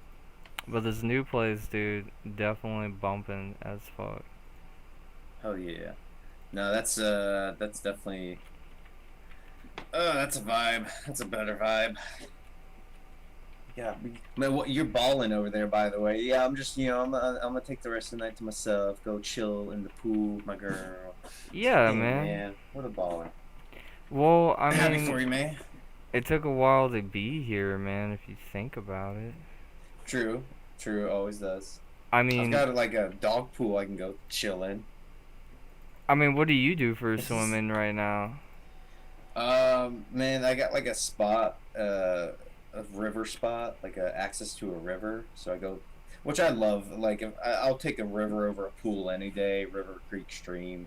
But this new place, dude, definitely bumping as fuck. Hell yeah. No, that's definitely. Oh, that's a vibe. That's a better vibe. Yeah, man, you're balling over there, by the way. Yeah, I'm just, I'm gonna take the rest of the night to myself, go chill in the pool with my girl. Yeah, Damn, man. What a baller. Well, I Happy mean, for you, man. it took a while to be here, man. If you think about it. True, it always does. I mean, I've got like a dog pool I can go chill in. I mean, what do you do for swimming right now? Man, I got like a spot, a river spot, like access to a river. So I go, which I love. Like, I'll take a river over a pool any day. River, creek, stream.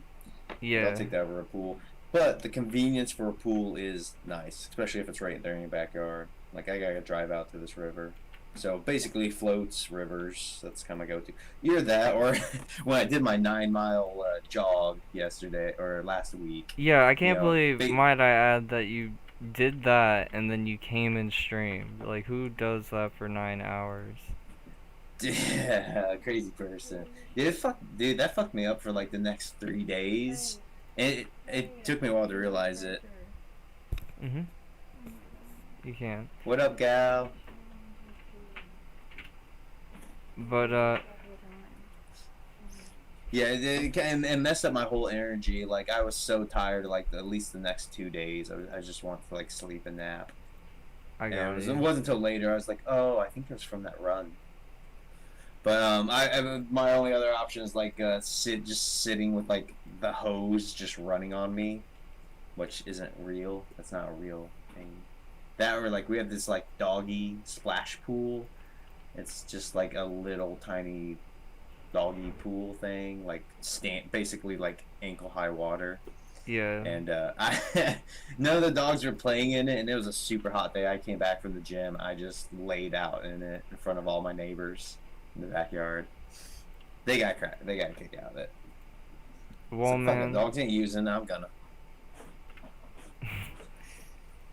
Yeah. I'll take that over a pool. But the convenience for a pool is nice, especially if it's right there in your backyard. Like, I gotta drive out to this river. So basically floats, rivers, that's kind of my go-to. Either that or when I did my 9-mile jog yesterday or last week. Yeah, I can't you know, believe, might I add, that you did that and then you came and streamed. Like, who does that for 9 hours? Yeah, crazy person. Dude, that fucked me up for like the next 3 days. And it took me a while to realize it. Mhm. You can. What up, gal? But yeah, it messed up my whole energy. Like I was so tired. Like at least the next 2 days, I just wanted to like sleep and nap. I got it you. wasn't until later I was like, oh, I think it was from that run. But my only other option is like just sitting with like the hose just running on me, which isn't real. That's not a real thing. That or like we have this like doggy splash pool. It's just like a little tiny doggy pool thing, like basically like ankle high water. Yeah. And none of the dogs were playing in it, and it was a super hot day. I came back from the gym. I just laid out in it in front of all my neighbors in the backyard. They got kicked out of it. Well, man. The dogs ain't using. I'm gonna.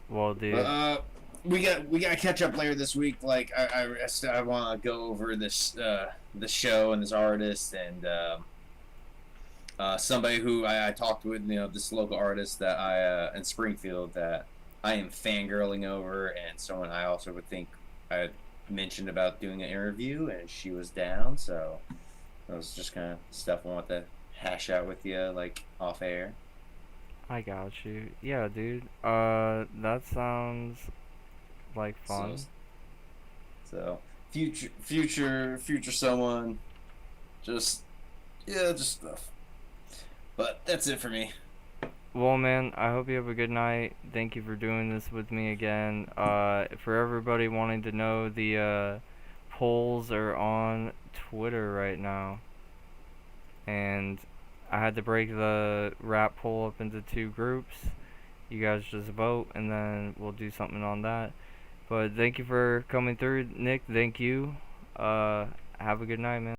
Well, dude. But, we got to catch up later this week. Like I want to go over this the show and this artist and somebody who I talked with, this local artist that I in Springfield that I am fangirling over, and someone I also would think I mentioned about doing an interview, and she was down. So that was just kind of stuff I want to hash out with you, like off air. I got you. Yeah, dude. That sounds like fun. So future someone, just stuff. But that's it for me. Well, man, I hope you have a good night. Thank you for doing this with me again. For everybody wanting to know, the polls are on Twitter right now, and I had to break the rap poll up into 2 groups. You guys just vote, and then we'll do something on that. But thank you for coming through, Nick. Thank you. Have a good night, man.